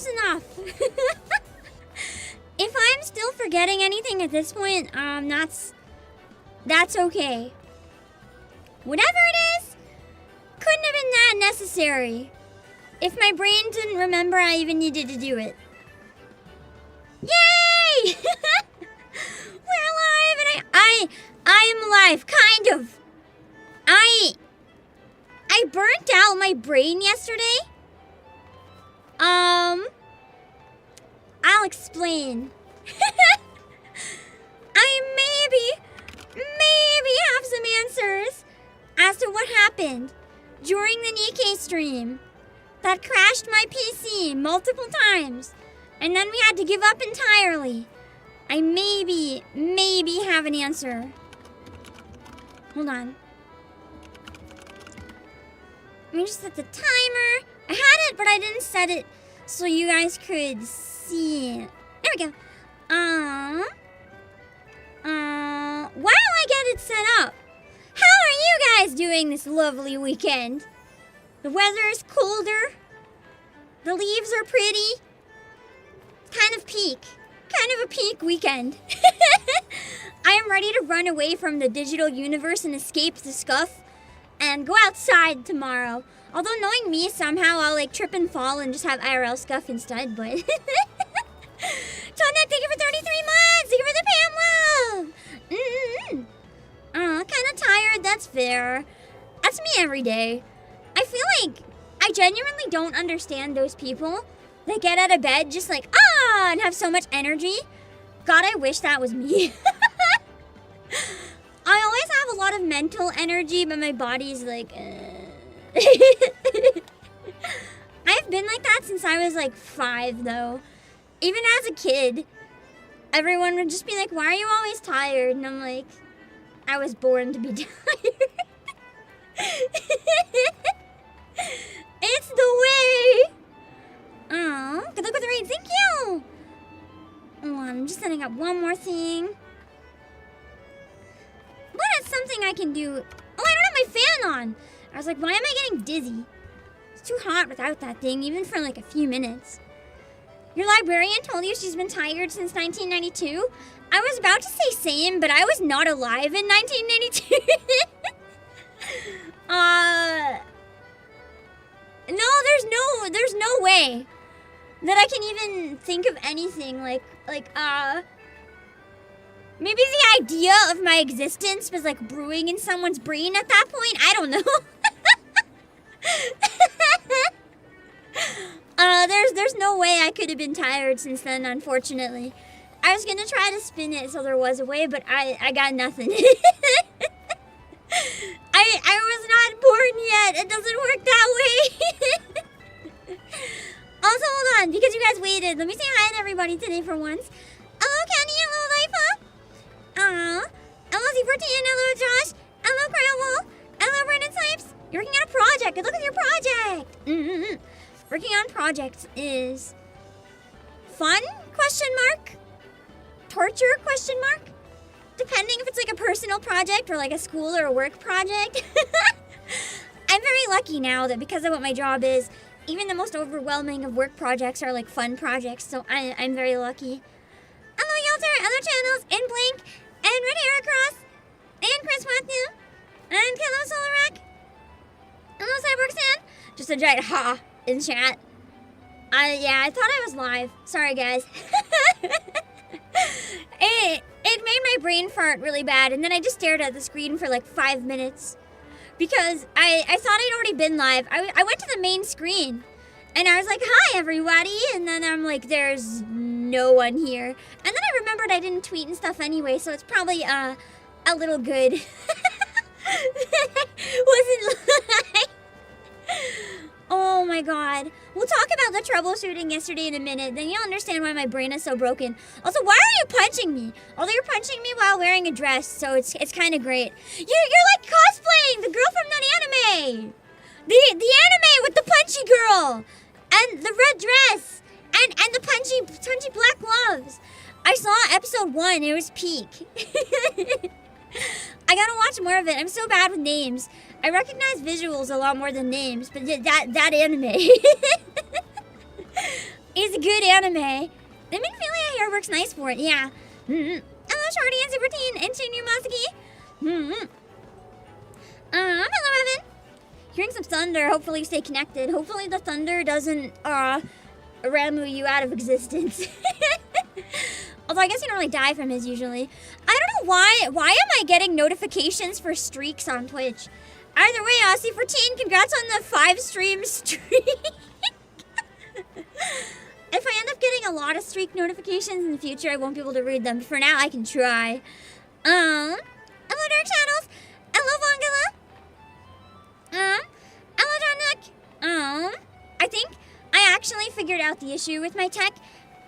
close enough. If I'm still forgetting anything at this point, that's okay. Whatever it is, couldn't have been that necessary. If my brain didn't remember I even needed to do it. Yay! We're alive, and I am alive, kind of. I burnt out my brain yesterday. I'll explain. I maybe have some answers as to what happened during the Nikkei stream that crashed my PC multiple times, and then we had to give up entirely. I maybe have an answer. Hold on. Let me just set the timer. I had it, but I didn't set it so you guys could see it. There we go. While I get it set up, how are you guys doing this lovely weekend? The weather is colder. The leaves are pretty. Kind of a peak weekend. I am ready to run away from the digital universe and escape the scuff and go outside tomorrow. Although knowing me, somehow I'll like trip and fall and just have IRL scuff instead, but... Tonek, thank you for 33 months! Thank you for the Pam love! Kind of tired, that's fair. That's me every day. I feel like I genuinely don't understand those people that get out of bed just like, and have so much energy. God, I wish that was me. I always have a lot of mental energy, but my body's like, I've been like that since I was like 5, though. Even as a kid, everyone would just be like, why are you always tired? And I'm like, I was born to be tired. It's the way. Oh, good luck with the raid. Thank you. Hold on, I'm just setting up one more thing. What is something I can do? Oh, I don't have my fan on. I was like, why am I getting dizzy? It's too hot without that thing, even for like a few minutes. Your librarian told you she's been tired since 1992? I was about to say same, but I was not alive in 1992. No, there's no way that I can even think of anything like, maybe the idea of my existence was like brewing in someone's brain at that point. I don't know. There's no way I could have been tired since then, unfortunately. I was gonna try to spin it so there was a way, but I got nothing. I was not born yet. It doesn't work that way. Also, hold on, because you guys waited. Let me say hi to everybody today for once. Hello, Kenny. Hello, Lifa. Hello, Z14. Hello, Josh. Hello, Cryovol. Hello, Brandon Snipes. You're working on a project. Good luck with your project. Working on projects is fun? Question mark? Torture? Question mark? Depending if it's like a personal project or like a school or a work project. I'm very lucky now that because of what my job is, even the most overwhelming of work projects are like fun projects, so I'm very lucky. Hello, Yelter, other channels, and Blink, and Red Hair Cross, and Chris Watnu, and Hello Solarak. Hello, Cyborg Stan. Just a giant ha in chat. Yeah, I thought I was live. Sorry, guys. It made my brain fart really bad, and then I just stared at the screen for like 5 minutes. Because I thought I'd already been live. I went to the main screen, and I was like, hi, everybody. And then I'm like, there's no one here. And then I remembered I didn't tweet and stuff anyway, so it's probably a little good. Wasn't live. Oh my god. We'll talk about the troubleshooting yesterday in a minute, then you'll understand why my brain is so broken. Also, why are you punching me? Although you're punching me while wearing a dress, so it's kind of great. You're like cosplaying the girl from that anime. The anime with the punchy girl and the red dress and the punchy black gloves. I saw episode 1. It was peak. I gotta watch more of it. I'm so bad with names. I recognize visuals a lot more than names, but that anime. is a good anime. The Minphilia hair works nice for it, yeah. Hello, Shorty and Super Teen and Shinyu Masaki. Hello, Evan. Hearing some thunder, hopefully you stay connected. Hopefully the thunder doesn't, Ramu you out of existence. Although I guess you don't really die from his usually. I don't know why am I getting notifications for streaks on Twitch? Either way, Aussie14, congrats on the 5-stream streak. If I end up getting a lot of streak notifications in the future, I won't be able to read them. But for now, I can try. Hello, Dark Shadows. Hello, Vongala. Hello, John Nook. I think I actually figured out the issue with my tech.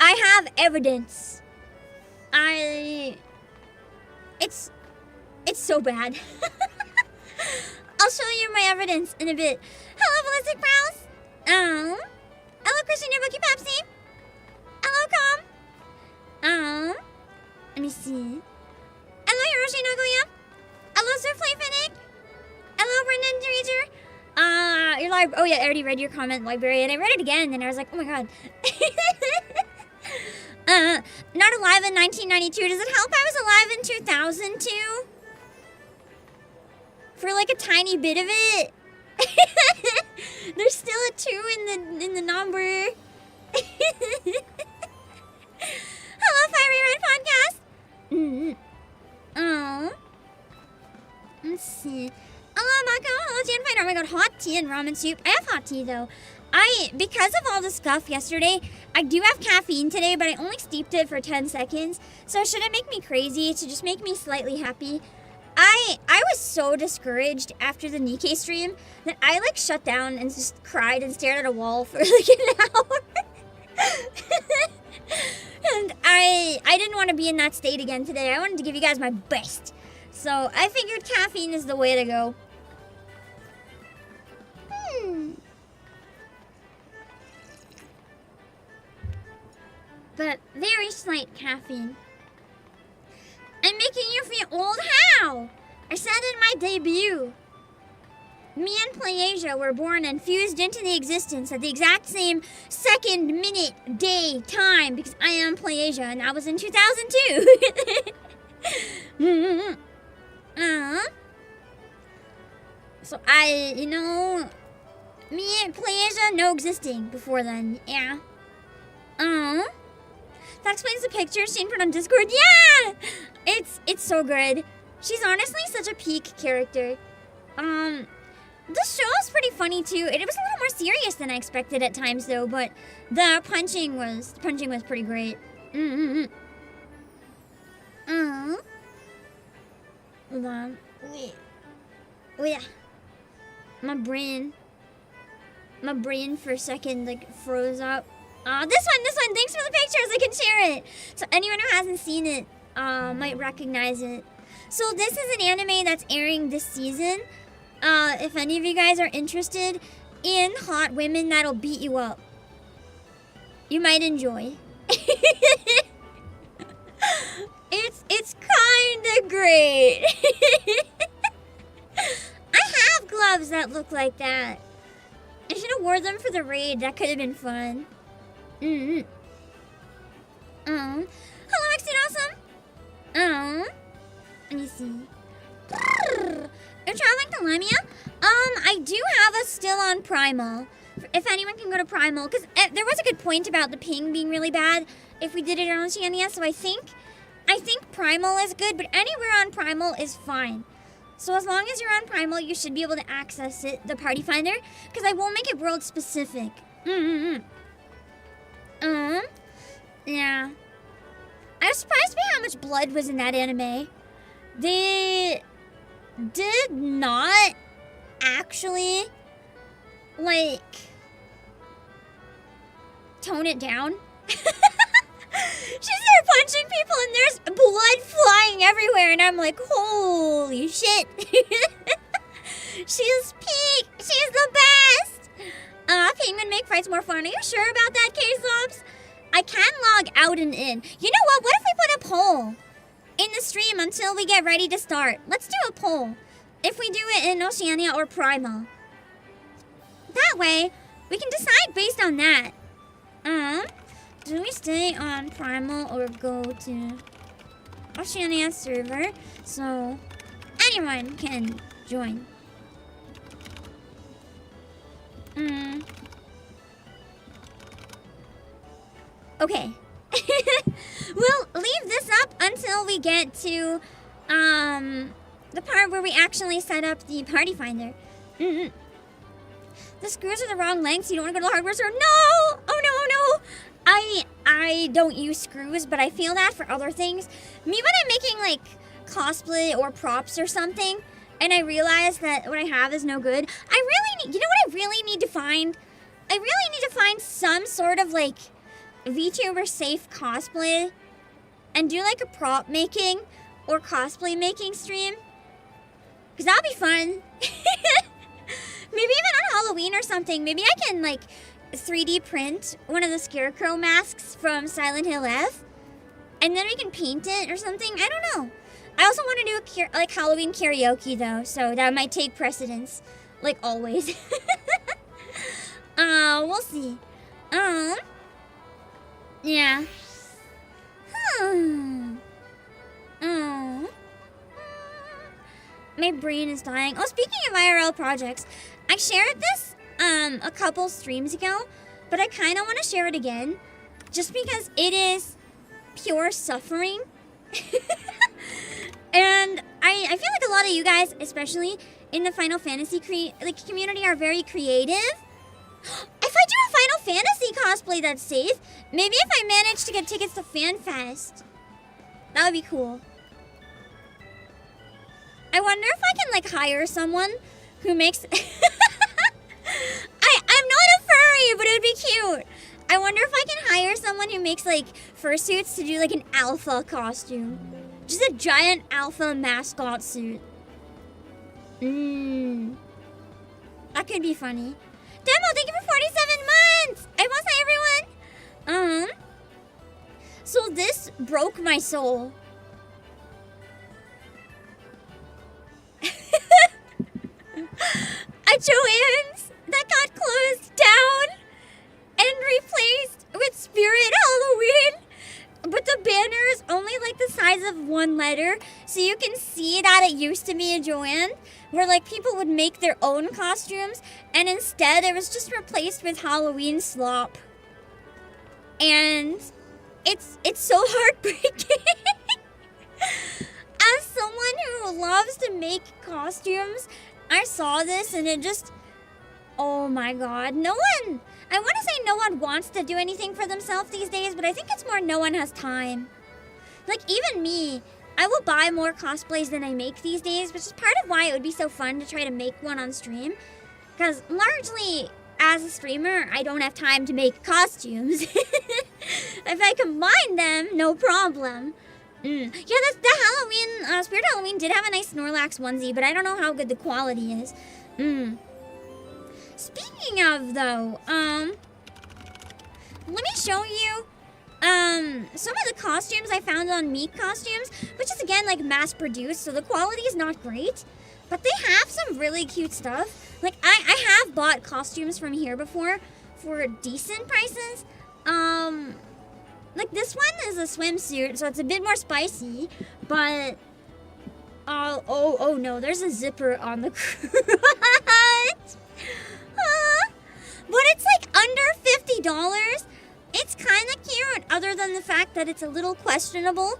I have evidence. It's so bad. I'll show you my evidence in a bit. Hello, Ballistic Brows. Hello, Christian Yabuki Pepsi. Hello, Com. Let me see. Hello, Hiroshi Nagoya. Hello, Sir Playfinic. Hello, Brendan Dreger. Oh yeah, I already read your comment, library, and I read it again, and I was like, oh my god. Not alive in 1992. Does it help I was alive in 2002? For like a tiny bit of it. There's still a 2 in the number. Hello, Fiery Red Podcast. Oh. Let's see. Hello, Mako. Hello, Jan Fighter. Oh my god, hot tea and ramen soup. I have hot tea though. Because of all the stuff yesterday, I do have caffeine today, but I only steeped it for 10 seconds. So should it make me crazy? It should just make me slightly happy. I was so discouraged after the Nikkei stream that I like shut down and just cried and stared at a wall for like an hour. And I didn't want to be in that state again today. I wanted to give you guys my best. So I figured caffeine is the way to go. But very slight caffeine. I'm making you feel old? How? I said in my debut. Me and Playasia were born and fused into the existence at the exact same second, minute, day, time, because I am Playasia, and that was in 2002. So me and Playasia, no existing before then, yeah. That explains the picture Shane put on Discord. Yeah! It's so good. She's honestly such a peak character. This show is pretty funny too. It was a little more serious than I expected at times though, but the punching was pretty great. Hold on. Wait. My brain for a second like froze up. This one, thanks for the pictures, I can share it. So anyone who hasn't seen it, might recognize it. So this is an anime that's airing this season. If any of you guys are interested in hot women that'll beat you up, you might enjoy. It's kinda great. I have gloves that look like that. I should have wore them for the raid, that could have been fun. Hello, Exit Awesome. Let me see. You're traveling to Lamia? I do have us still on Primal. If anyone can go to Primal, because there was a good point about the ping being really bad if we did it on Oceania, so I think Primal is good, but anywhere on Primal is fine. So as long as you're on Primal, you should be able to access it, the party finder, because I won't make it world specific. Yeah. I was surprised by how much blood was in that anime. They did not actually, like, tone it down. She's there punching people and there's blood flying everywhere and I'm like, holy shit. She's peak. She's the best. Penguin make fights more fun. Are you sure about that, K-Slobs? I can log out and in. You know what? What if we put a poll in the stream until we get ready to start? Let's do a poll. If we do it in Oceania or Primal. That way, we can decide based on that. Do we stay on Primal or go to Oceania's server so anyone can join? Okay. We'll leave this up until we get to the part where we actually set up the party finder. The screws are the wrong lengths. You don't want to go to the hardware store. No! Oh no, no! I don't use screws, but I feel that for other things. Me, when I'm making like cosplay or props or something, and I realize that what I have is no good, I really need, you know what I really need to find? I really need to find some sort of like VTuber safe cosplay and do like a prop making or cosplay making stream. Because that'll be fun. Maybe even on Halloween or something. Maybe I can like 3D print one of the scarecrow masks from Silent Hill F. And then we can paint it or something. I don't know. I also want to do like Halloween karaoke though. So that might take precedence. Like always. We'll see. Yeah. My brain is dying. Oh, speaking of IRL projects, I shared this a couple streams ago, but I kind of want to share it again, just because it is pure suffering. And I feel like a lot of you guys, especially in the Final Fantasy community, are very creative. If I do a Final Fantasy cosplay that's safe, maybe if I manage to get tickets to FanFest, that would be cool. I wonder if I can like hire someone who makes... I'm not a furry, but it would be cute. I wonder if I can hire someone who makes like fursuits to do like an alpha costume. Just a giant alpha mascot suit. That could be funny. Demo, thank you for 47 months! I want to say everyone. So this broke my soul. A Joann's that got closed down and replaced with Spirit Halloween. But the banner is only like the size of one letter, so you can see that it used to be a Joann, where like people would make their own costumes, and instead it was just replaced with Halloween slop. And it's so heartbreaking. As someone who loves to make costumes, I saw this and it just, oh my god, no one, I want to say no one wants to do anything for themselves these days, but I think it's more no one has time. Like even me, I will buy more cosplays than I make these days, which is part of why it would be so fun to try to make one on stream. Because largely, as a streamer, I don't have time to make costumes. If I combine them, no problem. Yeah, the Halloween, Spirit Halloween did have a nice Snorlax onesie, but I don't know how good the quality is. Speaking of, though, let me show you, some of the costumes I found on Meat Costumes, which is, again, like, mass-produced, so the quality is not great, but they have some really cute stuff. Like, I have bought costumes from here before for decent prices. Like, this one is a swimsuit, so it's a bit more spicy, but, oh no, there's a zipper on the crotch. But it's like under $50. It's kind of cute, other than the fact that it's a little questionable.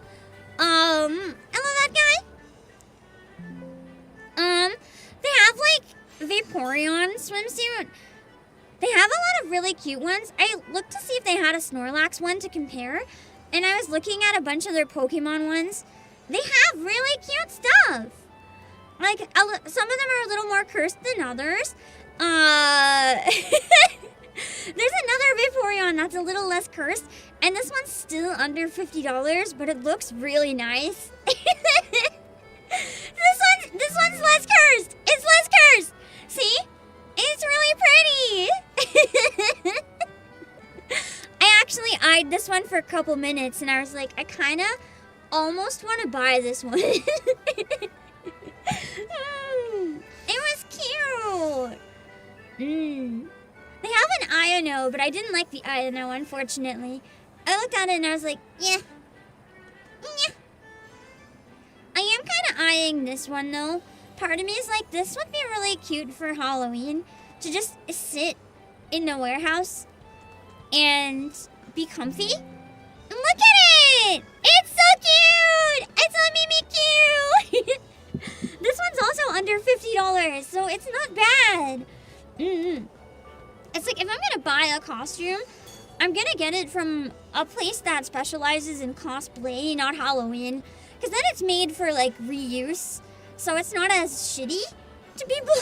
Hello, that guy. They have like Vaporeon swimsuit. They have a lot of really cute ones. I looked to see if they had a Snorlax one to compare, and I was looking at a bunch of their Pokemon ones. They have really cute stuff. Like, some of them are a little more cursed than others. There's another Vaporeon that's a little less cursed, and this one's still under $50, but it looks really nice. This one's less cursed. It's less cursed. See? It's really pretty. I actually eyed this one for a couple minutes, and I was like, I kind of almost want to buy this one. It was cute. They have an Iono, but I didn't like the Iono, unfortunately. I looked at it and I was like, yeah. Yeah. I am kind of eyeing this one though. Part of me is like, this would be really cute for Halloween. To just sit in the warehouse and be comfy. Look at it! It's so cute! It's a Mimikyu! This one's also under $50, so it's not bad. It's like, if I'm gonna buy a costume, I'm gonna get it from a place that specializes in cosplay, not Halloween. Because then it's made for, like, reuse. So it's not as shitty to people.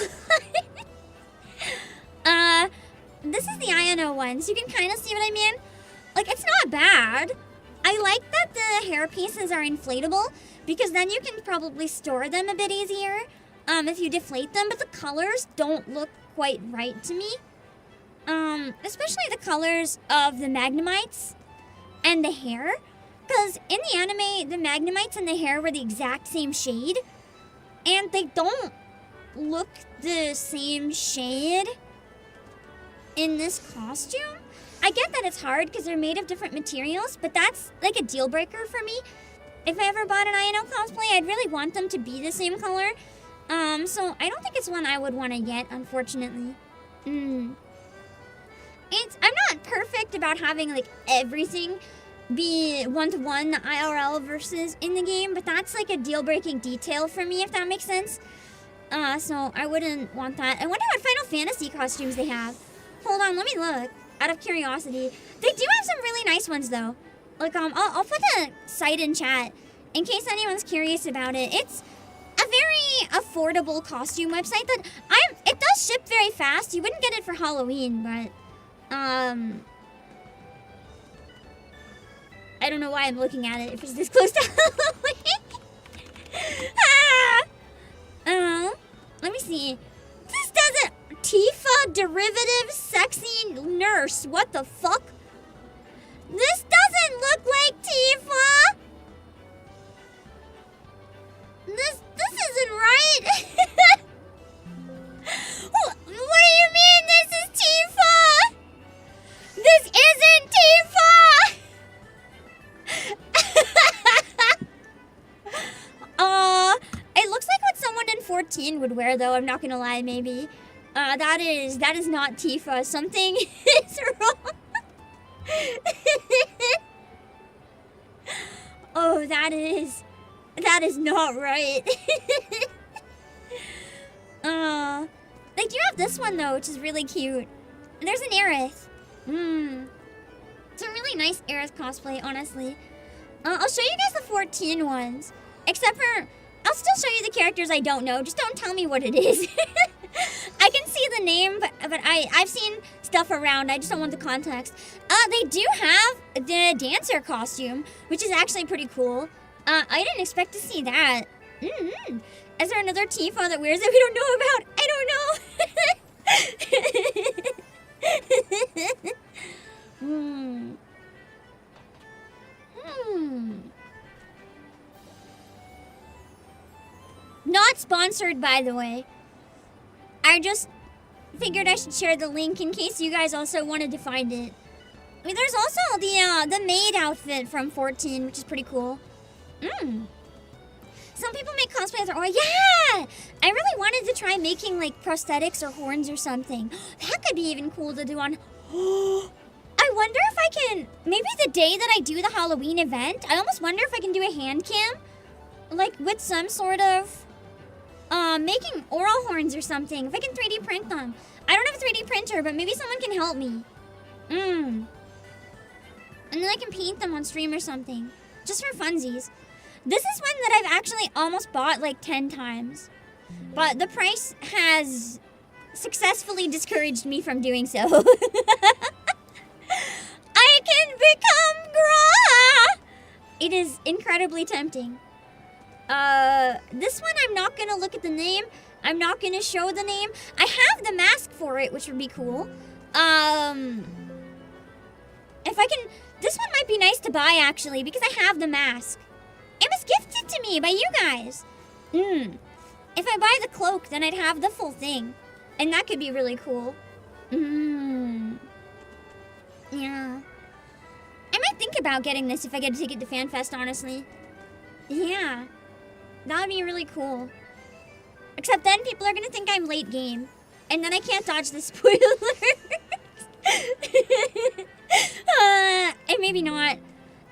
This is the Iono one, so you can kind of see what I mean. Like, it's not bad. I like that the hair pieces are inflatable, because then you can probably store them a bit easier if you deflate them, but the colors don't look quite right to me. Especially the colors of the Magnemites and the hair, because in the anime, the Magnemites and the hair were the exact same shade, and they don't look the same shade in this costume. I get that it's hard because they're made of different materials, but that's like a deal breaker for me. If I ever bought an Iono cosplay, I'd really want them to be the same color. So I don't think it's one I would want to get, unfortunately. I'm not perfect about having like everything be one-to-one IRL versus in the game, but that's like a deal-breaking detail for me, if that makes sense. So I wouldn't want that. I wonder what Final Fantasy costumes they have. Hold on, let me look. Out of curiosity. They do have some really nice ones though. Like, I'll put the site in chat in case anyone's curious about it. It's a very affordable costume website that it does ship very fast. You wouldn't get it for Halloween, but I don't know why I'm looking at it if it's this close to Halloween. Let me see. This doesn't... Tifa derivative sexy nurse. What the fuck? This doesn't look like Tifa. This isn't right. What do you mean this is Tifa? This isn't Tifa. It looks like what someone in 14 would wear though, I'm not gonna lie, maybe. That is not Tifa. Something is wrong. Oh, that is not right. They do have this one though, which is really cute. There's an Aerith. It's a really nice Aerith cosplay, honestly. I'll show you guys the 14 ones. Except for, I'll still show you the characters I don't know. Just don't tell me what it is. I can see the name, but I've seen stuff around. I just don't want the context. They do have the dancer costume, which is actually pretty cool. I didn't expect to see that. Is there another Tifa that wears it we don't know about? I don't know. Not sponsored, by the way. I just figured I should share the link in case you guys also wanted to find it. I mean, there's also the maid outfit from 14, which is pretty cool. Some people make cosplays or yeah! I really wanted to try making like prosthetics or horns or something. That could be even cool to do on... I wonder if I can... Maybe the day that I do the Halloween event, I almost wonder if I can do a hand cam. Like with some sort of... making oral horns or something. If I can 3D print them. I don't have a 3D printer, but maybe someone can help me. And then I can paint them on stream or something. Just for funsies. This is one that I've actually almost bought like 10 times. But the price has successfully discouraged me from doing so. I can become Gra! It is incredibly tempting. This one I'm not gonna look at the name. I'm not gonna show the name. I have the mask for it, which would be cool. If I can... This one might be nice to buy, actually, because I have the mask. It was gifted to me by you guys. If I buy the cloak, then I'd have the full thing. And that could be really cool. Yeah. I might think about getting this if I get a ticket to FanFest, honestly. Yeah. That would be really cool. Except then people are gonna think I'm late game. And then I can't dodge the spoilers. And maybe not.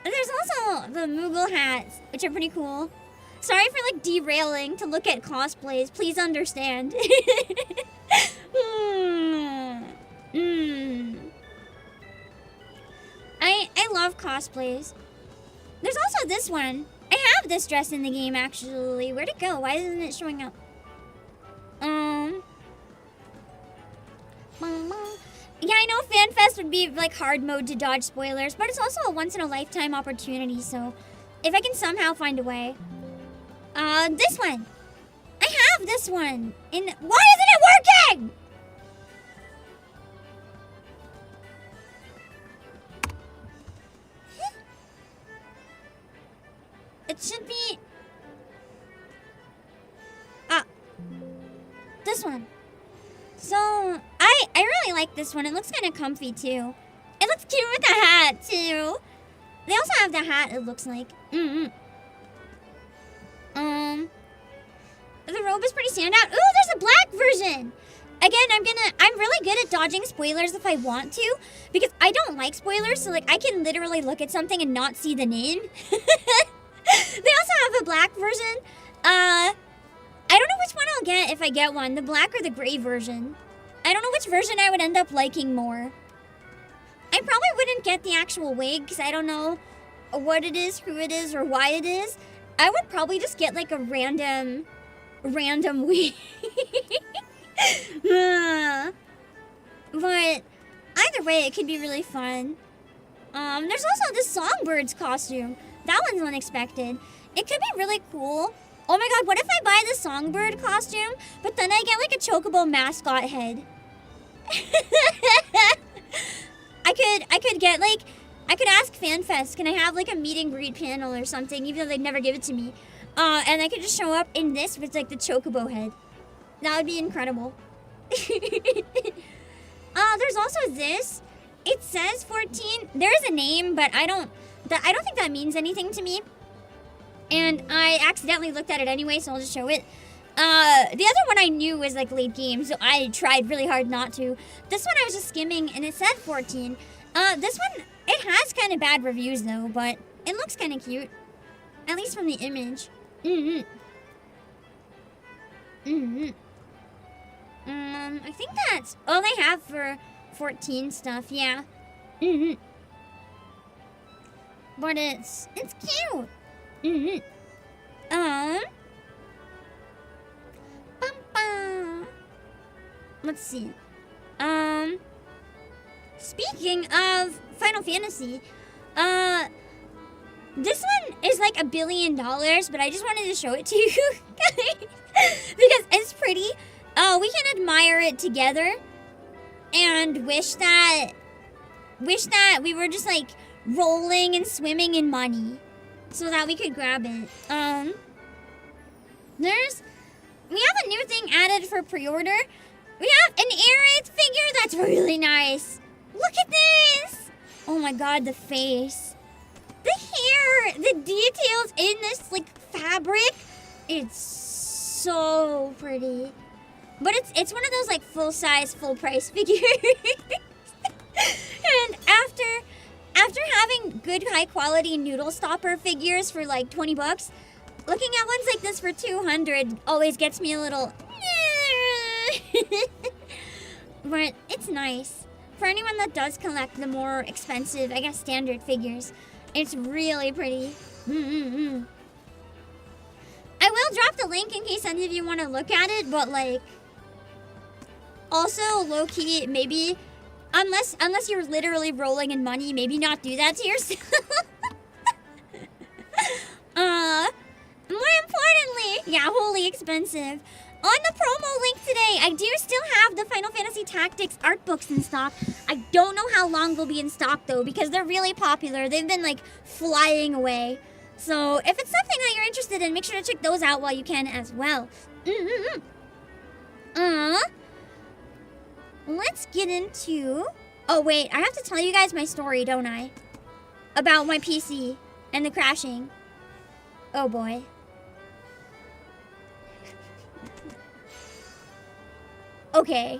There's also the Moogle hats, which are pretty cool. Sorry for like derailing to look at cosplays. Please understand. I love cosplays. There's also this one. I have this dress in the game actually. Where'd it go? Why isn't it showing up? Yeah, I know FanFest would be like hard mode to dodge spoilers, but it's also a once in a lifetime opportunity, so if I can somehow find a way. This one. I have this one. Why isn't it working? It should be... this one. So, I really like this one. It looks kind of comfy, too. It looks cute with the hat, too. They also have the hat, it looks like. The robe is pretty standout. Ooh, there's a black version. Again, I'm really good at dodging spoilers if I want to, because I don't like spoilers, so like I can literally look at something and not see the name. They also have a black version. I don't know which one I'll get if I get one, the black or the gray version. I don't know which version I would end up liking more. I probably wouldn't get the actual wig because I don't know what it is, who it is, or why it is. I would probably just get like a random wig. But either way, it could be really fun. There's also this Songbird's costume. That one's unexpected. It could be really cool. Oh my god, what if I buy the Songbird costume, but then I get like a Chocobo mascot head? I could get like, I could ask FanFest, can I have like a meet and greet panel or something, even though they'd never give it to me. And I could just show up in this with like the Chocobo head. That would be incredible. There's also this. It says 14. There's a name, but I don't think that means anything to me. And I accidentally looked at it anyway, so I'll just show it. The other one I knew was like late game, so I tried really hard not to. This one I was just skimming, and it said 14. This one, it has kind of bad reviews though, but it looks kind of cute. At least from the image. I think that's all they have for 14 stuff, yeah. But it's cute. Let's see. Speaking of Final Fantasy, this one is like $1 billion, but I just wanted to show it to you guys because it's pretty. We can admire it together and wish that we were just like rolling and swimming in money so that we could grab it. We have a new thing added for pre-order. We have an Aerith figure that's really nice. Look at this! Oh my god, the face. The hair, the details in this like fabric. It's so pretty. But it's one of those like full-size, full-price figures. And after having good high-quality noodle stopper figures for like 20 bucks, looking at ones like this for 200 always gets me a little but it's nice. For anyone that does collect the more expensive, I guess, standard figures, it's really pretty. I will drop the link in case any of you want to look at it, but like, also low-key, maybe, unless you're literally rolling in money, maybe not do that to yourself. More importantly, yeah, wholly expensive. On the promo link today, I do still have the Final Fantasy Tactics art books in stock. I don't know how long they'll be in stock though, because they're really popular. They've been like flying away. So if it's something that you're interested in, make sure to check those out while you can as well. Let's get into... Oh wait, I have to tell you guys my story, don't I? about my PC and the crashing. Oh boy. Okay.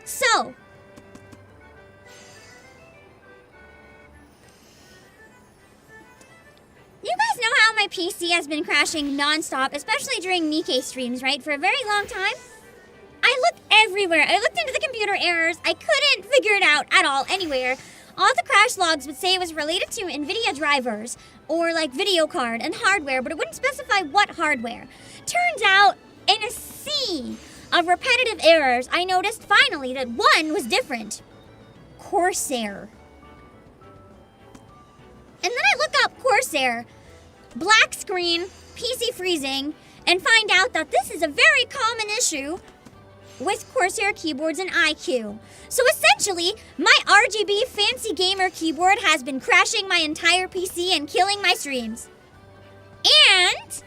So, you guys know how my PC has been crashing non-stop, especially during Nikkei streams, right? For a very long time. I looked everywhere. I looked into the computer errors. I couldn't figure it out at all, anywhere. All the crash logs would say it was related to NVIDIA drivers or like video card and hardware, but it wouldn't specify what hardware. Turns out, in a sea of repetitive errors, I noticed finally that one was different. Corsair. And then I look up Corsair, black screen, PC freezing, and find out that this is a very common issue with Corsair keyboards and iQOO. So essentially, my RGB fancy gamer keyboard has been crashing my entire PC and killing my streams. And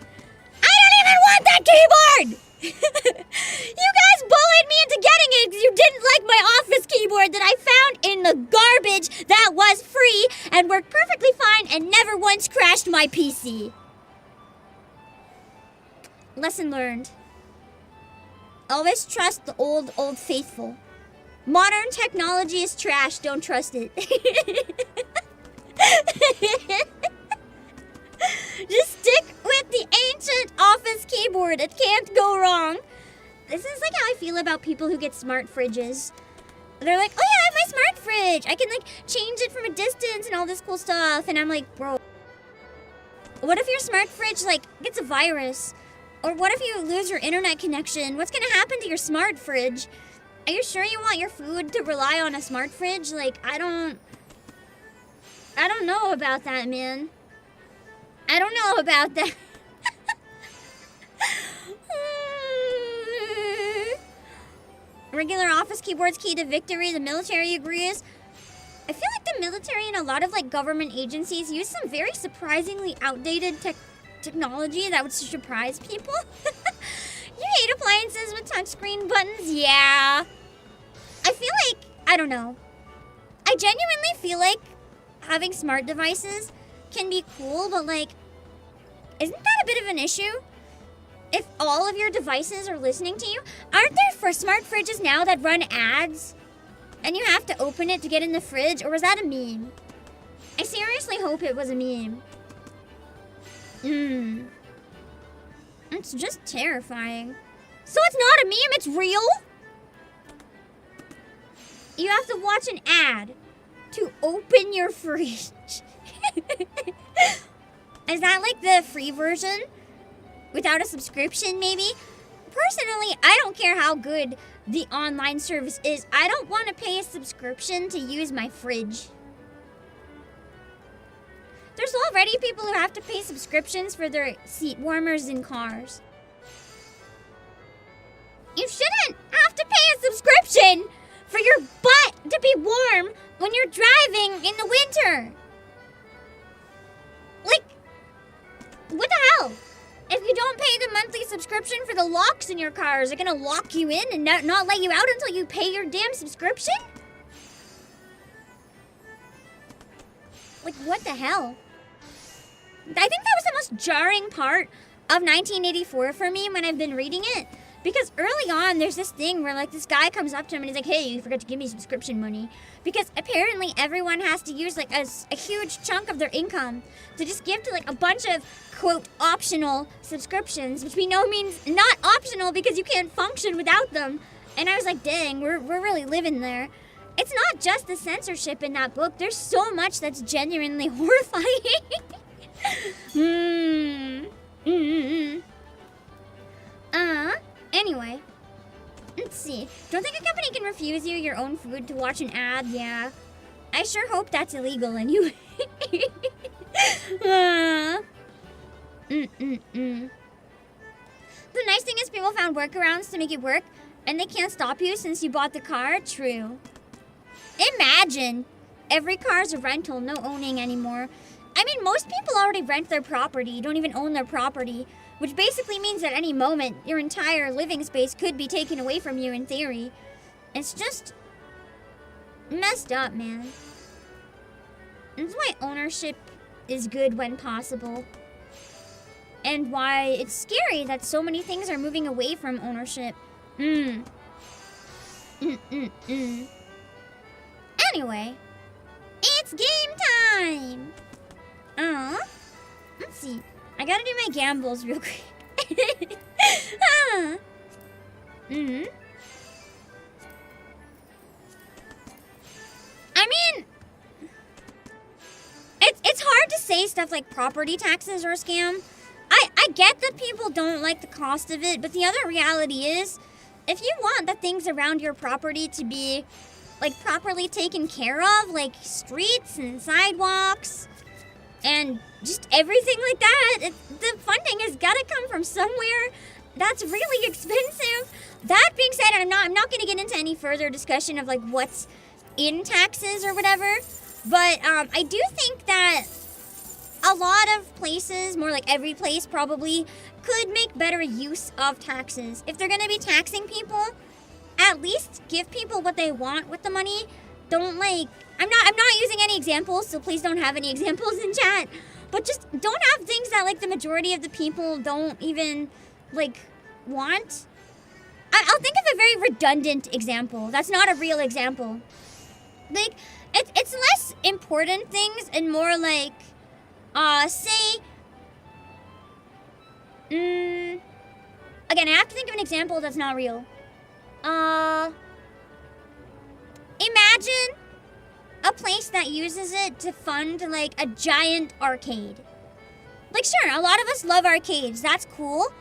I don't even want that keyboard! You guys bullied me into getting it because you didn't like my office keyboard that I found in the garbage that was free and worked perfectly fine and never once crashed my PC. Lesson learned. Always trust the old faithful. Modern technology is trash, don't trust it. Just stick with the ancient office keyboard. It can't go wrong. This is like how I feel about people who get smart fridges. They're like, oh yeah, I have my smart fridge. I can like change it from a distance and all this cool stuff. And I'm like, bro, what if your smart fridge like gets a virus? Or what if you lose your internet connection? What's gonna happen to your smart fridge? Are you sure you want your food to rely on a smart fridge? Like, I don't know about that, man. I don't know about that. Regular office keyboards key to victory, the military agrees. I feel like the military and a lot of like government agencies use some very surprisingly outdated technology that would surprise people. You hate appliances with touchscreen buttons? Yeah. I feel like, I don't know. I genuinely feel like having smart devices can be cool, but like, isn't that a bit of an issue? If all of your devices are listening to you, aren't there for smart fridges now that run ads? And you have to open it to get in the fridge, or was that a meme? I seriously hope it was a meme. It's just terrifying. So it's not a meme, it's real? You have to watch an ad to open your fridge. Is that like the free version? Without a subscription, maybe? Personally, I don't care how good the online service is. I don't want to pay a subscription to use my fridge. There's already people who have to pay subscriptions for their seat warmers in cars. You shouldn't have to pay a subscription for your butt to be warm when you're driving in the winter. Like, what the hell? If you don't pay the monthly subscription for the locks in your car, is it gonna lock you in and not let you out until you pay your damn subscription? Like, what the hell? I think that was the most jarring part of 1984 for me when I've been reading it. Because early on, there's this thing where like this guy comes up to him and he's like, hey, you forgot to give me subscription money. Because apparently everyone has to use like a huge chunk of their income to just give to like a bunch of, quote, optional subscriptions, which we know means not optional because you can't function without them. And I was like, dang, we're really living there. It's not just the censorship in that book. There's so much that's genuinely horrifying. Anyway, let's see. Don't think a company can refuse you your own food to watch an ad? Yeah. I sure hope that's illegal anyway. The nice thing is people found workarounds to make it work, and they can't stop you since you bought the car. True. Imagine. Every car's a rental, no owning anymore. I mean, most people already rent their property, don't even own their property, which basically means at any moment, your entire living space could be taken away from you in theory. It's just Messed up, man. That's why ownership is good when possible. And why it's scary that so many things are moving away from ownership. Anyway, it's game time! Let's see. I gotta do my gambles real quick. I mean, it's hard to say stuff like property taxes are a scam. I get that people don't like the cost of it, but the other reality is, if you want the things around your property to be, like, properly taken care of, like streets and sidewalks and just everything like that, the funding has got to come from somewhere. That's really expensive. That being said, I'm not going to get into any further discussion of, like, what's in taxes or whatever, but I do think that a lot of places, more like every place probably, could make better use of taxes. If they're going to be taxing people, at least give people what they want with the money. Don't, like, I'm not using any examples, so please don't have any examples in chat, but just don't have things that, like, the majority of the people don't even, like, want. I'll think of a very redundant example. That's not a real example. Like, it's less important things and more like, say, again, I have to think of an example that's not real. Imagine a place that uses it to fund, like, a giant arcade. Like, sure, a lot of us love arcades. That's cool.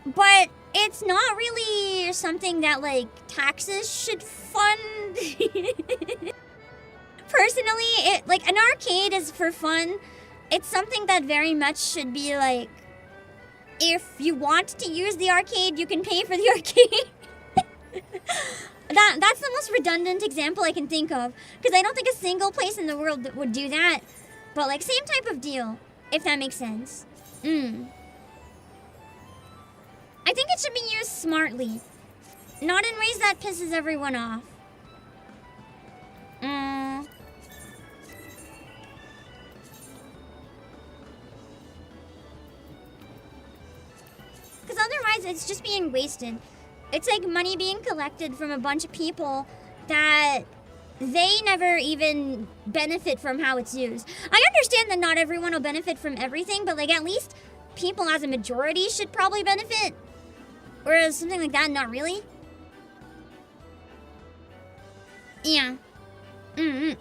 But it's not really something that, like, taxes should fund. Personally, like, an arcade is for fun. It's something that very much should be, like, if you want to use the arcade, you can pay for the arcade. That's the most redundant example I can think of, because I don't think a single place in the world that would do that. But, like, same type of deal, if that makes sense. I think it should be used smartly, not in ways that pisses everyone off. Because otherwise, it's just being wasted. It's like money being collected from a bunch of people that they never even benefit from how it's used. I understand that not everyone will benefit from everything, but, like, at least people as a majority should probably benefit. Whereas something like that, not really. Yeah. Love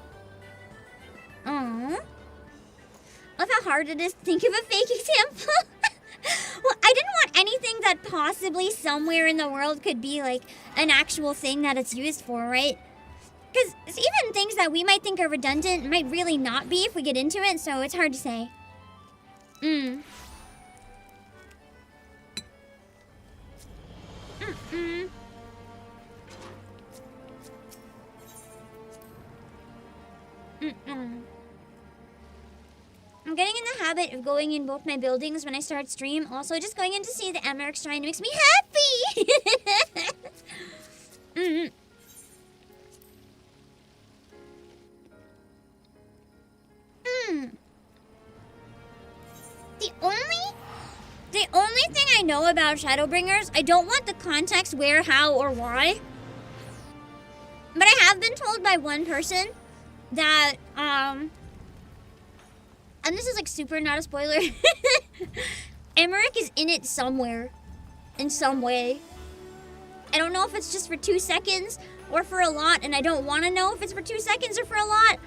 how hard it is to think of a fake example. Well, I didn't want anything that possibly somewhere in the world could be, like, an actual thing that it's used for, right? Because even things that we might think are redundant might really not be if we get into it, so it's hard to say. I'm getting in the habit of going in both my buildings when I start stream. Also, just going in to see the Emmerich Shrine makes me happy! The only thing I know about Shadowbringers, I don't want the context where, how, or why. But I have been told by one person that, and this is, like, super not a spoiler, Emmerich is in it somewhere, in some way. I don't know if it's just for 2 seconds or for a lot, and I don't want to know if it's for 2 seconds or for a lot.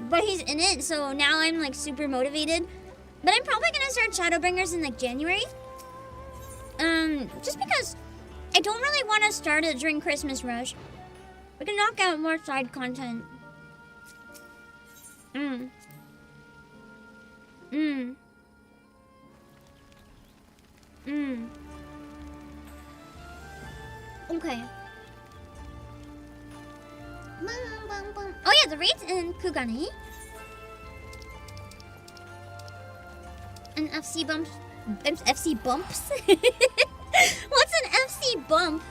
But he's in it, so now I'm, like, super motivated. But I'm probably gonna start Shadowbringers in, like, January. Just because I don't really want to start it during Christmas Rush. We can knock out more side content. Okay. Oh yeah, the raids in Kugane. And FC bumps. FC bumps? What's an FC bump?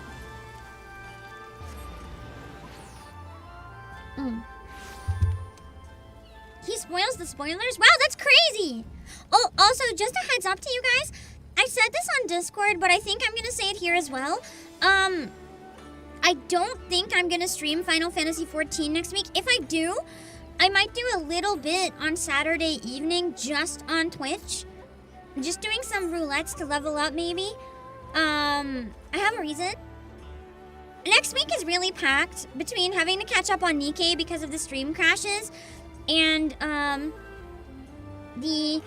He spoils the spoilers? Wow, that's crazy! Oh, also, just a heads up to you guys. I said this on Discord, but I think I'm gonna say it here as well. I don't think I'm gonna stream Final Fantasy XIV next week. If I do, I might do a little bit on Saturday evening just on Twitch. Just doing some roulettes to level up, maybe. I have a reason. Next week is really packed between having to catch up on Nikkei because of the stream crashes and, the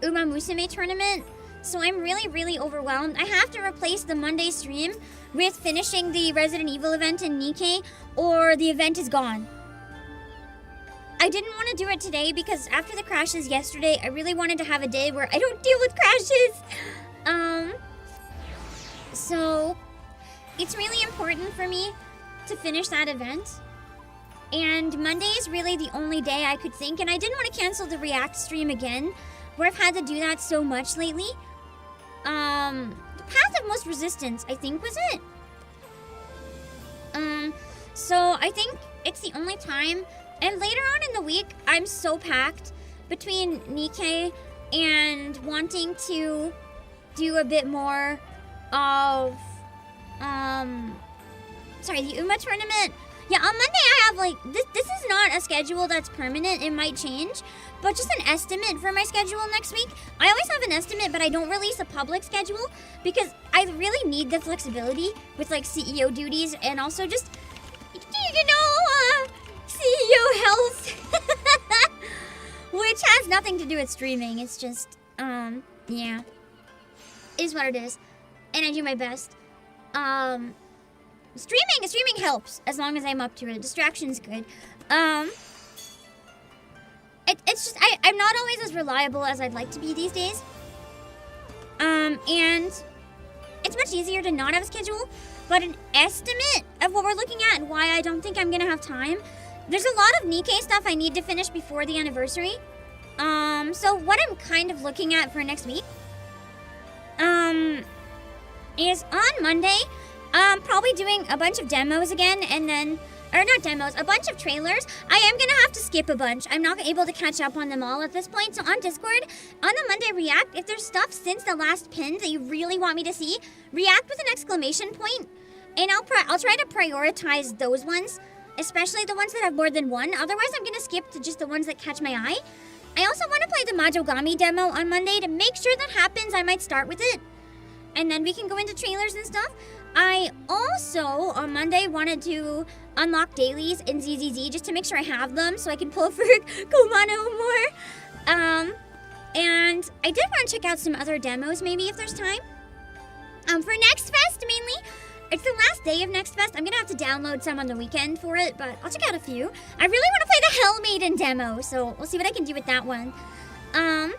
Uma Musume tournament. So I'm really overwhelmed. I have to replace the Monday stream with finishing the Resident Evil event in Nikkei, or the event is gone. I didn't want to do it today because after the crashes yesterday, I really wanted to have a day where I don't deal with crashes. So it's really important for me to finish that event. And Monday is really the only day I could think, and I didn't want to cancel the React stream again, where I've had to do that so much lately. The Path of Most Resistance, I think, was it? So I think it's the only time. And later on in the week, I'm so packed between Nikkei and wanting to do a bit more of, the Uma tournament. Yeah, on Monday I have, like, this is not a schedule that's permanent. It might change, but just an estimate for my schedule next week. I always have an estimate, but I don't release a public schedule because I really need the flexibility with, like, CEO duties and also just, you know, CEO health. Which has nothing to do with streaming. It's just, yeah. It is what it is. And I do my best. Streaming helps as long as I'm up to it. Distraction's good. It's just, I'm not always as reliable as I'd like to be these days. And it's much easier to not have a schedule, but an estimate of what we're looking at and why I don't think I'm gonna have time. There's a lot of Nikkei stuff I need to finish before the anniversary. So what I'm kind of looking at for next week, is on Monday, probably doing a bunch of demos again, and then, or not demos, a bunch of trailers. I am gonna have to skip a bunch. I'm not able to catch up on them all at this point. So on Discord, on the Monday React, if there's stuff since the last pin that you really want me to see, react with an exclamation point, and I'll try to prioritize those ones, especially the ones that have more than one. Otherwise, I'm gonna skip to just the ones that catch my eye. I also want to play the Majogami demo on Monday. To make sure that happens, I might start with it, and then we can go into trailers and stuff. I also, on Monday, wanted to unlock dailies in ZZZ just to make sure I have them so I can pull for Kumano more. And I did want to check out some other demos maybe if there's time. For Next Fest, mainly. It's the last day of Next Fest. I'm going to have to download some on the weekend for it, but I'll check out a few. I really want to play the Hell Maiden demo, so we'll see what I can do with that one. And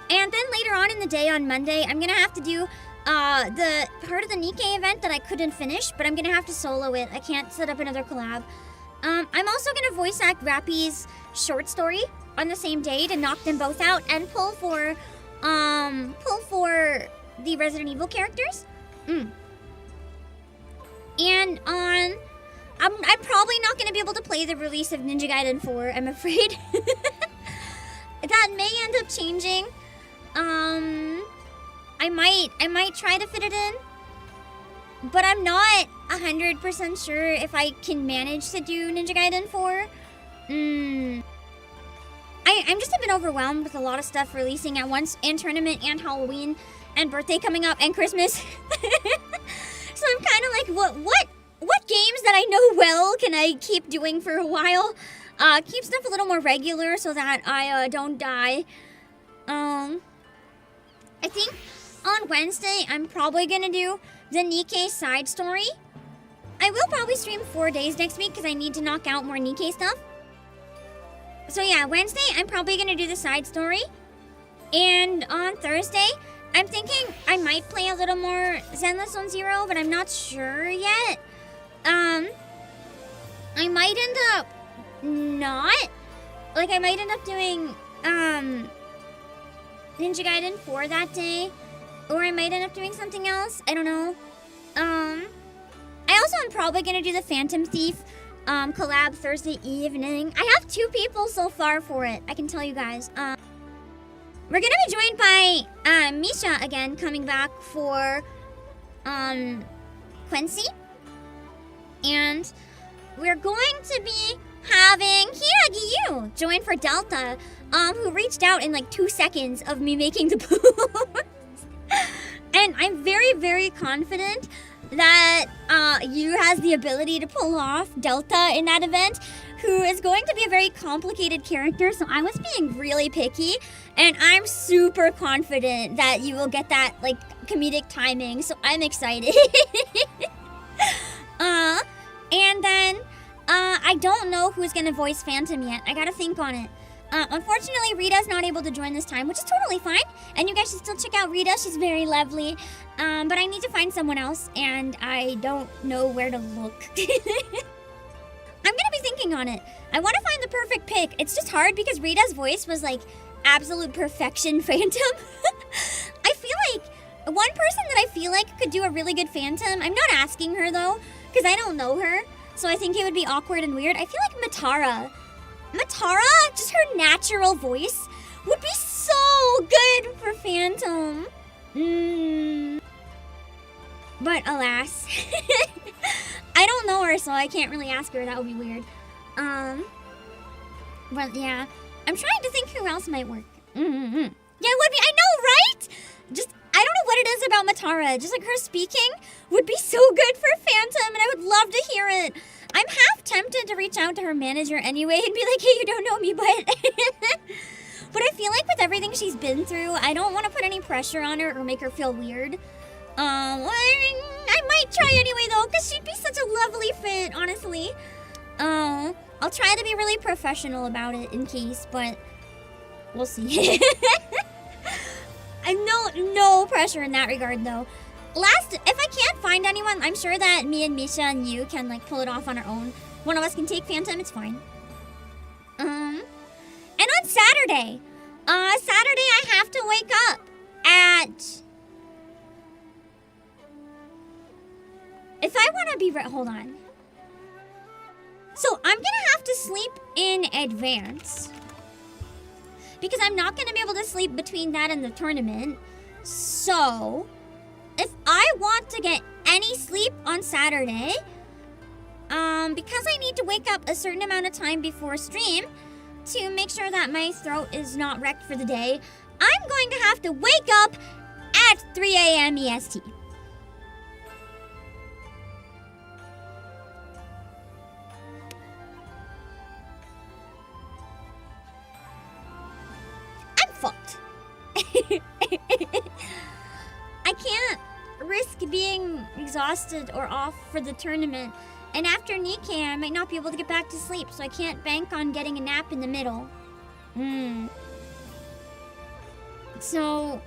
then later on in the day on Monday, I'm going to have to do the part of the Nikkei event that I couldn't finish, but I'm going to have to solo it. I can't set up another collab. I'm also going to voice act Rappy's short story on the same day to knock them both out and pull for the Resident Evil characters. And I'm probably not going to be able to play the release of Ninja Gaiden 4, I'm afraid. That may end up changing. I might try to fit it in, but I'm not 100% sure if I can manage to do Ninja Gaiden 4. I'm just a bit overwhelmed with a lot of stuff releasing at once, and tournament, and Halloween, and birthday coming up, and Christmas. So I'm kind of like, what games that I know well can I keep doing for a while? Keep stuff a little more regular so that I don't die. I think on Wednesday I'm probably gonna do the Nikkei side story. I will probably stream 4 days next week because I need to knock out more Nikkei stuff. So yeah, Wednesday I'm probably gonna do the side story. And on Thursday, I'm thinking I might play a little more Zenless Zone Zero, but I'm not sure yet. I might end up not. Like, I might end up doing, Ninja Gaiden 4 that day. Or I might end up doing something else. I don't know. I also am probably going to do the Phantom Thief collab Thursday evening. I have 2 people so far for it, I can tell you guys. We're gonna be joined by Misha again, coming back for Quincy. And we're going to be having Hiragiyu join for Delta, who reached out in like 2 seconds of me making the post. And I'm very, very confident that Yu has the ability to pull off Delta in that event, who is going to be a very complicated character, so I was being really picky, and I'm super confident that you will get that, like, comedic timing, so I'm excited. And then, I don't know who's gonna voice Phantom yet. I gotta think on it. Unfortunately, Rita's not able to join this time, which is totally fine. And you guys should still check out Rita. She's very lovely. But I need to find someone else, and I don't know where to look. I'm gonna be thinking on it. I want to find the perfect pick. It's just hard because Rita's voice was like absolute perfection Phantom. I feel like one person that I feel like could do a really good Phantom, I'm not asking her though, because I don't know her. So I think it would be awkward and weird. I feel like Matara. Matara, just her natural voice, would be so good for Phantom. But alas, I don't know her, so I can't really ask her. That would be weird. But yeah, I'm trying to think who else might work. Yeah, it would be. I know, right? Just, I don't know what it is about Matara. Just like her speaking would be so good for Phantom, and I would love to hear it. I'm half tempted to reach out to her manager anyway and be like, hey, you don't know me, but... But I feel like with everything she's been through, I don't want to put any pressure on her or make her feel weird. I might try anyway, though, because she'd be such a lovely fit, honestly. I'll try to be really professional about it in case, but we'll see. No pressure in that regard, though. If I can't find anyone, I'm sure that me and Misha and you can, like, pull it off on our own. One of us can take Phantom, it's fine. And on Saturday, I have to wake up at... If I want to be... Hold on. So, I'm gonna have to sleep in advance. Because I'm not gonna be able to sleep between that and the tournament. So... If I want to get any sleep on Saturday, because I need to wake up a certain amount of time before stream to make sure that my throat is not wrecked for the day, I'm going to have to wake up at 3 a.m. EST. I'm fucked. I can't risk being exhausted or off for the tournament. And after Nikkei, I might not be able to get back to sleep, so I can't bank on getting a nap in the middle. So,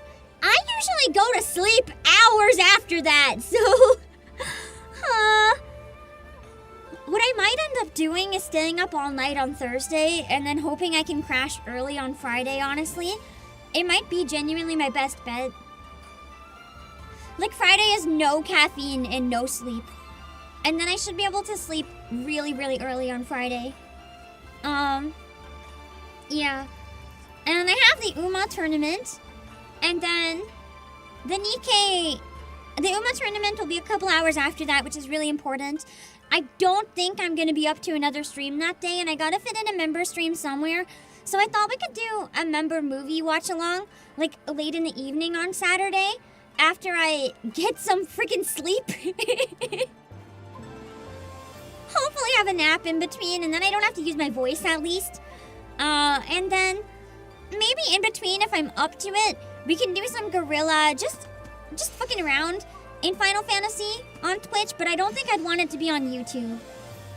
I usually go to sleep hours after that, so... What I might end up doing is staying up all night on Thursday and then hoping I can crash early on Friday, honestly. It might be genuinely my best bet. Like, Friday is no caffeine and no sleep. And then I should be able to sleep really, really early on Friday. Yeah. And I have the UMA tournament. And then the Nikkei... The UMA tournament will be a couple hours after that, which is really important. I don't think I'm going to be up to another stream that day, and I gotta fit in a member stream somewhere. So I thought we could do a member movie watch-along, like, late in the evening on Saturday. After I get some freaking sleep. Hopefully have a nap in between, and then I don't have to use my voice at least. And then maybe in between, if I'm up to it, we can do some guerrilla, just fucking around in Final Fantasy on Twitch, but I don't think I'd want it to be on YouTube.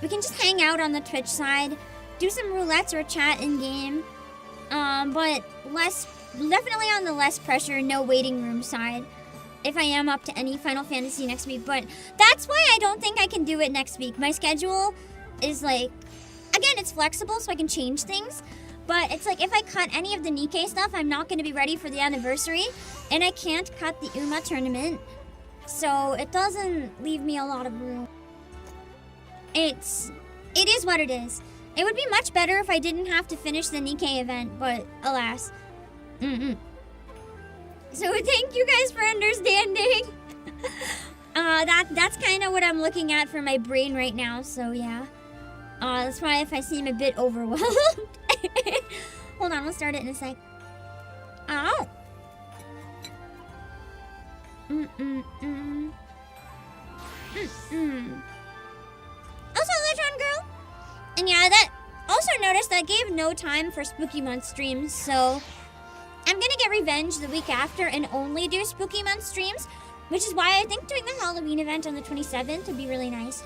We can just hang out on the Twitch side, do some roulettes or chat in-game, but definitely on the less pressure, no waiting room side. If I am up to any Final Fantasy next week, but that's why I don't think I can do it next week. My schedule is like, again, it's flexible so I can change things, but it's like if I cut any of the Nikkei stuff, I'm not going to be ready for the anniversary, and I can't cut the UMA tournament, so it doesn't leave me a lot of room. It's It is what it is. It would be much better if I didn't have to finish the Nikkei event, but alas. So thank you guys for understanding. That's kind of what I'm looking at for my brain right now, so yeah. That's why if I seem a bit overwhelmed. Hold on, we'll start it in a sec. Oh. Also, Electron Girl. And yeah, that also noticed that gave no time for Spooky Month streams, so I'm gonna get revenge the week after and only do Spooky Month streams, which is why I think doing the Halloween event on the 27th would be really nice.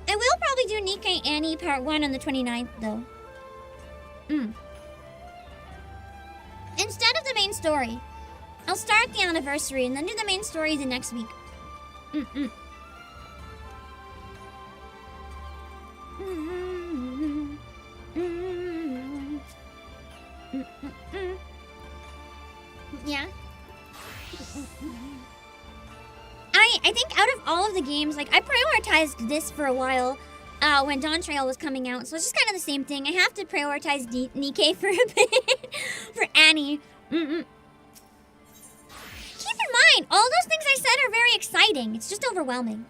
I will probably do Nikkei Annie Part 1 on the 29th, though. Instead of the main story. I'll start the anniversary and then do the main story the next week. Yeah. I think out of all of the games, like, I prioritized this for a while when Dawn Trail was coming out, so it's just kind of the same thing. I have to prioritize Nikkei for a bit for Annie. Keep in mind, all those things I said are very exciting. It's just overwhelming.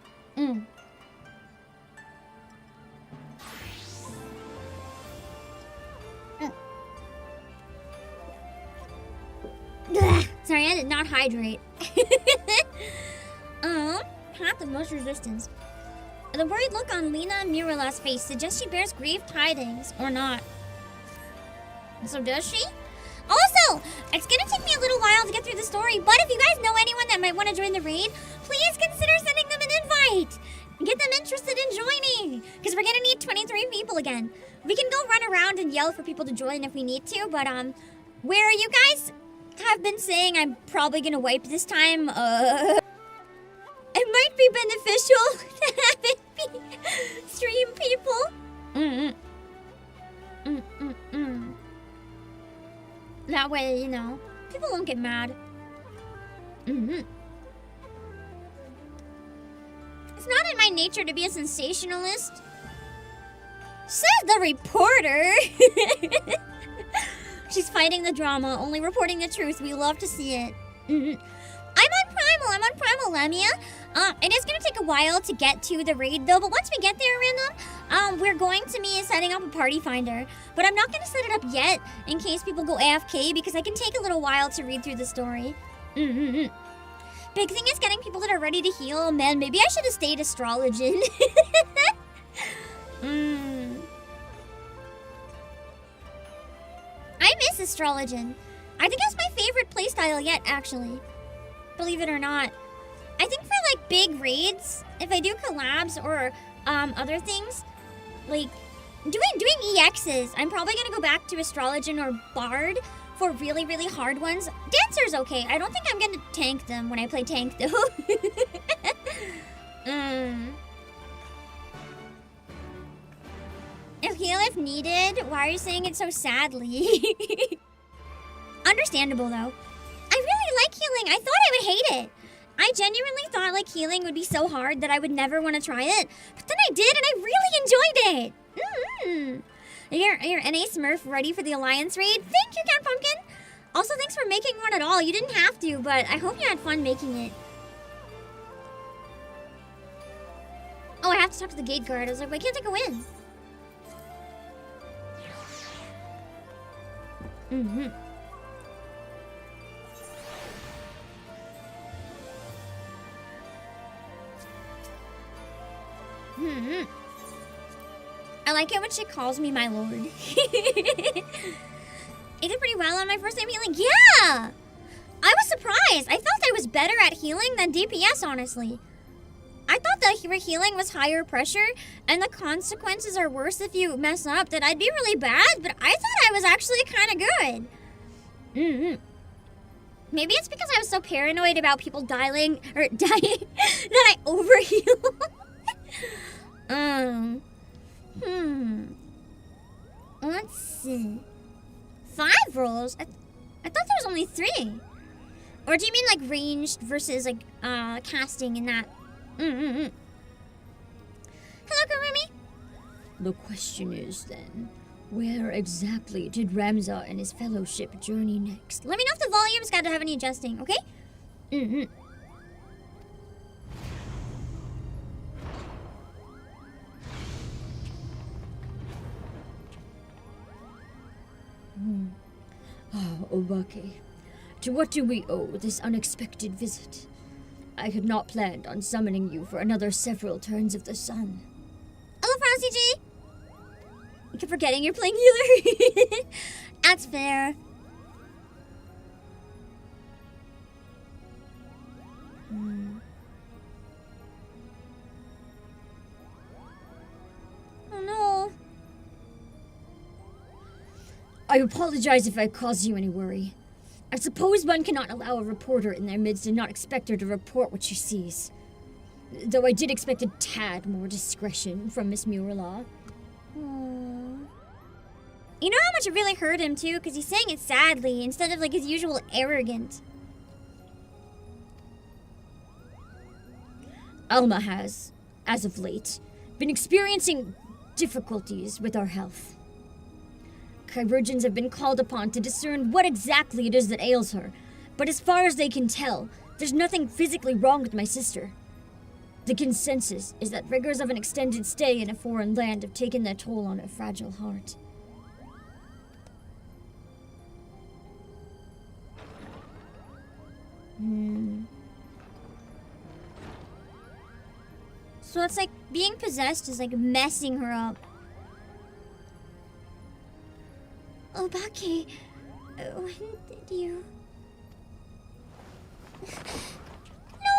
Sorry, I did not hydrate. Path of most resistance. The worried look on Lena Mirala's face suggests she bears grave tidings, or not. So does she? Also, it's gonna take me a little while to get through the story, but if you guys know anyone that might want to join the raid, please consider sending them an invite. Get them interested in joining, because we're gonna need 23 people again. We can go run around and yell for people to join if we need to, but where you guys have been saying I'm probably gonna wipe this time, it might be beneficial to have it be stream people. That way, you know, people won't get mad. It's not in my nature to be a sensationalist, says the reporter. She's fighting the drama, only reporting the truth. We love to see it. I'm on Primal, Lamia. It is going to take a while to get to the raid, though, but once we get there, Random, we're going to be setting up a party finder. But I'm not going to set it up yet, in case people go AFK, because I can take a little while to read through the story. Big thing is getting people that are ready to heal. Man, maybe I should have stayed Astrologian. I miss Astrologian. I think it's my favorite playstyle yet, actually. Believe it or not. I think for, like, big raids, if I do collabs or other things, like, doing EXs, I'm probably going to go back to Astrologian or Bard for really, really hard ones. Dancer's okay. I don't think I'm going to tank them when I play tank, though. If heal if needed, why are you saying it so sadly? Understandable, though. I really like healing. I thought I would hate it. I genuinely thought, like, healing would be so hard that I would never want to try it. But then I did, and I really enjoyed it. Your NA Smurf ready for the Alliance raid? Thank you, Cat Pumpkin. Also, thanks for making one at all. You didn't have to, but I hope you had fun making it. Oh, I have to talk to the gate guard. I was like, why can't I go in? I like it when she calls me my lord. I did pretty well on my first time healing. Yeah! I was surprised. I felt I was better at healing than DPS, honestly. I thought that healing was higher pressure, and the consequences are worse if you mess up, that I'd be really bad, but I thought I was actually kind of good. Maybe it's because I was so paranoid about people dying that I overheal. Let's see. 5 rolls? I thought there was only 3. Or do you mean like ranged versus like casting in that Hello, Karumi. The question is then, where exactly did Ramza and his fellowship journey next? Let me know if the volume's got to have any adjusting, okay? Oh, Obake, to what do we owe this unexpected visit? I had not planned on summoning you for another several turns of the sun. Hello, Frosty G. You keep forgetting you're playing healer. That's fair. Oh no. I apologize if I caused you any worry. I suppose one cannot allow a reporter in their midst and not expect her to report what she sees. Though I did expect a tad more discretion from Miss Murala. Aww. You know how much it really hurt him too, because he's saying it sadly instead of like his usual arrogant. Alma has, as of late, been experiencing difficulties with our health. Chirurgeons have been called upon to discern what exactly it is that ails her, but as far as they can tell, there's nothing physically wrong with my sister. The consensus is that rigors of an extended stay in a foreign land have taken their toll on her fragile heart. So it's like being possessed is like messing her up. Obake, when did you... No!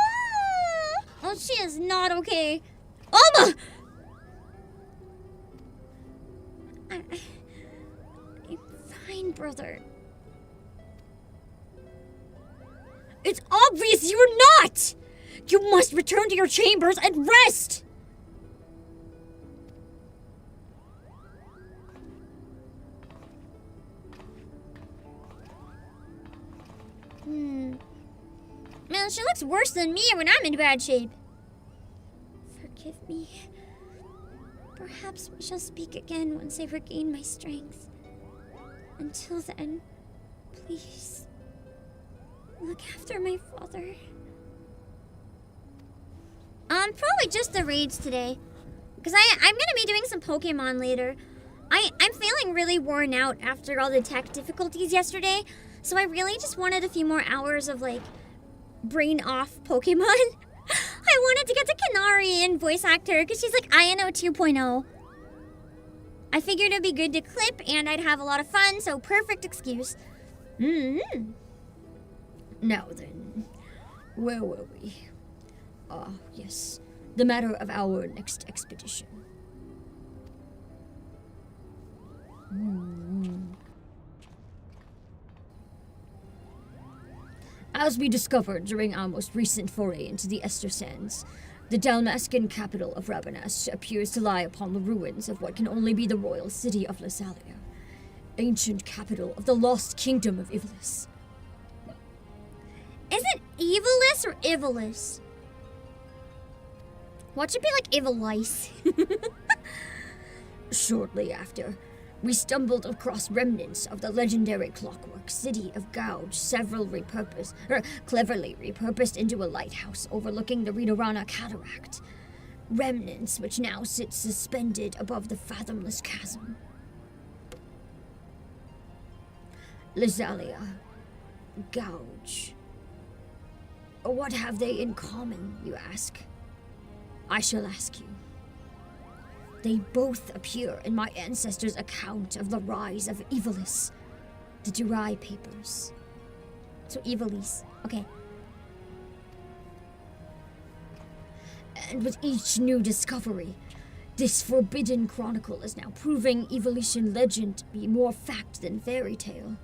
Oh, she is not okay. Alma! I'm fine, brother. It's obvious you're not! You must return to your chambers and rest! Man, she looks worse than me when I'm in bad shape. Forgive me. Perhaps we shall speak again once I regain my strength. Until then, please, look after my father. Probably just the raids today. Because I'm gonna be doing some Pokemon later. I'm feeling really worn out after all the tech difficulties yesterday. So I really just wanted a few more hours of like brain off Pokemon. I wanted to get to Kanari and voice actor because she's like INO 2.0. I figured it'd be good to clip and I'd have a lot of fun, so perfect excuse. Now then, where were we? Ah, yes, the matter of our next expedition. As we discovered during our most recent foray into the Ester Sands, the Dalmascan capital of Rabanastre appears to lie upon the ruins of what can only be the royal city of Lysalia, ancient capital of the lost kingdom of Ivalis. Is it Evilis or Ivalis? What should be like Ivalice? Shortly after, we stumbled across remnants of the legendary clockwork city of Gouge, cleverly repurposed into a lighthouse overlooking the Ridorana Cataract. Remnants which now sit suspended above the fathomless chasm. Lysalia, Gouge. What have they in common, you ask? I shall ask you. They both appear in my ancestors' account of the rise of Ivalis, the Durai papers. So Ivalis, okay. And with each new discovery, this forbidden chronicle is now proving Ivalician legend to be more fact than fairy tale.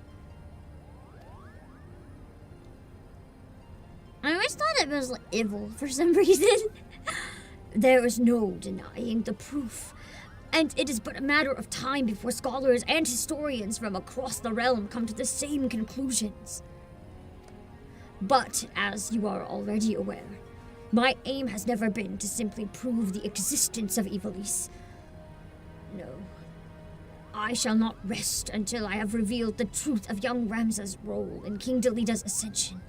I always thought it was like evil for some reason. There is no denying the proof, and it is but a matter of time before scholars and historians from across the realm come to the same conclusions. But, as you are already aware, My aim has never been to simply prove the existence of Ivalice. No. I shall not rest until I have revealed the truth of young Ramza's role in King Delida's ascension,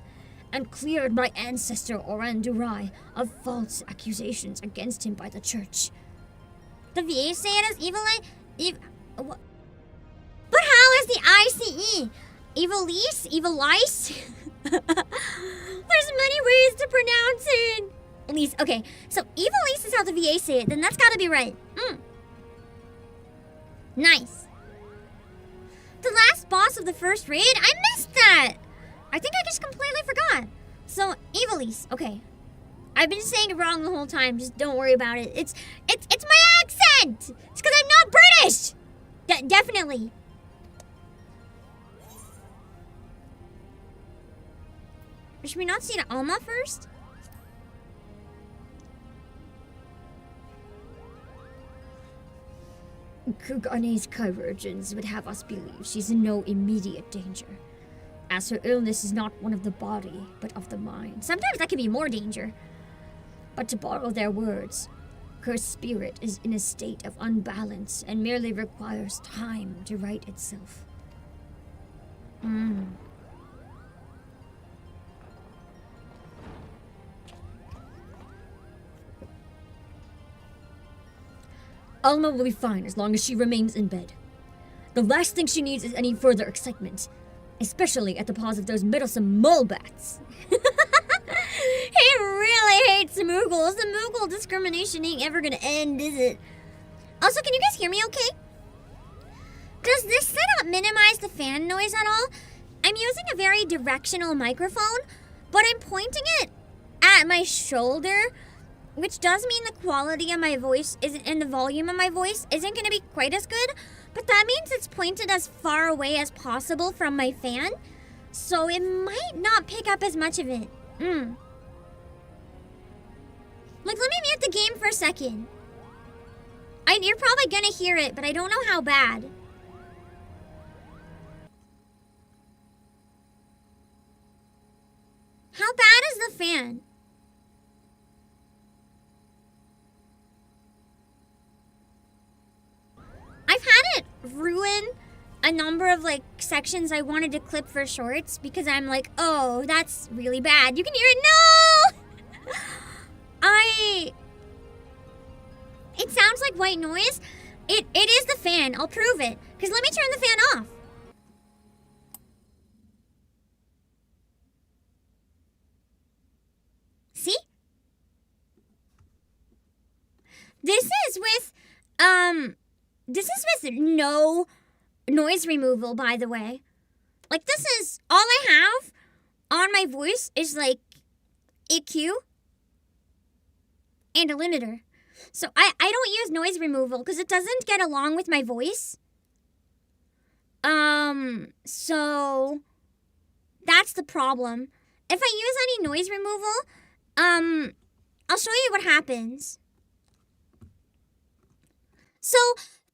and cleared my ancestor Orandurai of false accusations against him by the church. The VA say it as What? But how is the ICE? Ivalice? Ivalice? There's many ways to pronounce it. Elise, okay, so Ivalice is how the VA say it, then that's gotta be right. Nice. The last boss of the first raid? I missed that! I think I just completely forgot. So, Ivalice, okay. I've been saying it wrong the whole time, just don't worry about it. It's my accent! It's because I'm not British! Definitely. Should we not see the Alma first? Kugane's chirurgeons would have us believe she's in no immediate danger, as her illness is not one of the body, but of the mind. Sometimes that can be more danger. But to borrow their words, her spirit is in a state of unbalance and merely requires time to right itself. Alma will be fine as long as she remains in bed. The last thing she needs is any further excitement, especially at the paws of those meddlesome mole bats. He really hates Moogles. The Moogle discrimination ain't ever gonna end, is it? Also, can you guys hear me okay? Does this setup minimize the fan noise at all? I'm using a very directional microphone, but I'm pointing it at my shoulder, which does mean the quality of my voice isn't, and the volume of my voice isn't going to be quite as good, but that means it's pointed as far away as possible from my fan, so it might not pick up as much of it. Like, let me mute the game for a second. You're probably going to hear it, but I don't know how bad. How bad is the fan? I've had it ruin a number of like sections I wanted to clip for shorts because I'm like, oh, that's really bad. You can hear it. No! It sounds like white noise. It is the fan. I'll prove it. Because let me turn the fan off. See? This is with no noise removal, by the way. Like, this is all I have on my voice is like EQ and a limiter. So I don't use noise removal because it doesn't get along with my voice. So that's the problem. If I use any noise removal, I'll show you what happens. So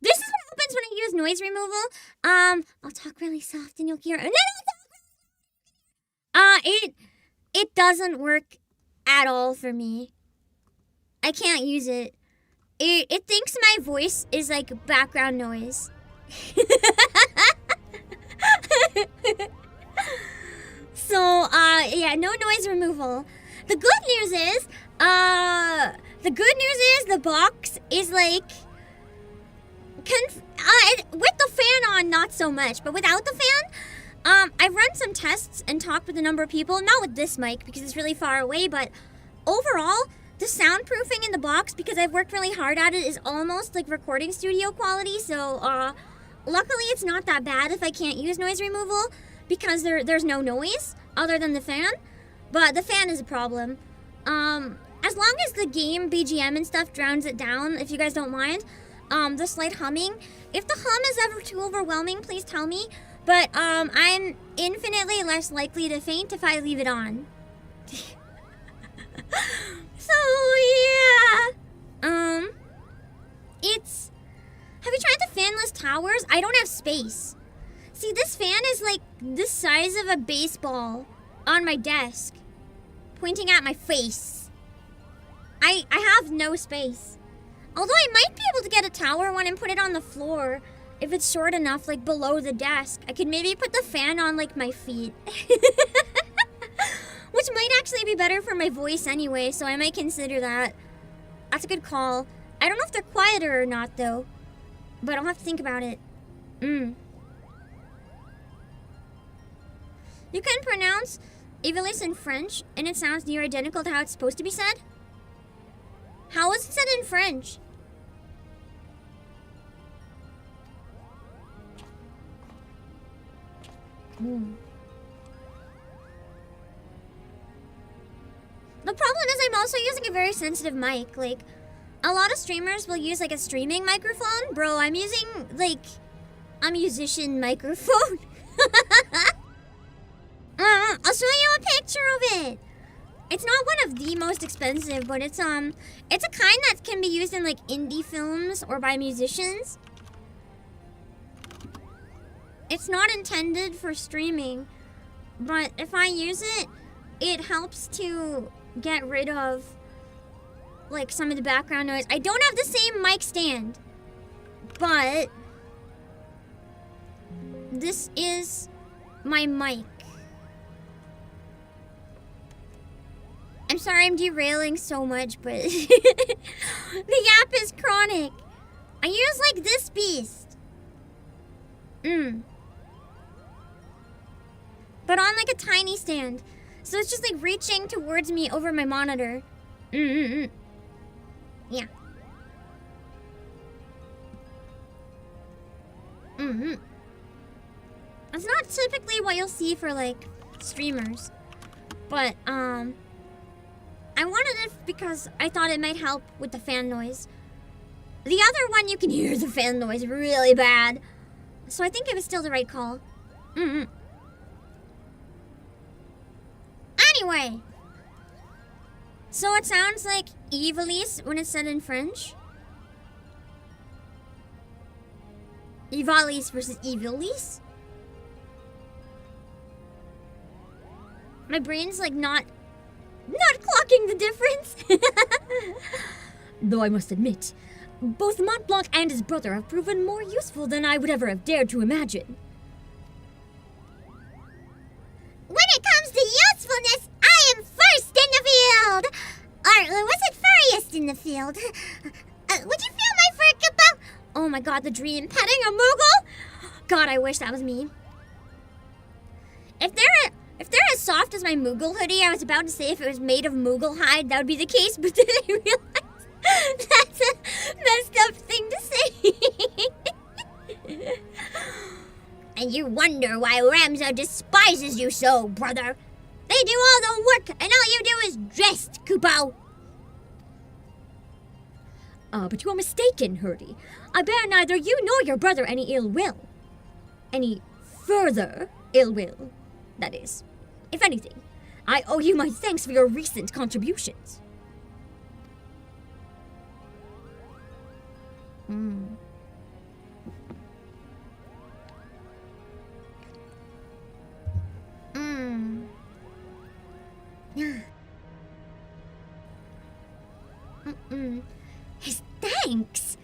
this is what happens when I use noise removal. I'll talk really soft and you'll hear it. It doesn't work at all for me. I can't use it. It thinks my voice is like background noise. So, yeah, no noise removal. The good news is, the box is like, with the fan on, not so much, but without the fan, I've run some tests and talked with a number of people, not with this mic because it's really far away, but overall, the soundproofing in the box, because I've worked really hard at it, is almost like recording studio quality, so, luckily it's not that bad if I can't use noise removal, because there's no noise other than the fan, but the fan is a problem. As long as the game BGM and stuff drowns it down, if you guys don't mind, the slight humming, if the hum is ever too overwhelming, please tell me, but, I'm infinitely less likely to faint if I leave it on. So, yeah. Have you tried the fanless towers? I don't have space. See, this fan is like the size of a baseball on my desk, pointing at my face. I have no space. Although I might be able to get a tower one and put it on the floor if it's short enough, like below the desk. I could maybe put the fan on like my feet. Which might actually be better for my voice anyway, so I might consider that. That's a good call. I don't know if they're quieter or not though, but I'll have to think about it. You can pronounce Evilis in French, and it sounds near identical to how it's supposed to be said. How is it said in French? The problem is I'm also using a very sensitive mic. Like, a lot of streamers will use like a streaming microphone. Bro, I'm using like a musician microphone. I'll show you a picture of it. It's not one of the most expensive, but it's a kind that can be used in like indie films or by musicians. It's not intended for streaming, but if I use it, it helps to get rid of like some of the background noise. I don't have the same mic stand, but this is my mic. I'm sorry I'm derailing so much, but the yap is chronic. I use like this beast. But on like a tiny stand. So it's just like reaching towards me over my monitor. Yeah. That's not typically what you'll see for like streamers. But I wanted it because I thought it might help with the fan noise. The other one, you can hear the fan noise really bad. So I think it was still the right call. Anyway. So it sounds like Evilis when it's said in French. Evilis versus Evilis. My brain's like not clocking the difference. Though I must admit, both Mont Blanc and his brother have proven more useful than I would ever have dared to imagine. When it comes to usefulness, I am first in the field! Or was it furriest in the field? Would you feel my fur, Kupo? Oh my god, the dream. Petting a Moogle? God, I wish that was me. If they're as soft as my Moogle hoodie, I was about to say if it was made of Moogle hide, that would be the case, but then I realized that's a messed up thing to say. And you wonder why Ramza despises you so, brother. They do all the work, and all you do is dress, Kupo. But you are mistaken, Hurdy. I bear neither you nor your brother any ill will. Any further ill will, that is. If anything, I owe you my thanks for your recent contributions. His thanks?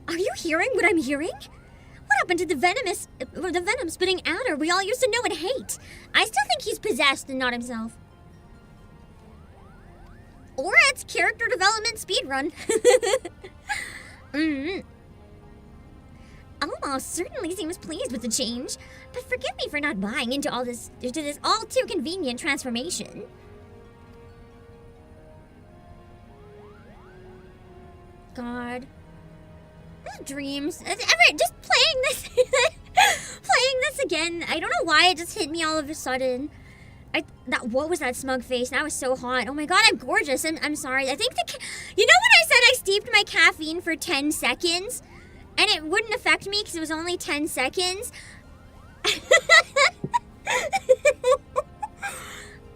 Are you hearing what I'm hearing? What happened to the venom-spitting adder we all used to know and hate? I still think he's possessed and not himself. Or it's character development speedrun. Almost certainly seems pleased with the change, but forgive me for not buying into this all too convenient transformation. God. Dreams. Just playing this again. I don't know why it just hit me all of a sudden. What was that smug face? That was so hot. Oh my god, I'm gorgeous. I'm sorry. I think you know when I said I steeped my caffeine for 10 seconds? And it wouldn't affect me because it was only 10 seconds?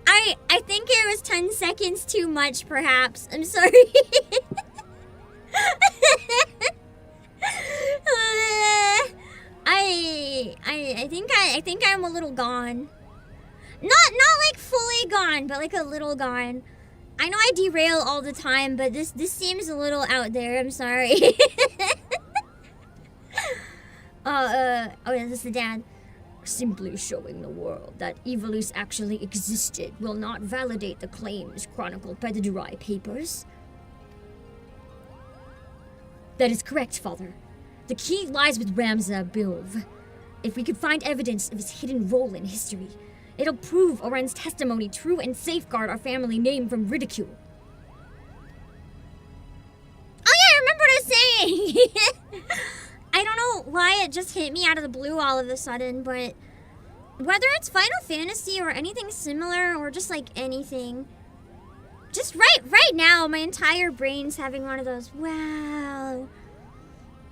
I think it was 10 seconds too much, perhaps. I'm sorry. I think I'm a little gone. Not like fully gone, but like a little gone. I know I derail all the time, but this seems a little out there. I'm sorry. Oh yeah, this is the dad. Simply showing the world that Evilise actually existed will not validate the claims chronicled by the Durai papers. That is correct, Father. The key lies with Ramza Bilv. If we could find evidence of his hidden role in history, it'll prove Oren's testimony true and safeguard our family name from ridicule. Oh yeah, I remember what I was saying! I don't know why it just hit me out of the blue all of a sudden, but whether it's Final Fantasy or anything similar or just like anything, just right now my entire brain's having one of those, wow,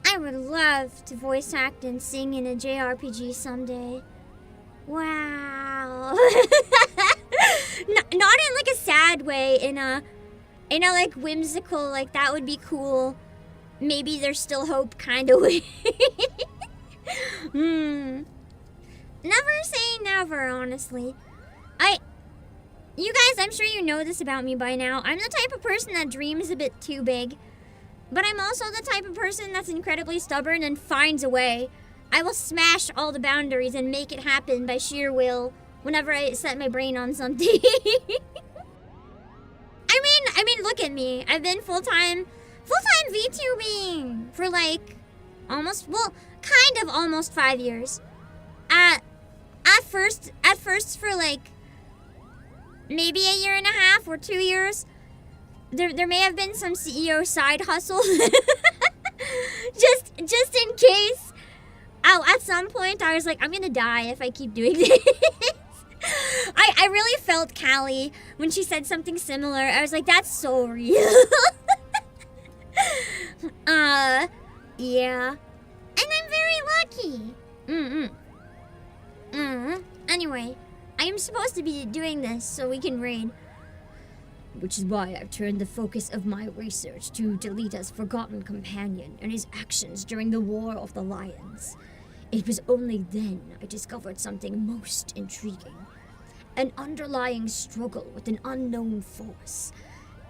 I would love to voice act and sing in a JRPG someday. Wow. Not in like a sad way, in a like whimsical, like that would be cool. Maybe there's still hope kind of way. Never say never, honestly. You guys, I'm sure you know this about me by now. I'm the type of person that dreams a bit too big. But I'm also the type of person that's incredibly stubborn and finds a way. I will smash all the boundaries and make it happen by sheer will whenever I set my brain on something. I mean, look at me. I've been full-time VTubing for like almost 5 years. At first for like maybe a year and a half or 2 years. There may have been some CEO side hustle. just in case. Oh, at some point I was like, I'm gonna die if I keep doing this. I really felt Callie when she said something similar. I was like, that's so real. Yeah. And I'm very lucky. Anyway, I am supposed to be doing this so we can raid. Which is why I've turned the focus of my research to Delita's forgotten companion and his actions during the War of the Lions. It was only then I discovered something most intriguing. An underlying struggle with an unknown force.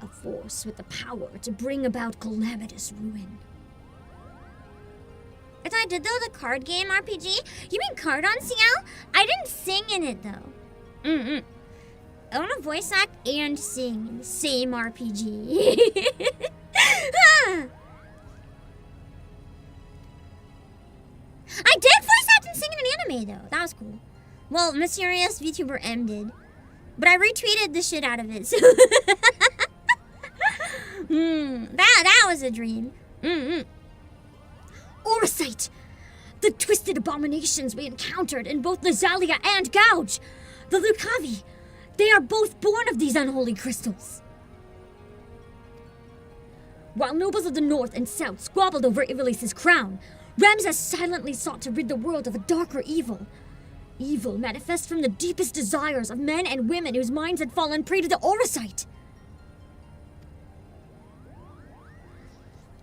A force with the power to bring about calamitous ruin. I thought I did though, the card game RPG? You mean Card on CL? I didn't sing in it though. I want to voice act and sing in the same RPG. I did voice act and sing in an anime though. That was cool. Well, Mysterious VTuber M did. But I retweeted the shit out of it, so that was a dream. Orsite! The twisted abominations we encountered in both Lazalia and Gouge! The Lucavi! They are both born of these unholy crystals. While nobles of the north and south squabbled over Ivalice's crown, Ramses silently sought to rid the world of a darker evil. Evil manifest from the deepest desires of men and women whose minds had fallen prey to the Orsite.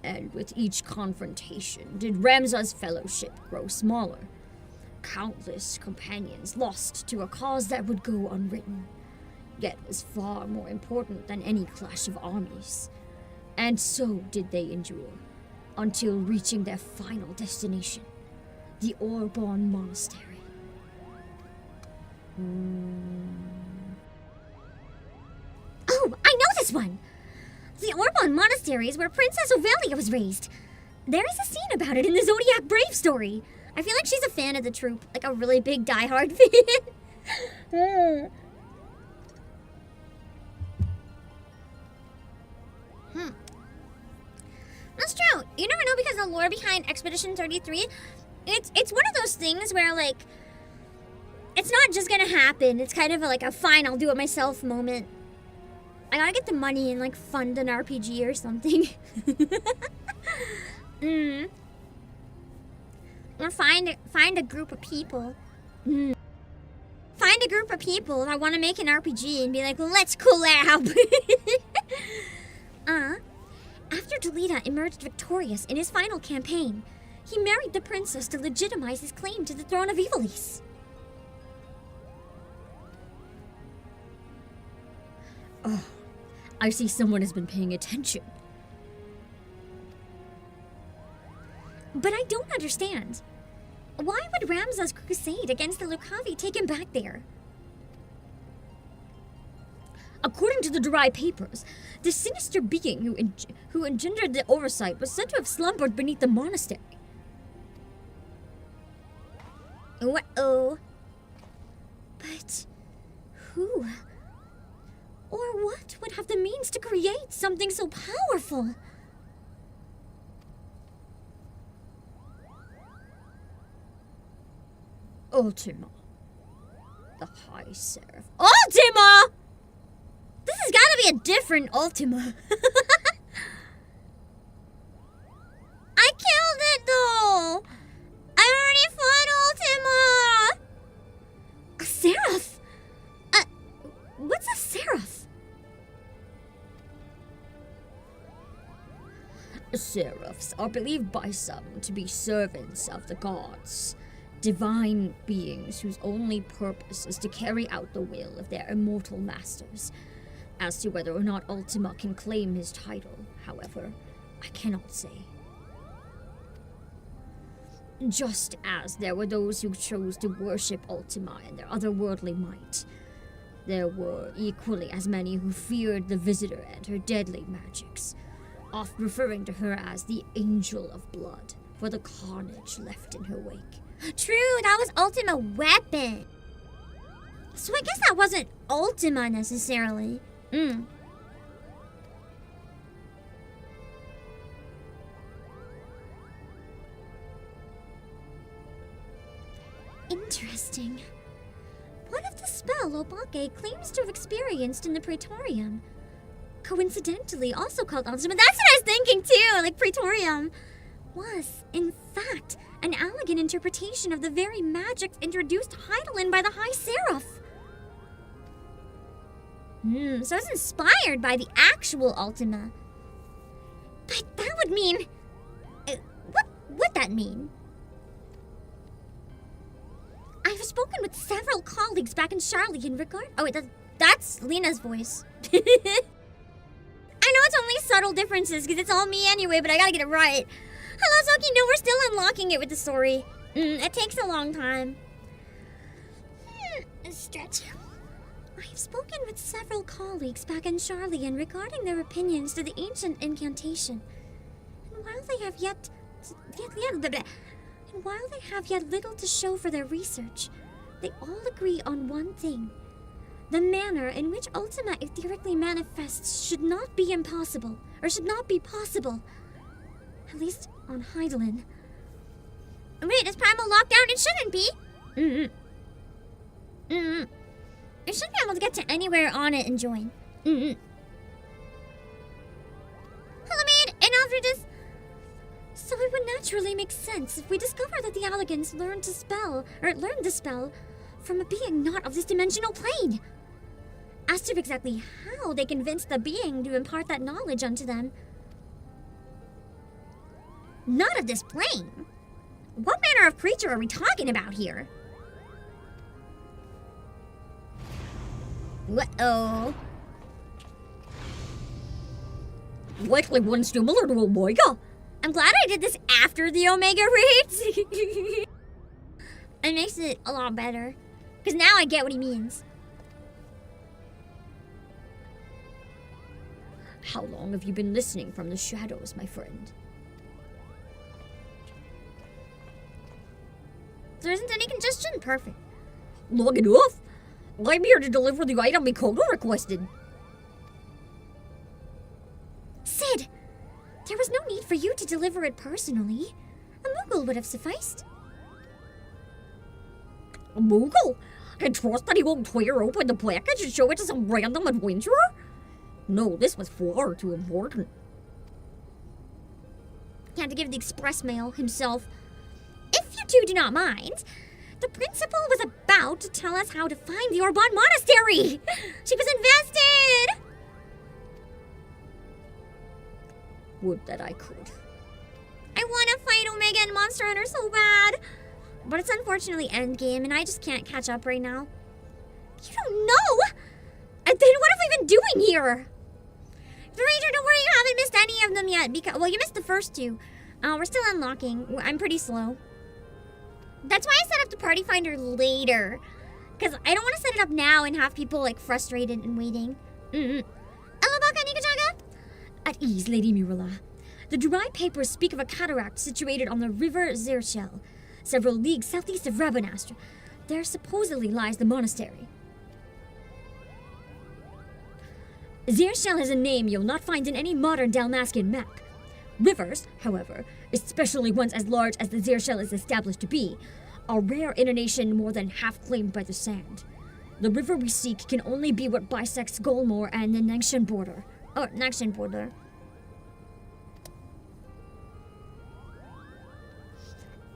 And with each confrontation did Ramza's fellowship grow smaller. Countless companions lost to a cause that would go unwritten, yet was far more important than any clash of armies. And so did they endure, until reaching their final destination, the Orborn Monastery. Oh, I know this one! The Orborn Monastery is where Princess Ovelia was raised. There is a scene about it in the Zodiac Brave story. I feel like she's a fan of the troupe, like a really big diehard fan. That's true. You never know, because the lore behind Expedition 33, it's one of those things where, like, it's not just gonna happen. It's kind of like a fine, I'll do it myself moment. I gotta get the money and, like, fund an RPG or something. Or find a group of people. Find a group of people that want to make an RPG and be like, let's collab. After Delita emerged victorious in his final campaign, he married the princess to legitimize his claim to the throne of Ivalice. Oh, I see someone has been paying attention. But I don't understand. Why would Ramza's crusade against the Lucavi take him back there? According to the dry papers, the sinister being who engendered the oversight was said to have slumbered beneath the monastery. Uh-oh. But who or what would have the means to create something so powerful? Ultima. The High Seraph. Ultima! This has got to be a different Ultima. I killed it though! I already fought Ultima! A Seraph? What's a Seraph? Seraphs are believed by some to be servants of the gods. Divine beings whose only purpose is to carry out the will of their immortal masters. As to whether or not Ultima can claim his title, however, I cannot say. Just as there were those who chose to worship Ultima and their otherworldly might, there were equally as many who feared the Visitor and her deadly magics, oft referring to her as the Angel of Blood for the carnage left in her wake. True, that was Ultima weapon. So I guess that wasn't Ultima necessarily. Interesting. What if the spell Obake claims to have experienced in the Praetorium? Coincidentally, also called Ultima. That's what I was thinking too, like Praetorium. Was, in fact, an elegant interpretation of the very magic introduced to Heidelin by the High Seraph. So it's inspired by the actual Ultima. But that would mean... what would that mean? I've spoken with several colleagues back in Charlie in regard... Oh wait, that's Lena's voice. I know it's only subtle differences because it's all me anyway, but I gotta get it right. Hello, Soki. No, we're still unlocking it with the story. It takes a long time. Stretch. I have spoken with several colleagues back in Charlian regarding their opinions to the ancient incantation. And while they have yet little to show for their research, they all agree on one thing. The manner in which Ultima etherically manifests should not be impossible, or should not be possible. At least on Heidelin. Wait, is Primal locked down? It shouldn't be. You should be able to get to anywhere on it and join. Hello, man, and Alfredus. So it would naturally make sense if we discover that the Elegants learned the spell from a being not of this dimensional plane. As to exactly how they convinced the being to impart that knowledge unto them. Not of this plane? What manner of creature are we talking about here? Uh-oh. Likely one similar to Omega. I'm glad I did this after the Omega raids. It makes it a lot better. Because now I get what he means. How long have you been listening from the shadows, my friend? There isn't any congestion? Perfect. Long enough. I'm here to deliver the item Mikoto requested. Sid, there was no need for you to deliver it personally. A Moogle would have sufficed. A Moogle? I trust that he won't tear open the package and show it to some random adventurer? No, this was far too important. He had to give the express mail himself. If you two do not mind, the principal was about to tell us how to find the Orban Monastery. She was invested. Would that I could. I want to fight Omega and Monster Hunter so bad. But it's unfortunately endgame, and I just can't catch up right now. You don't know? And then what have we been doing here? any of them yet because, well, you missed the first two. We're still unlocking. I'm pretty slow. That's why I set up the party finder later. Because I don't want to set it up now and have people, like, frustrated and waiting. Hello, Baka Nikajaga? At ease, Lady Murala. The dry papers speak of a cataract situated on the river Zirshel, several leagues southeast of Rabanastre. There supposedly lies the monastery. Zirshel has a name you'll not find in any modern Dalmascan map. Rivers, however, especially ones as large as the Zirshel is established to be, are rare in a nation more than half claimed by the sand. The river we seek can only be what bisects Golmore and the Nangshan border. Nangshan border.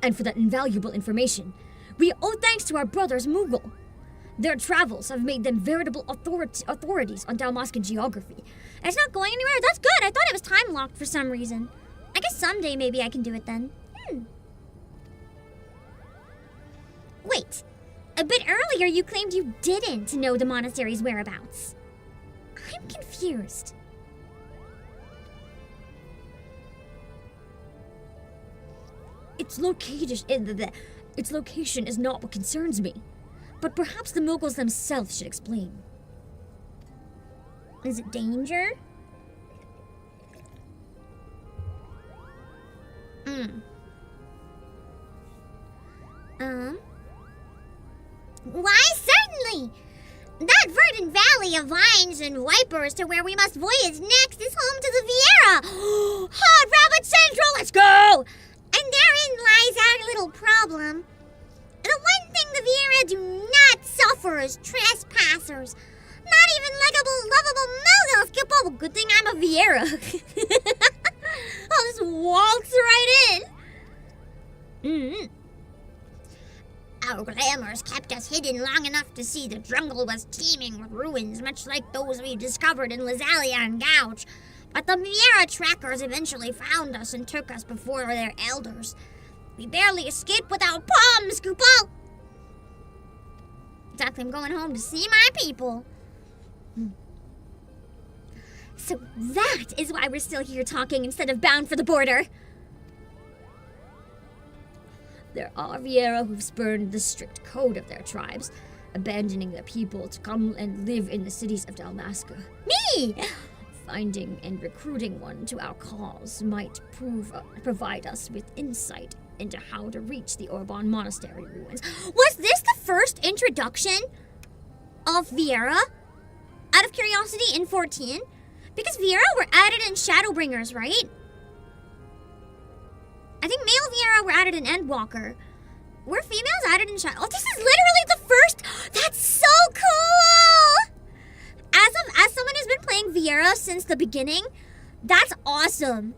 And for that invaluable information, we owe thanks to our brothers Mughal. Their travels have made them veritable authorities on Dalmascan geography. It's not going anywhere? That's good. I thought it was time locked for some reason. I guess someday maybe I can do it then. Wait. A bit earlier you claimed you didn't know the monastery's whereabouts. I'm confused. Its location is not what concerns me. But perhaps the Mughals themselves should explain. Is it danger? Why, certainly! That verdant valley of vines and vipers to where we must voyage next is home to the Viera! Hot Rabbit Central, let's go! And therein lies our little problem. The one thing the Viera do not suffer is trespassers. Not even likable, lovable Mughals skip over. Good thing I'm a Viera. I'll just waltz right in. Our glamours kept us hidden long enough to see the jungle was teeming with ruins, much like those we discovered in Lazalia and Gouge. But the Viera trackers eventually found us and took us before their elders. We barely escaped without palms, Scoopo! Exactly, I'm going home to see my people. So that is why we're still here talking instead of bound for the border. There are Viera who've spurned the strict code of their tribes, abandoning their people to come and live in the cities of Dalmasca. Me! Finding and recruiting one to our cause might provide us with insight into how to reach the Orban Monastery ruins. Was this the first introduction of Viera? Out of curiosity, in 14? Because Viera were added in Shadowbringers, right? I think male Viera were added in Endwalker. Were females added in Shadow? Oh, this is literally the first! That's so cool! As someone who's been playing Viera since the beginning, that's awesome.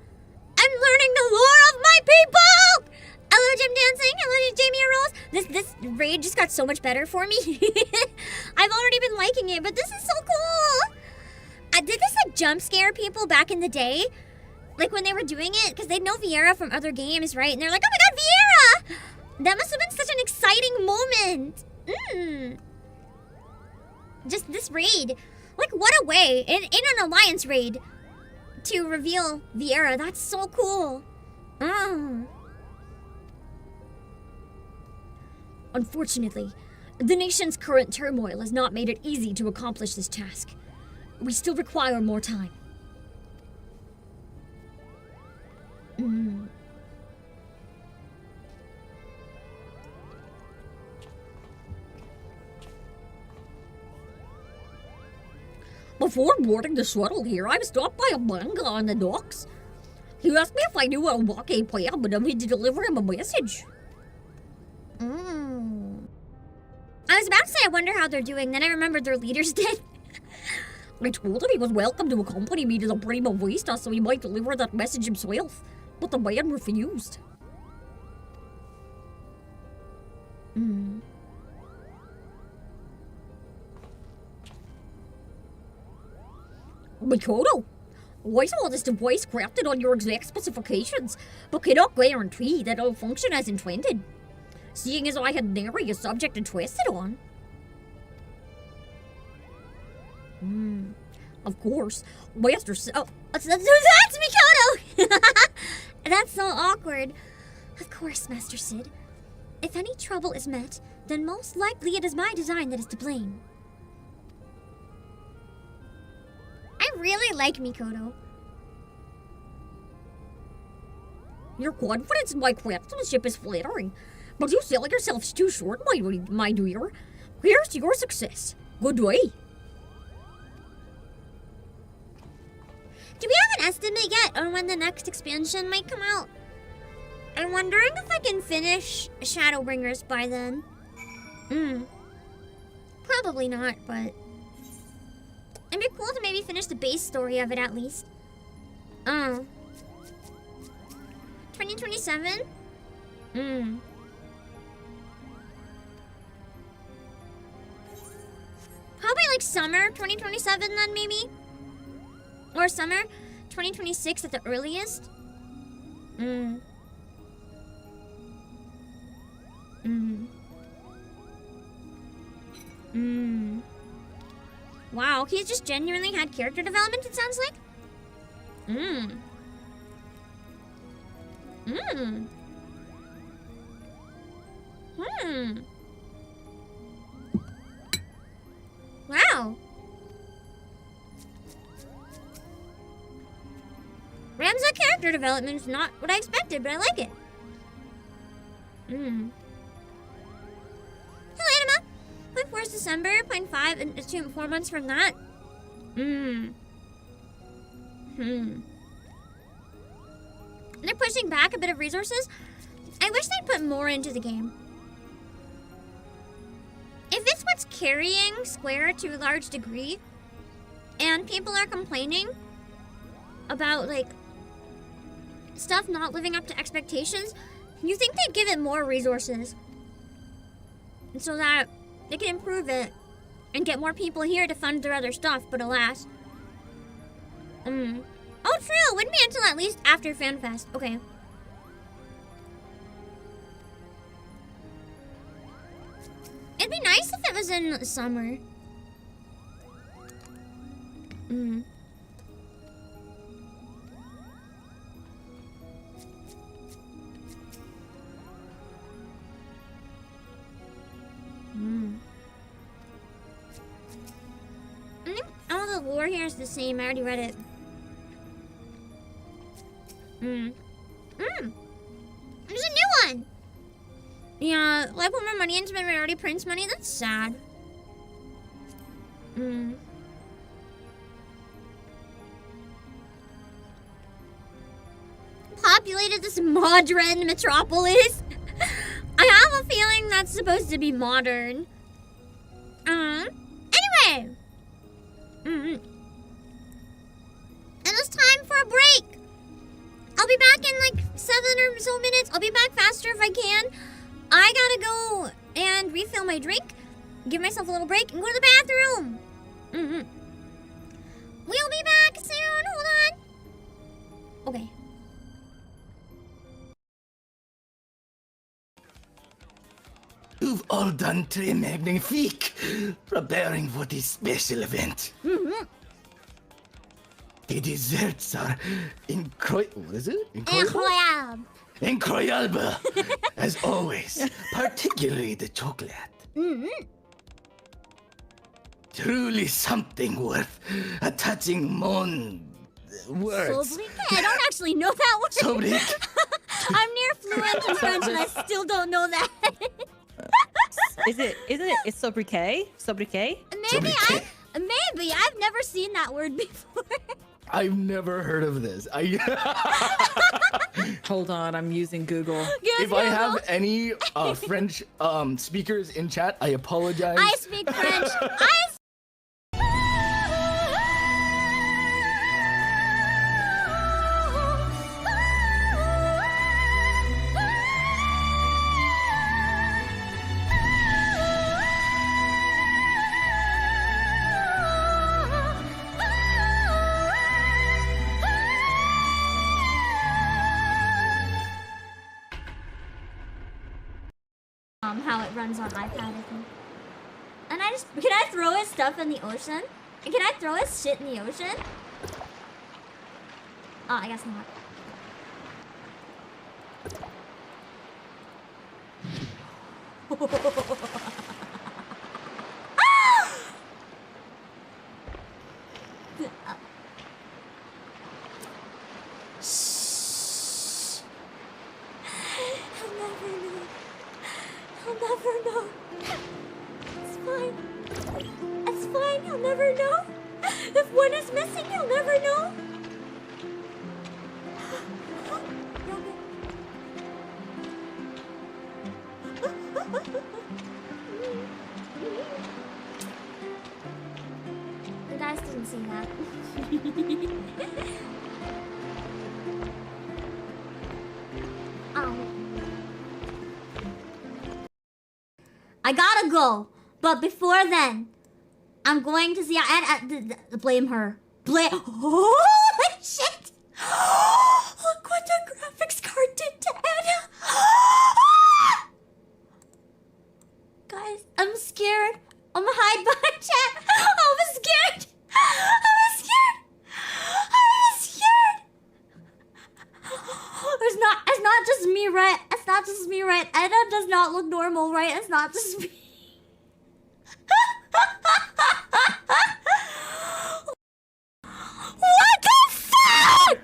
I'm learning the lore of my people! Hello, Jim Dancing. Hello, Jamie Rolls. This raid just got so much better for me. I've already been liking it, but this is so cool. Did this like jump scare people back in the day? Like when they were doing it? Because they'd know Viera from other games, right? And they're like, oh my god, Viera! That must have been such an exciting moment. Just this raid. Like, what a way, in an alliance raid, to reveal Viera. That's so cool. Unfortunately, the nation's current turmoil has not made it easy to accomplish this task. We still require more time. Before boarding the shuttle here, I was stopped by a manga on the docks. He asked me if I knew what Obake planned, but I need to deliver him a message. I was about to say, I wonder how they're doing, then I remembered their leader's dead. I told him he was welcome to accompany me to the Primal Vista so he might deliver that message himself, but the man refused. Mikoto, I saw this device crafted on your exact specifications, but cannot guarantee that it'll function as intended, seeing as I had nary a subject to test it on. Of course. Master Sid. Oh, That's Mikoto! That's so awkward. Of course, Master Sid. If any trouble is met, then most likely it is my design that is to blame. I really like Mikoto. Your confidence in my craftsmanship is flattering, but you sell yourselves too short, my dear. Here's your success. Good day. Do we have an estimate yet on when the next expansion might come out? I'm wondering if I can finish Shadowbringers by then. Probably not, but it'd be cool to maybe finish the base story of it at least. 2027? Probably like summer 2027 then maybe? Or summer 2026 at the earliest? Wow, he's just genuinely had character development, it sounds like? Wow. Ramza character development is not what I expected, but I like it. Hello, Anima. 0.4 is December, 0.5 and 4 months from that. They're pushing back a bit of resources. I wish they'd put more into the game. If it's what's carrying Square to a large degree, and people are complaining about, like, stuff not living up to expectations, you think they'd give it more resources so that they can improve it and get more people here to fund their other stuff, but alas. Oh, true. Wouldn't be until at least after FanFest. Okay. It'd be nice if it was in summer. I think all the lore here is the same. I already read it. There's a new one! Yeah, well, I put more money into my rarity prints money. That's sad. Populated this modern metropolis. I have a feeling that's supposed to be modern. Anyway. And it's time for a break. I'll be back in like 7 or so minutes. I'll be back faster if I can. I gotta go and refill my drink, give myself a little break, and go to the bathroom. We'll be back soon. Hold on. Okay. You've all done très magnifique, preparing for this special event. The desserts are incredible. What is it? Incroyable. Incroyable, as always. Particularly the chocolate. Truly something worth a touching words. Sobriquet? I don't actually know that word. Sobriquet. I'm near fluent in French and I still don't know that. Isn't it? It's sobriquet? Sobriquet? Maybe. I've never seen that word before. I've never heard of this. Hold on, I'm using Google. If I have any French speakers in chat, I apologize. I speak French. How it runs on iPad, I think. And can I throw his stuff in the ocean? Can I throw his shit in the ocean? Oh, I guess not. Shh. I'll never know. I'll never know. It's fine. It's fine. I'll never know. If one is missing, you'll never know. The guys didn't see that. I gotta go, but before then, I'm going to see. Blame her. Holy shit! Look what the graphics card did to Anna. Guys, I'm scared. I'm gonna hide behind chat. I'm scared. I'm scared. I'm scared. It's not just me, right? It's not just me, right? Anna does not look normal, right? It's not just me. What the fuck?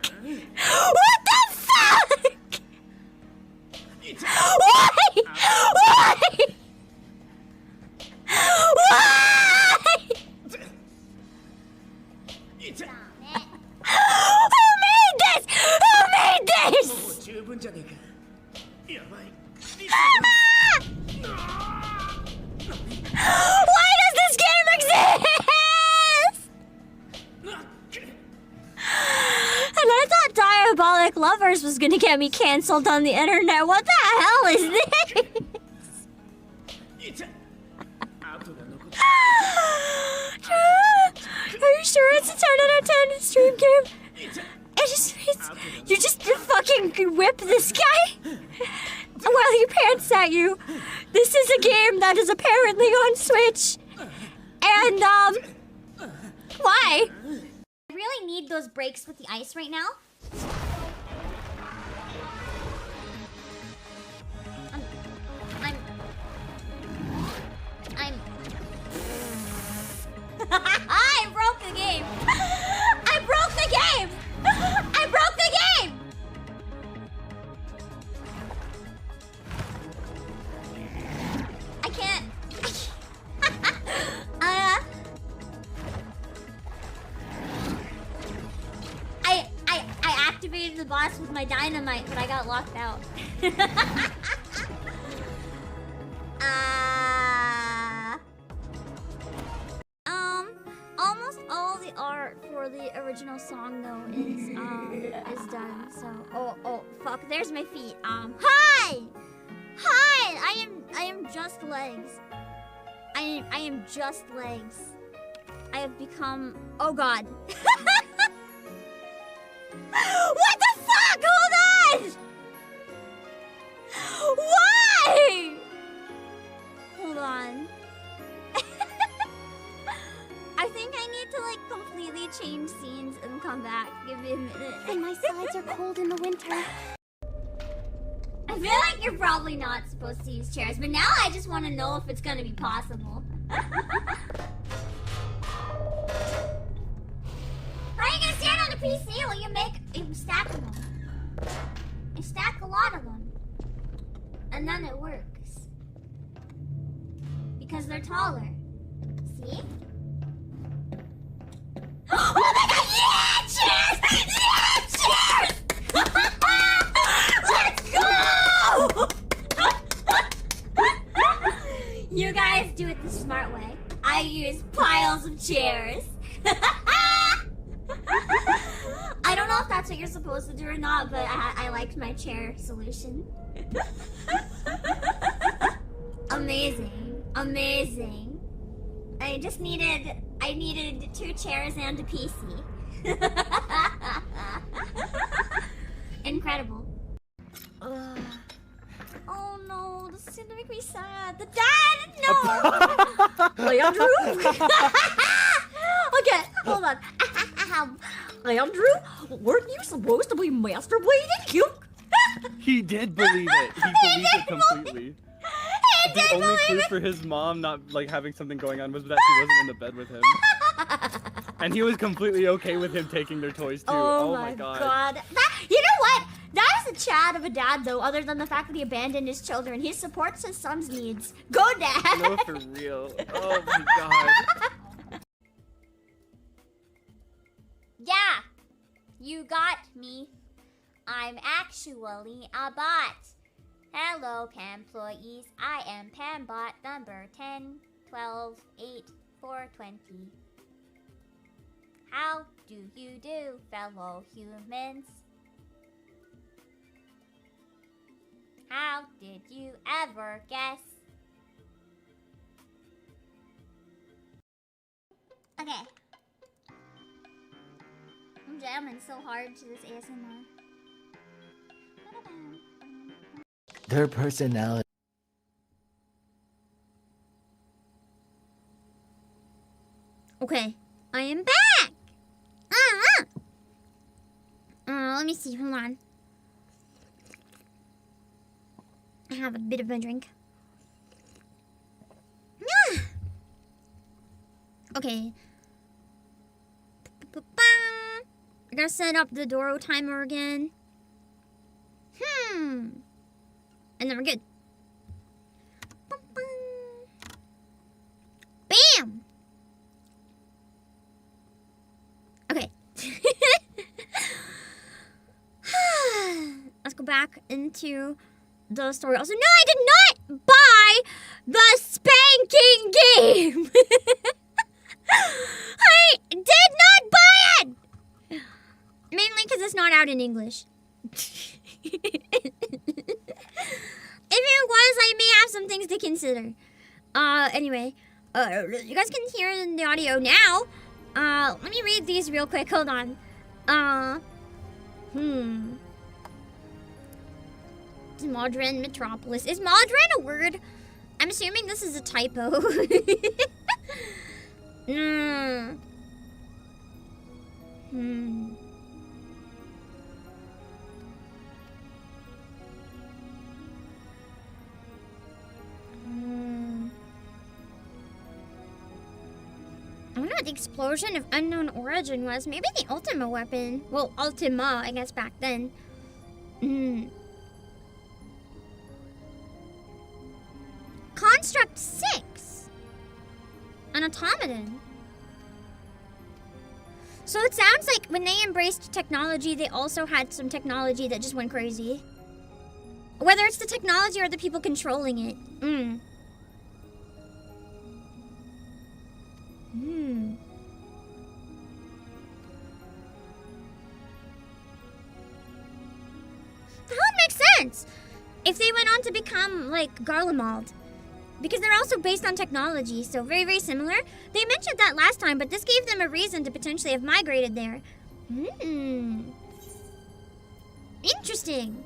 What the fuck? Why? Why? Why? Who made this? Who made this? Why does this game exist? And I thought Diabolic Lovers was gonna get me cancelled on the internet. What the hell is this? Are you sure it's a 10 out of 10 stream game? You just fucking whip this guy while he pants at you. This is a game that is apparently on Switch. And, why? I really need those breaks with the ice right now. I broke the game. I broke the game. I broke the game. I can't. I activated the boss with my dynamite, but I got locked out. Almost all the art for the original song though is done. So oh fuck, there's my feet. Hi! I am just legs. I am just legs. I have become, oh god. What the fuck? Hold on! Why? Hold on. I think I need to like completely change scenes and come back. Give me a minute. And my sides are cold in the winter. I feel like you're probably not supposed to use chairs, but now I just want to know if it's gonna be possible. How are you gonna stand on the PC while you stack them? You stack a lot of them. And then it works. Because they're taller. See? Oh my god, yeah! Cheers! Yeah! Cheers! Let's go! You guys do it the smart way. I use piles of chairs. I don't know if that's what you're supposed to do or not, but I liked my chair solution. Amazing. Amazing. I needed 2 chairs and a PC. Incredible. Oh no, this is gonna make me sad. The dad! No! Leandro? Okay. Andrew, weren't you supposed to be masturbating? You. He did believe it. He believed it completely. The only clue for his mom not like having something going on was that she wasn't in the bed with him. And he was completely okay with him taking their toys too. Oh, my god. You know what? That is a Chad of a dad, though, other than the fact that he abandoned his children. He supports his son's needs. Go, Dad! No, for real. Oh my god. Yeah, you got me. I'm actually a bot. Hello, Pamployees. I am Pambot number 10, 12, 8, 420. How do you do, fellow humans? How did you ever guess? Okay. I'm jamming so hard to this ASMR. Their personality. Okay, I am back! Let me see, hold on. I have a bit of a drink. Okay. I gotta set up the Doro timer again. And then we're good. Bam! Okay. Let's go back into the story. Also, no, I did not buy the spanking game! I did not buy it! Mainly because it's not out in English. If it was, I may have some things to consider. Anyway, you guys can hear the audio now. Let me read these real quick. Hold on. Modern Metropolis. Is modern a word? I'm assuming this is a typo. I wonder what the explosion of unknown origin was. Maybe the Ultima weapon. Well, Ultima, I guess, back then. Construct 6. An automaton. So it sounds like when they embraced technology, they also had some technology that just went crazy. Whether it's the technology or the people controlling it. That would make sense if they went on to become like Garlemald. Because they're also based on technology, so very, very similar. They mentioned that last time, but this gave them a reason to potentially have migrated there. Interesting.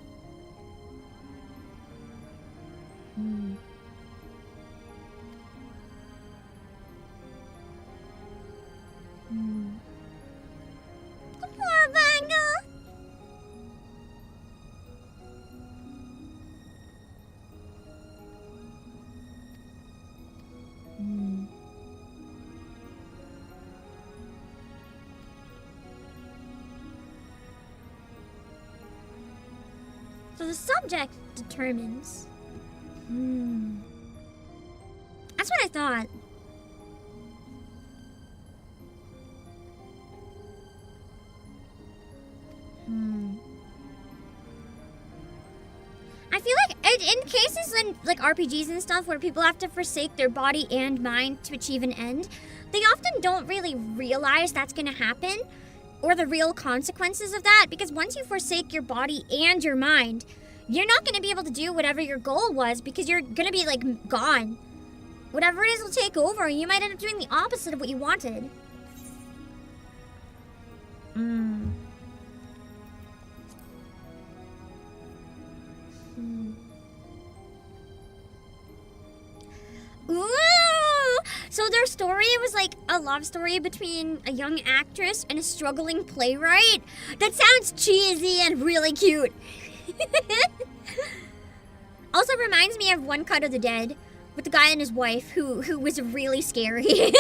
Poor Vanga. So the subject determines. That's what I thought. I feel like in cases in like RPGs and stuff where people have to forsake their body and mind to achieve an end, they often don't really realize that's gonna happen or the real consequences of that, because once you forsake your body and your mind, you're not gonna be able to do whatever your goal was because you're gonna be like gone. Whatever it is will take over and you might end up doing the opposite of what you wanted. Ooh! So there's story was like a love story between a young actress and a struggling playwright. That sounds cheesy and really cute. Also reminds me of One Cut of the Dead with the guy and his wife who was really scary. I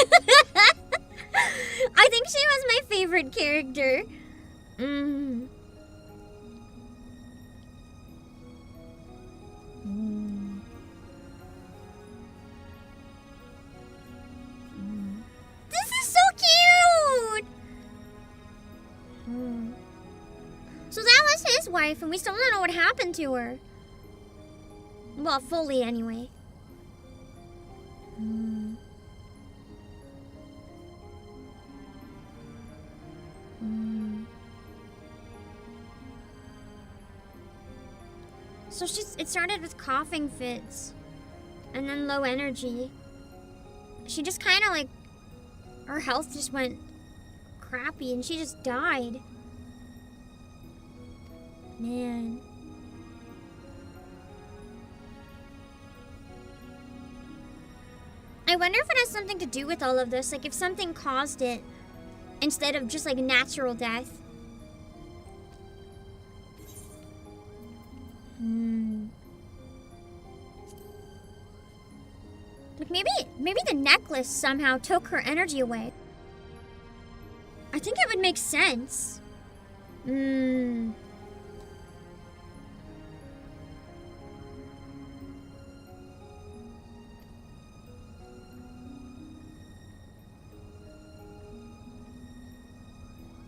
think she was my favorite character. This is so cute! So that was his wife, and we still don't know what happened to her. Well, fully anyway. So it started with coughing fits, and then low energy. She just kind of like, her health just went crappy, and she just died. Man. I wonder if it has something to do with all of this, like if something caused it instead of just like a natural death. Like maybe the necklace somehow took her energy away. I think it would make sense.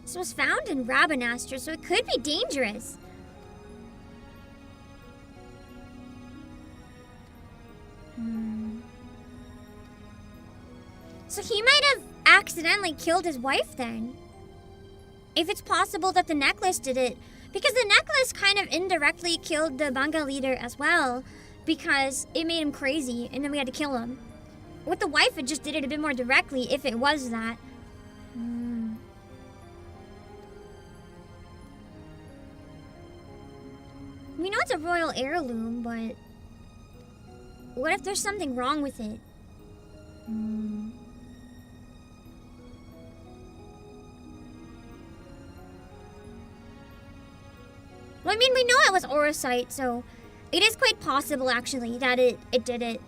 This was found in Rabanastre, so it could be dangerous. So he might have accidentally killed his wife then. If it's possible that the necklace did it. Because the necklace kind of indirectly killed the Banga leader as well. Because it made him crazy and then we had to kill him. With the wife, it just did it a bit more directly if it was that. We know it's a royal heirloom, but what if there's something wrong with it? Well, I mean, we know it was Orosite, so it is quite possible, actually, that it did it.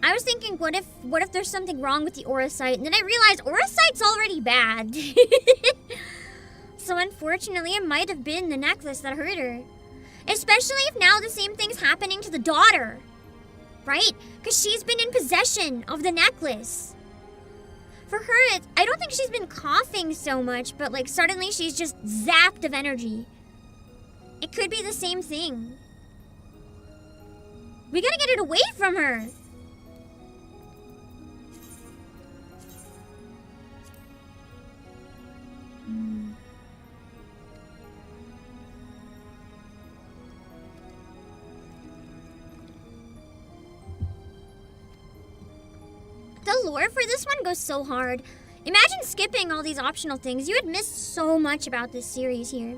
I was thinking, what if there's something wrong with the Orosite? And then I realized Orosite's already bad. So unfortunately, it might have been the necklace that hurt her. Especially if now the same thing's happening to the daughter. Right? Because she's been in possession of the necklace. For her, I don't think she's been coughing so much, but like suddenly she's just zapped of energy. It could be the same thing. We gotta get it away from her. The lore for this one goes so hard. Imagine skipping all these optional things. You would miss so much about this series here.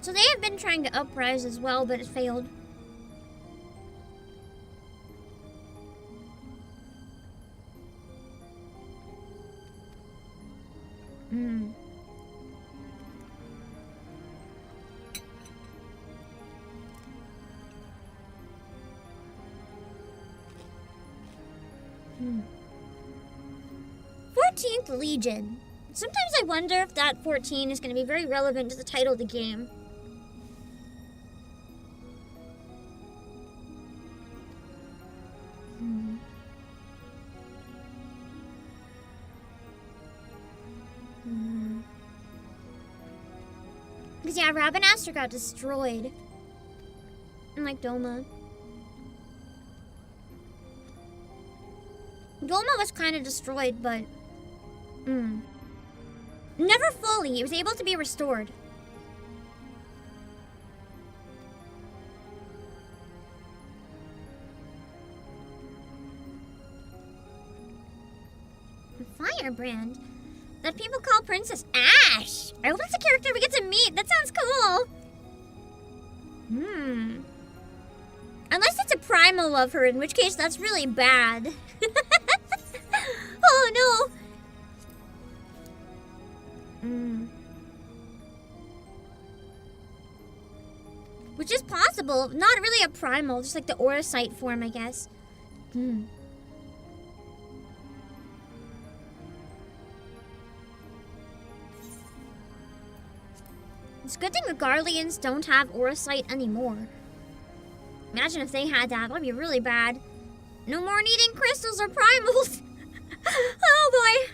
So they have been trying to uprise as well, but it failed. Hmm. 14th Legion. Sometimes I wonder if that 14 is going to be very relevant to the title of the game. Because yeah, Rabanastre got destroyed. And like Doma. Yoma was kind of destroyed, but... Never fully. It was able to be restored. Firebrand? That people call Princess Ash! I hope that's a character we get to meet. That sounds cool. Unless it's a Primal of her, in which case that's really bad. Oh no! Which is possible. Not really a Primal, just like the Auracite form, I guess. It's a good thing the Garleans don't have Auracite anymore. Imagine if they had that. That'd be really bad. No more needing crystals or primals. Oh boy.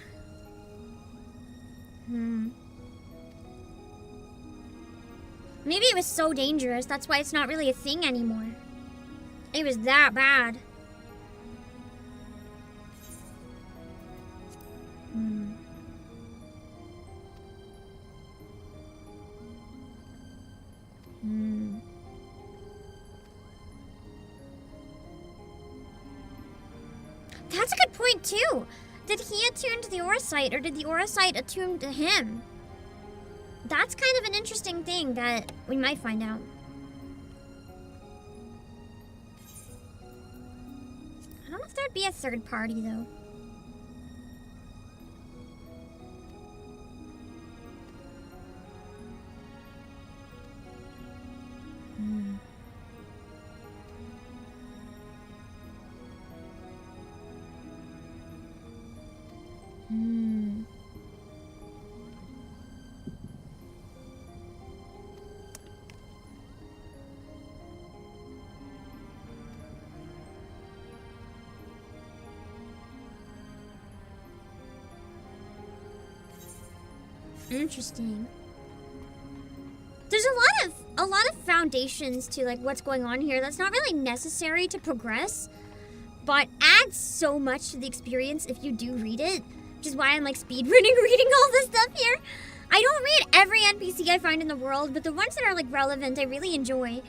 Maybe it was so dangerous. That's why it's not really a thing anymore. It was that bad. That's a good point too. Did he attune to the Auracite, or did the Auracite attune to him? That's kind of an interesting thing that we might find out. I don't know if there'd be a third party though. Interesting. There's a lot of foundations to like what's going on here that's not really necessary to progress, but adds so much to the experience if you do read it, which is why I'm like speedrunning reading all this stuff here. I don't read every NPC I find in the world, but the ones that are like relevant I really enjoy.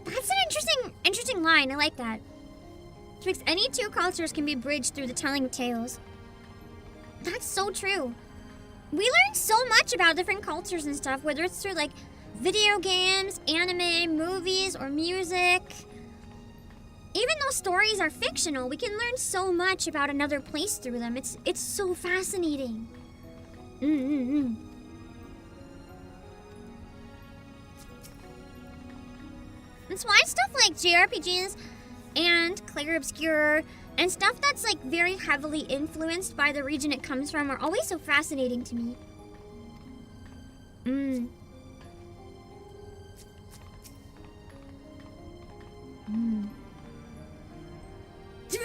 That's an interesting line. I like that. Twixt any two cultures can be bridged through the telling of tales. That's so true. We learn so much about different cultures and stuff, whether it's through like video games, anime, movies, or music. Even though stories are fictional, we can learn so much about another place through them. It's so fascinating. That's why stuff like JRPGs and Clair Obscur and stuff that's like very heavily influenced by the region it comes from are always so fascinating to me. Did you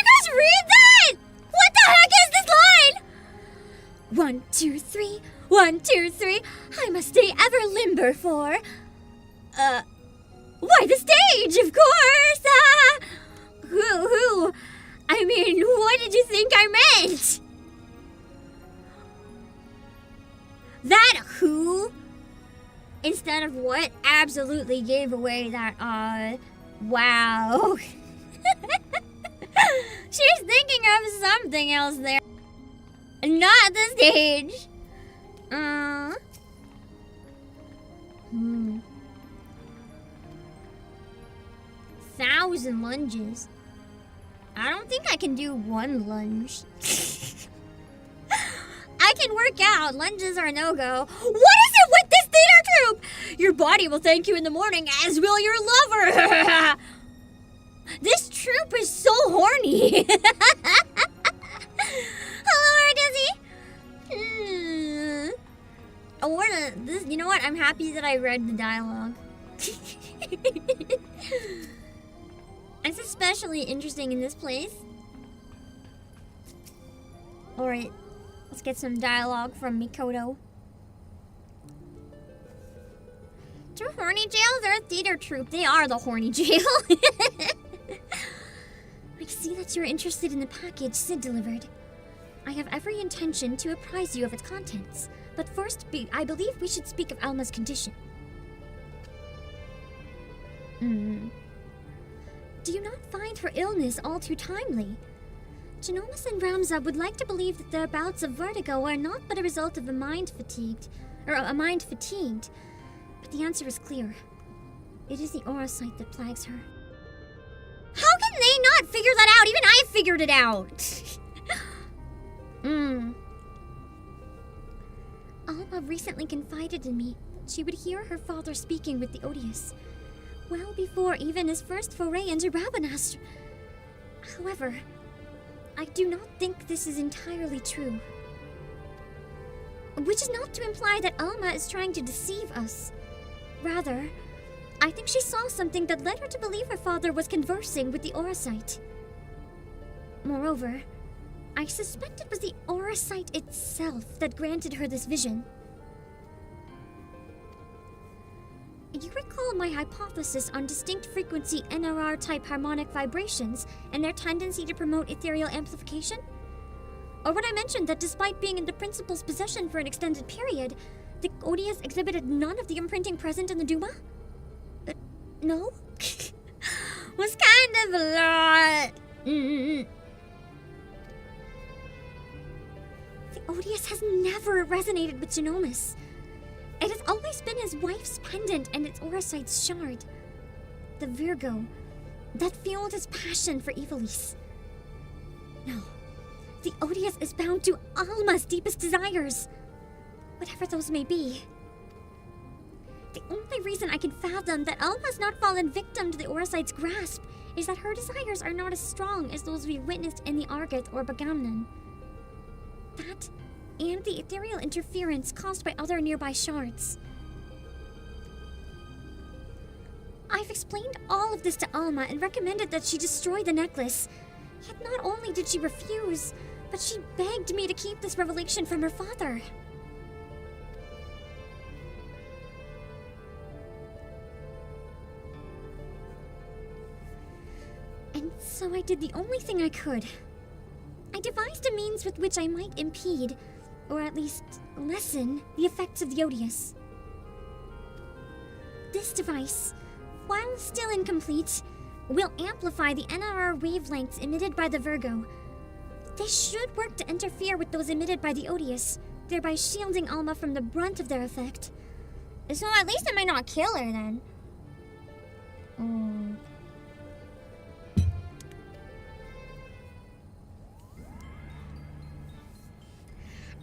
guys read that? What the heck is this line? 1, 2, 3, 1, 2, 3. I must stay ever limber for. Why the stage, of course! Who? I mean, what did you think I meant? That who, instead of what, absolutely gave away that, wow. She's thinking of something else there. Not the stage. 1,000 lunges. I don't think I can do one lunge. I can work out. Lunges are no-go. What is it with this theater troupe? Your body will thank you in the morning, as will your lover. This troupe is so horny. Hello, Dizzy. You know what? I'm happy that I read the dialogue. It's especially interesting in this place. Alright, let's get some dialogue from Mikoto. Two horny jails are a theater troupe. They are the horny jail. I see that you're interested in the package Sid delivered. I have every intention to apprise you of its contents. But first, I believe we should speak of Alma's condition. Do you not find her illness all too timely? Genomus and Ramza would like to believe that their bouts of vertigo are not but a result of a mind fatigued. But the answer is clear. It is the aura site that plagues her. How can they not figure that out? Even I figured it out! Alma recently confided in me that she would hear her father speaking with the Odious, well before even his first foray into Rabanastre. However, I do not think this is entirely true. Which is not to imply that Alma is trying to deceive us. Rather, I think she saw something that led her to believe her father was conversing with the aura site. Moreover, I suspect it was the aura site itself that granted her this vision. You recall my hypothesis on distinct frequency NRR-type harmonic vibrations and their tendency to promote ethereal amplification? Or when I mentioned that despite being in the principal's possession for an extended period, the Odious exhibited none of the imprinting present in the Duma? No? Was kind of a lot. The Odious has never resonated with Genomus. It has always been his wife's pendant and its aura site's shard. The Virgo that fueled his passion for Evilise. No, the Odious is bound to Alma's deepest desires, whatever those may be. The only reason I can fathom that Alma has not fallen victim to the aura site's grasp is that her desires are not as strong as those we've witnessed in the Argath or Bagamnon. That and the ethereal interference caused by other nearby shards. I've explained all of this to Alma and recommended that she destroy the necklace. Yet not only did she refuse, but she begged me to keep this revelation from her father. And so I did the only thing I could. I devised a means with which I might impede, or at least lessen, the effects of the Odious. This device, while still incomplete, will amplify the NRR wavelengths emitted by the Virgo. This should work to interfere with those emitted by the Odious, thereby shielding Alma from the brunt of their effect. So at least it might not kill her then.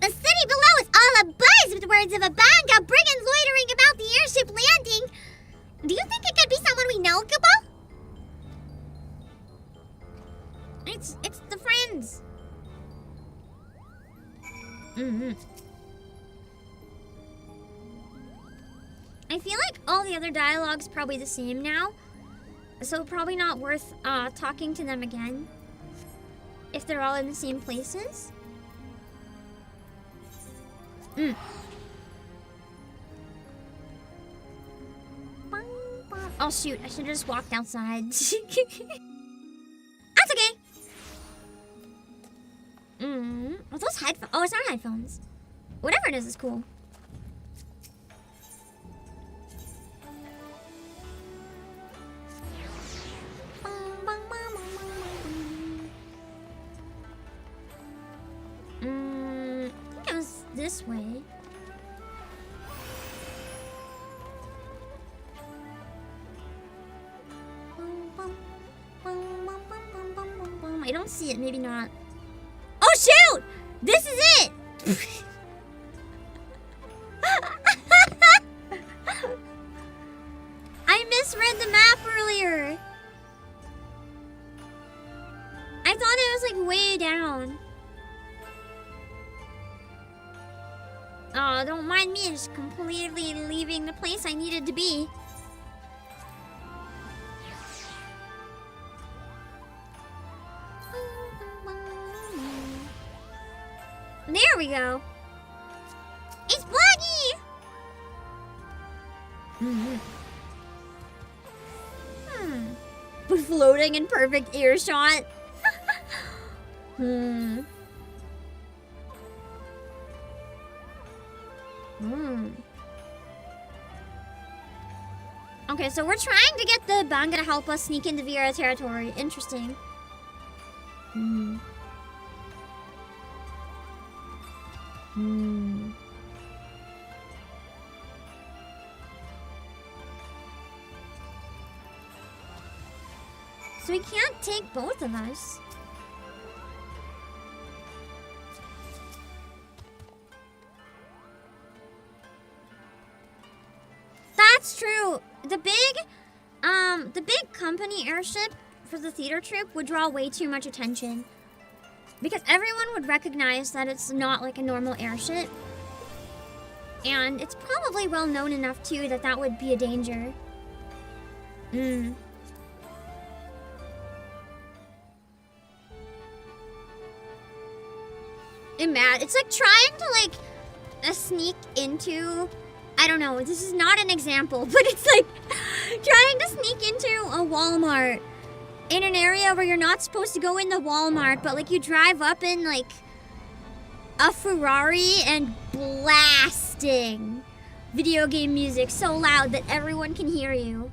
The city below is all abuzz with words of a band of brigands loitering about the airship landing. Do you think it could be someone we know, Kubo? It's the friends. I feel like all the other dialogue's probably the same now, so probably not worth talking to them again if they're all in the same places. Oh shoot, I should have just walked outside. That's okay. Are those headphones? Oh, it's not headphones. Whatever it is cool. I think it was this way. I don't see it, maybe not. Oh shoot! This is it! I misread the map earlier. I thought it was like way down. Oh, don't mind me, just completely leaving the place I needed to be. There we go. It's Bloggy! But floating in perfect earshot. Hmm. Okay, so we're trying to get the Banga to help us sneak into Vera territory. Interesting. So we can't take both of us. That's true. The big company airship for the theater troupe would draw way too much attention. Because everyone would recognize that it's not like a normal airship. And it's probably well known enough too that that would be a danger. I'm mad. It's like trying to like sneak into, I don't know, this is not an example, but it's like trying to sneak into a Walmart in an area where you're not supposed to go in the Walmart, but like you drive up in like a Ferrari and blasting video game music so loud that everyone can hear you.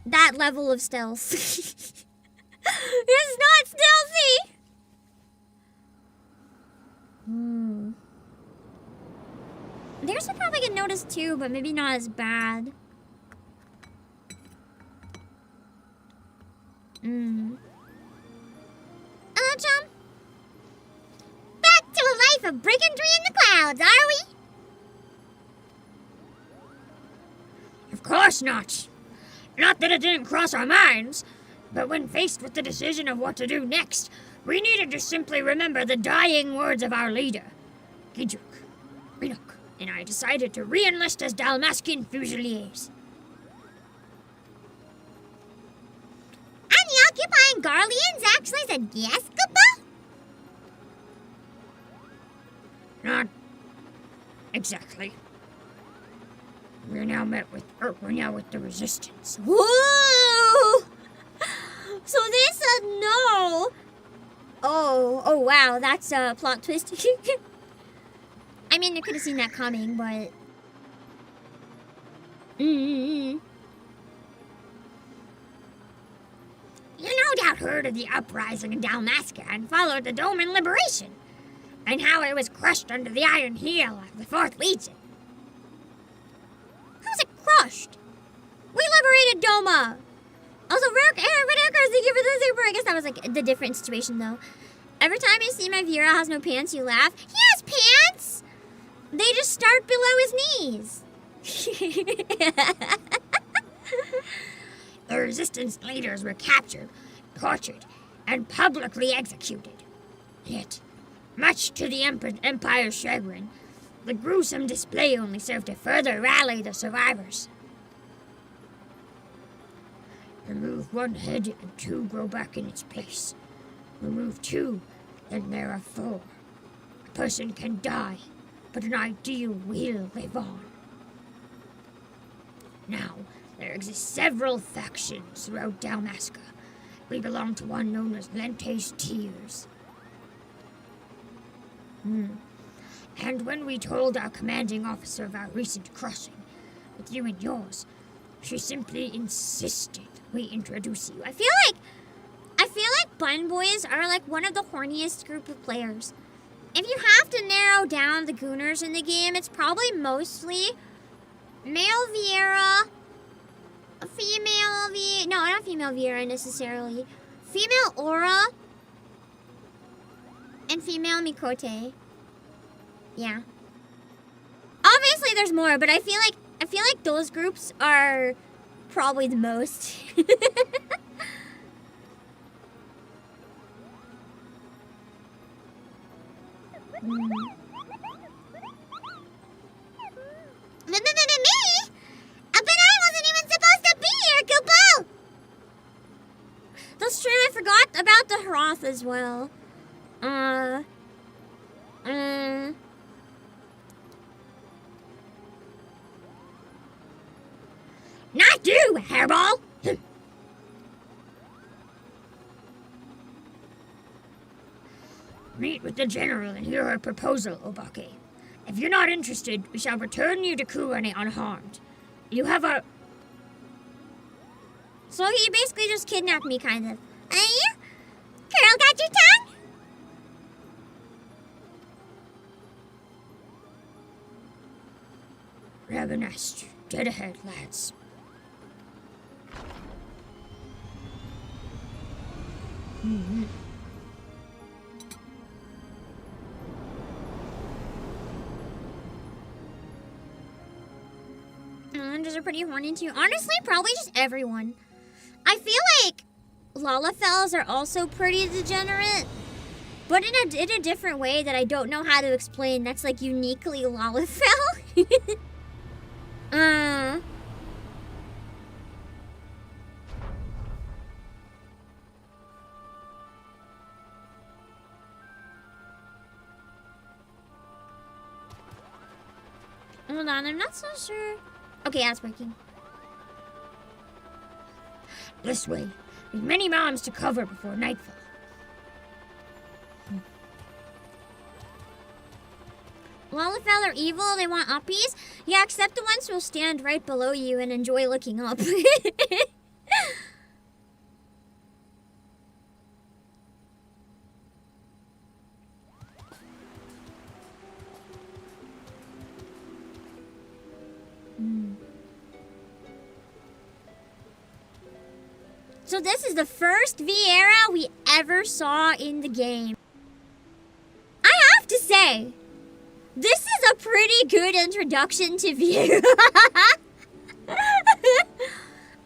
That level of stealth. It's not stealthy! Theirs would probably get noticed too, but maybe not as bad. Hello, chum. Back to a life of brigandry in the clouds, are we? Of course not. Not that it didn't cross our minds, but when faced with the decision of what to do next, we needed to simply remember the dying words of our leader, Gijuk, Rinok, and I decided to re-enlist as Dalmascan Fusiliers. And the occupying Garleans actually said yes, Koopa? Not exactly. We're now with the resistance. Whoa! So they said no. Oh wow, that's a plot twist. I mean, you could have seen that coming, but... You no doubt heard of the uprising in Dalmasca and followed the Doman liberation, and how it was crushed under the iron heel of the 4th Legion. How's it crushed? We liberated Doma! Also, thank you for the super. I guess that was like the different situation though. Every time you see my Vera has no pants, you laugh. He has pants! They just start below his knees. The resistance leaders were captured, tortured, and publicly executed. Yet, much to the Empire's chagrin, the gruesome display only served to further rally the survivors. Remove one head and 2 grow back in its place. Remove 2, then there are 4. A person can die, but an ideal will live on. Now, there exist several factions throughout Dalmasca. We belong to one known as Lente's Tears. And when we told our commanding officer of our recent crossing, with you and yours, she simply insisted we introduce you. I feel like Bun Boys are like one of the horniest group of players. If you have to narrow down the gooners in the game, it's probably mostly male Viera, female Viera, no, not female Viera necessarily, female Aura, and female Mikote. Yeah. Obviously there's more, but I feel like those groups are probably the most. Me? But I wasn't even supposed to be here, Kupo! That's true, I forgot about the Hroth as well. you, hairball? Meet with the general and hear her proposal, Obake. If you're not interested, we shall return you to Kuwane unharmed. You have a... So he basically just kidnapped me, kind of. Carol got your tongue? Ravenest. Dead ahead, lads. Just are pretty horny too. Honestly, probably just everyone. I feel like Lalafels are also pretty degenerate, but in a different way that I don't know how to explain. That's like uniquely Lalafell. Hold on, I'm not so sure. Okay, that's working. This way. There's many moms to cover before nightfall. Lalafell are evil, they want uppies? Yeah, except the ones who will stand right below you and enjoy looking up. So this is the first Vieira we ever saw in the game. I have to say, this is a pretty good introduction to Vieira.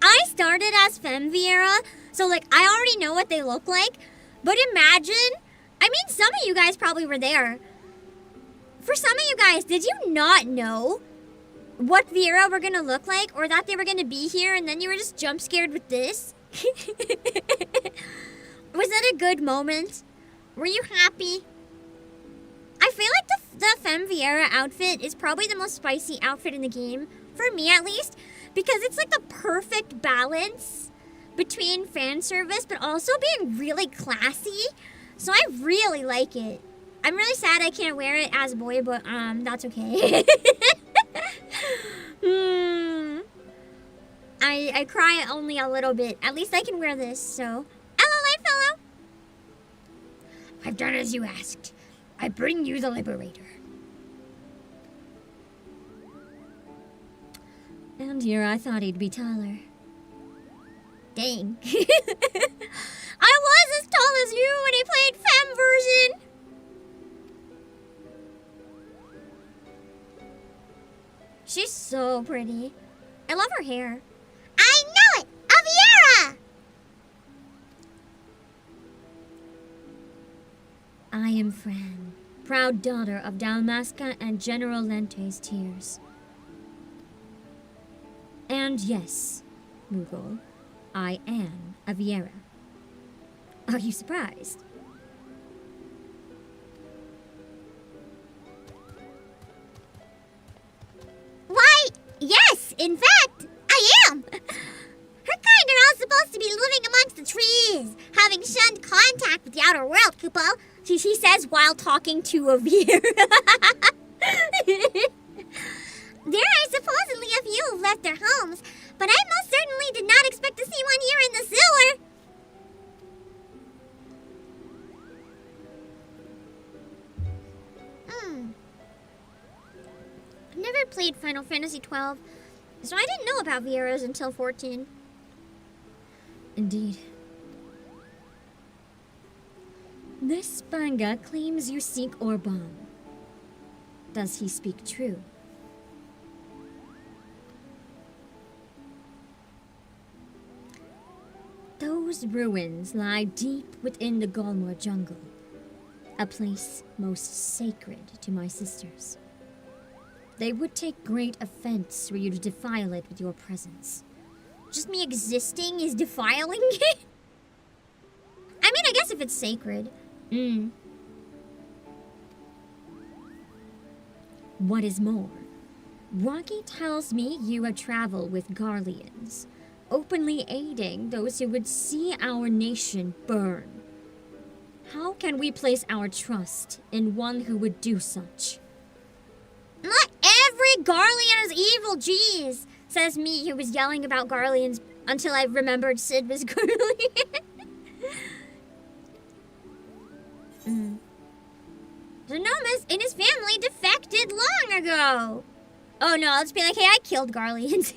I started as Femme Vieira, so like I already know what they look like. But imagine, I mean some of you guys probably were there. For some of you guys, did you not know what Vieira were gonna look like or that they were gonna be here and then you were just jump scared with this? Was that a good moment? Were you happy? I feel like the Femme Vieira outfit is probably the most spicy outfit in the game, for me at least, because it's like the perfect balance between fan service but also being really classy. So I really like it. I'm really sad I can't wear it as a boy, but that's okay. I cry only a little bit. At least I can wear this, so. Hello, Lightfellow. I've done as you asked. I bring you the Liberator. And here I thought he'd be taller. Dang. I was as tall as you when I played Femme version. She's so pretty. I love her hair. I know it! Aviera! I am Fran, proud daughter of Dalmasca and General Lente's tears. And yes, Moogle, I am a Vieira. Are you surprised? Why, yes, in fact, I am. Her kind are all supposed to be living amongst the trees, having shunned contact with the outer world, Kupo. She says while talking to a Vieira. There are supposedly a few who've left their homes, but I most certainly did not expect to see one here in the sewer. I've never played Final Fantasy XII, so I didn't know about Vieiras until 14. Indeed. This Banga claims you seek Orban. Does he speak true? Those ruins lie deep within the Golmor jungle, a place most sacred to my sisters. They would take great offense were you to defile it with your presence. Just me existing is defiling it? I mean, I guess if it's sacred. What is more, Rocky tells me you travel with Garleans, openly aiding those who would see our nation burn. How can we place our trust in one who would do such? Not every Garlean is evil, jeez, says me, who was yelling about Garleans until I remembered Sid was Garlean. Xenomus and his family defected long ago. Oh no, let's be like, hey, I killed Garleans.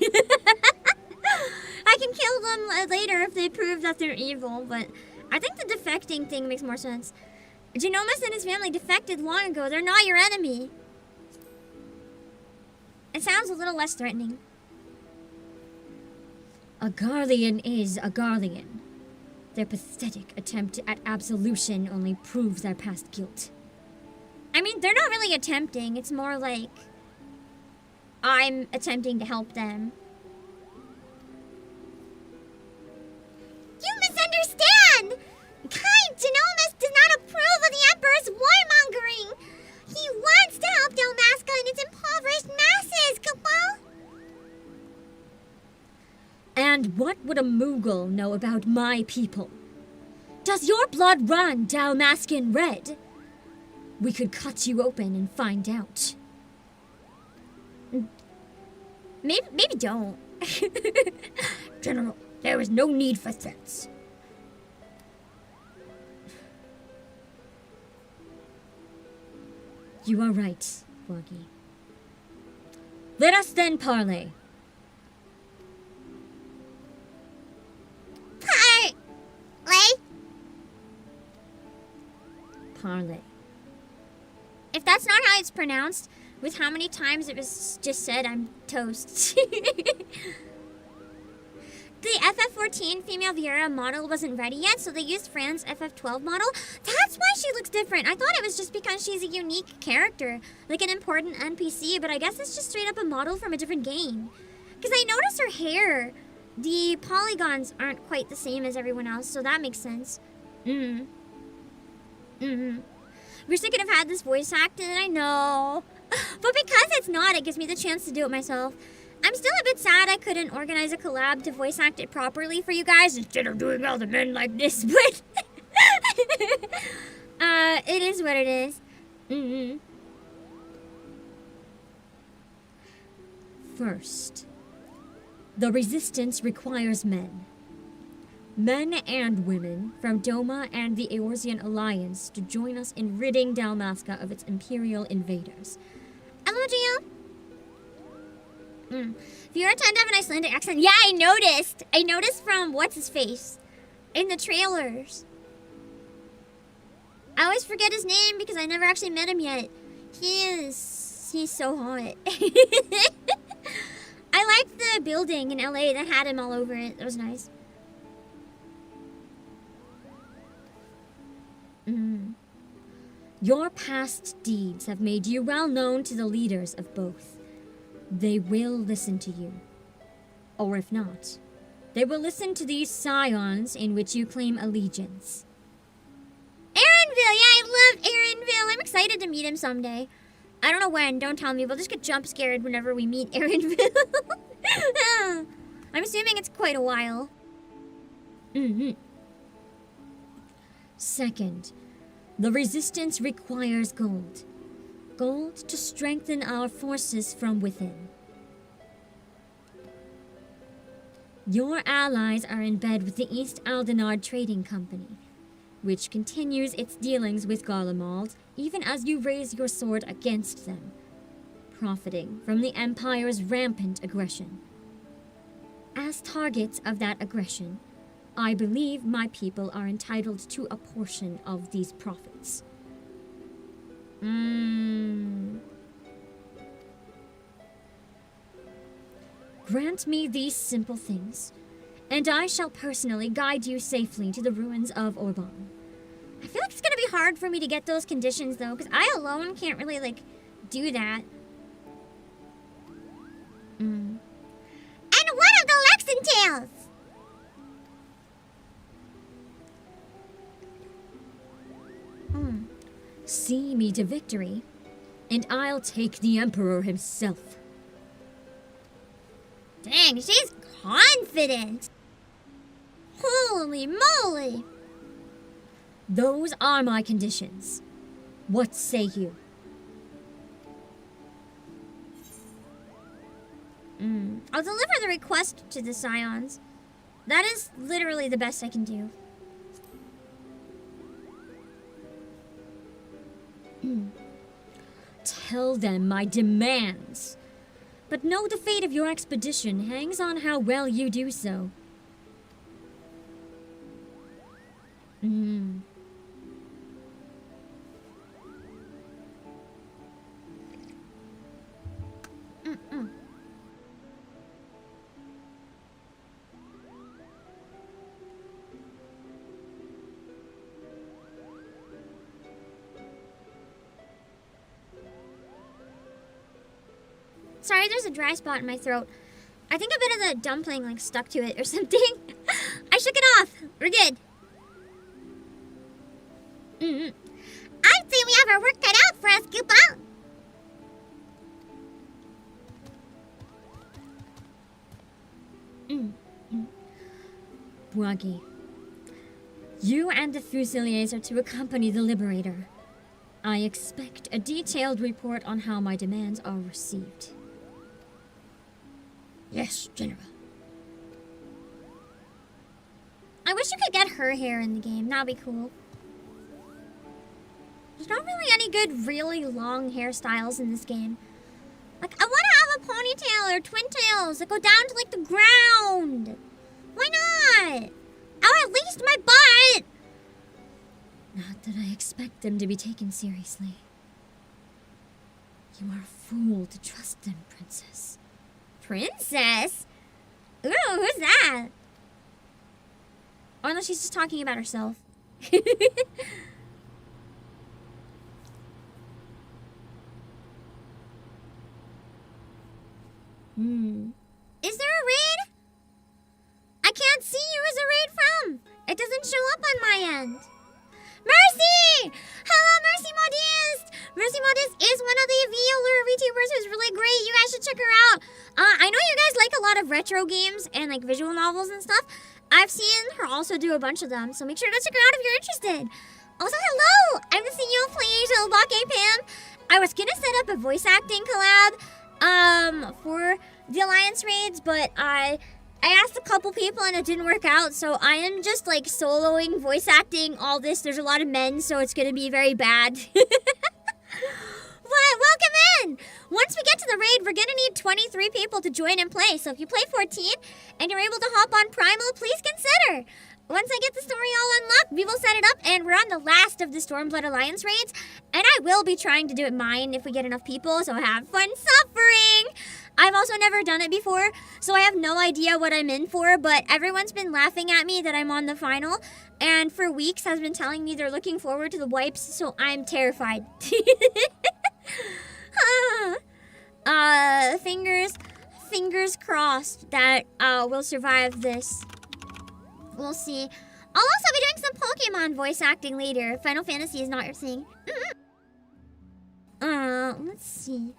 I can kill them later if they prove that they're evil, but I think the defecting thing makes more sense. Xenomus and his family defected long ago. They're not your enemy. It sounds a little less threatening. A Garlean is a Garlean. Their pathetic attempt at absolution only proves their past guilt. I mean, they're not really attempting. It's more like I'm attempting to help them. You misunderstand! Kind Xenomus does not approve of the Emperor's warmongering. He wants to help Dalmasca and its impoverished masses, Kupo. And what would a Moogle know about my people? Does your blood run Dalmascan red? We could cut you open and find out. Maybe don't. General, there is no need for threats. You are right, Wagi. Let us then parley. Parley. If that's not how it's pronounced, with how many times it was just said, I'm toast. The FF14 female Viera model wasn't ready yet, so they used Fran's FF12 model. That's why she looks different. I thought it was just because she's a unique character, like an important NPC, but I guess it's just straight up a model from a different game. Because I noticed her hair. The polygons aren't quite the same as everyone else, so that makes sense. Wish I could have had this voice acted, I know. But because it's not, it gives me the chance to do it myself. I'm still a bit sad I couldn't organize a collab to voice act it properly for you guys instead of doing all the men like this, but it is what it is. First, the resistance requires men. Men and women from Doma and the Eorzean Alliance to join us in ridding Dalmasca of its imperial invaders. Hello, Gio. Viera tend to have an Icelandic accent. Yeah, I noticed. I noticed from what's-his-face in the trailers. I always forget his name because I never actually met him yet. He's so hot. I liked the building in LA that had him all over it. That was nice. Your past deeds have made you well known to the leaders of both. They will listen to you. Or if not, they will listen to these scions in which you claim allegiance. Aaronville! Yeah, I love Aaronville. I'm excited to meet him someday. I don't know when, don't tell me. We'll just get jump scared whenever we meet Aaronville. I'm assuming it's quite a while. Second, the resistance requires gold. Gold to strengthen our forces from within. Your allies are in bed with the East Aldenard Trading Company, which continues its dealings with Garlemald even as you raise your sword against them, profiting from the Empire's rampant aggression. As targets of that aggression, I believe my people are entitled to a portion of these profits. Grant me these simple things, and I shall personally guide you safely to the ruins of Orban. I feel like it's gonna be hard for me to get those conditions, though, because I alone can't really, do that. And what of the Lexingtales? See me to victory, and I'll take the Emperor himself. Dang, she's confident. Holy moly. Those are my conditions. What say you? I'll deliver the request to the Scions. That is literally the best I can do. Tell them my demands. But know the fate of your expedition hangs on how well you do so. Sorry, there's a dry spot in my throat. I think a bit of the dumpling like stuck to it or something. I shook it off. We're good. I'd say we have our work cut out for us, Koopa. BABYYYY, you and the Fusiliers are to accompany the Liberator. I expect a detailed report on how my demands are received. Yes, General. I wish you could get her hair in the game. That'd be cool. There's not really any good, really long hairstyles in this game. Like, I want to have a ponytail or twin tails that go down to, like, the ground. Why not? Oh, at least my butt. Not that I expect them to be taken seriously. You are a fool to trust them, Princess. Princess? Ooh, who's that? Or unless she's just talking about herself. Is there a raid? I can't see who is a raid from. It doesn't show up on my end. Mercy! Hello, Mercy Modest! Mercy Modest is one of the VTubers who's really great. You guys should check her out. I know you guys like a lot of retro games and like visual novels and stuff. I've seen her also do a bunch of them, so make sure to check her out if you're interested. Also, hello! I'm the CEO of PlayAsia Obake Pam. I was gonna set up a voice acting collab for the Alliance Raids, but I asked a couple people and it didn't work out, so I am just like soloing voice acting all this. There's a lot of men, so it's gonna be very bad. But welcome in! Once we get to the raid, we're gonna need 23 people to join and play. So if you play 14 and you're able to hop on Primal, please consider. Once I get the story all unlocked, we will set it up, and we're on the last of the Stormblood Alliance raids. And I will be trying to do it mine if we get enough people, so have fun suffering! I've also never done it before, so I have no idea what I'm in for, but everyone's been laughing at me that I'm on the final, and for weeks has been telling me they're looking forward to the wipes, so I'm terrified. Fingers crossed that we'll survive this. We'll see. I'll also be doing some Pokemon voice acting later. Final Fantasy is not your thing. Let's see.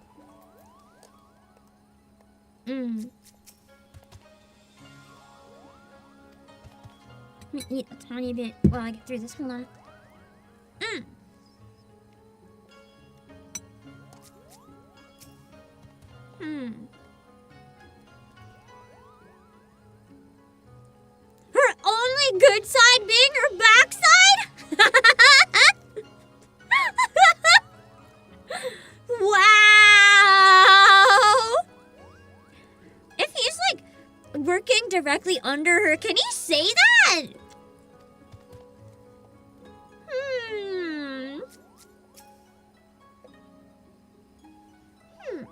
Let me eat a tiny bit while I get through this. Hold on. Her only good side being her backside? Wow! If he's like working directly under her, can he say that?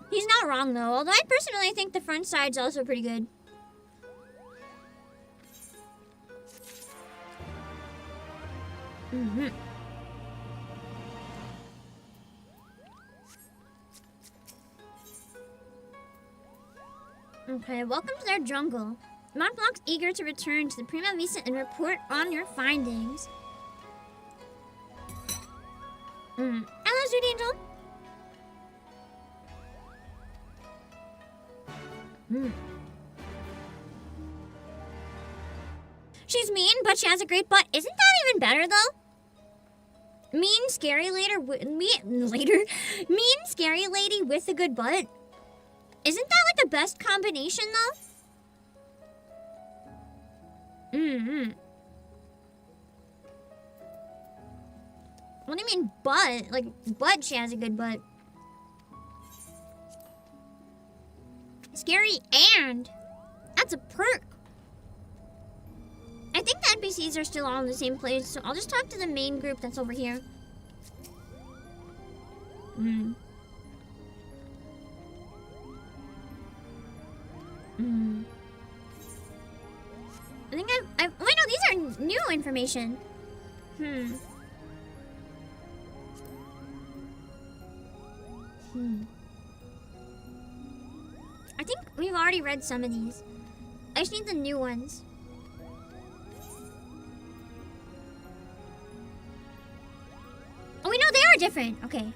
He's not wrong though, although I personally think the front side's also pretty good. Okay, welcome to their jungle. Montblock's eager to return to the Prima Vista and report on your findings. Hello, Sweet Angel. She's mean, but she has a great butt. Isn't that even better, though? Mean, scary mean, scary lady with a good butt. Isn't that like the best combination, though? Mm-hmm. What do you mean butt? Like, butt, she has a good butt. Scary and. That's a perk. I think the NPCs are still all in the same place, so I'll just talk to the main group that's over here. I think oh, no, these are new information. I think we've already read some of these. I just need the new ones. Oh, wait, no, they are different. Okay.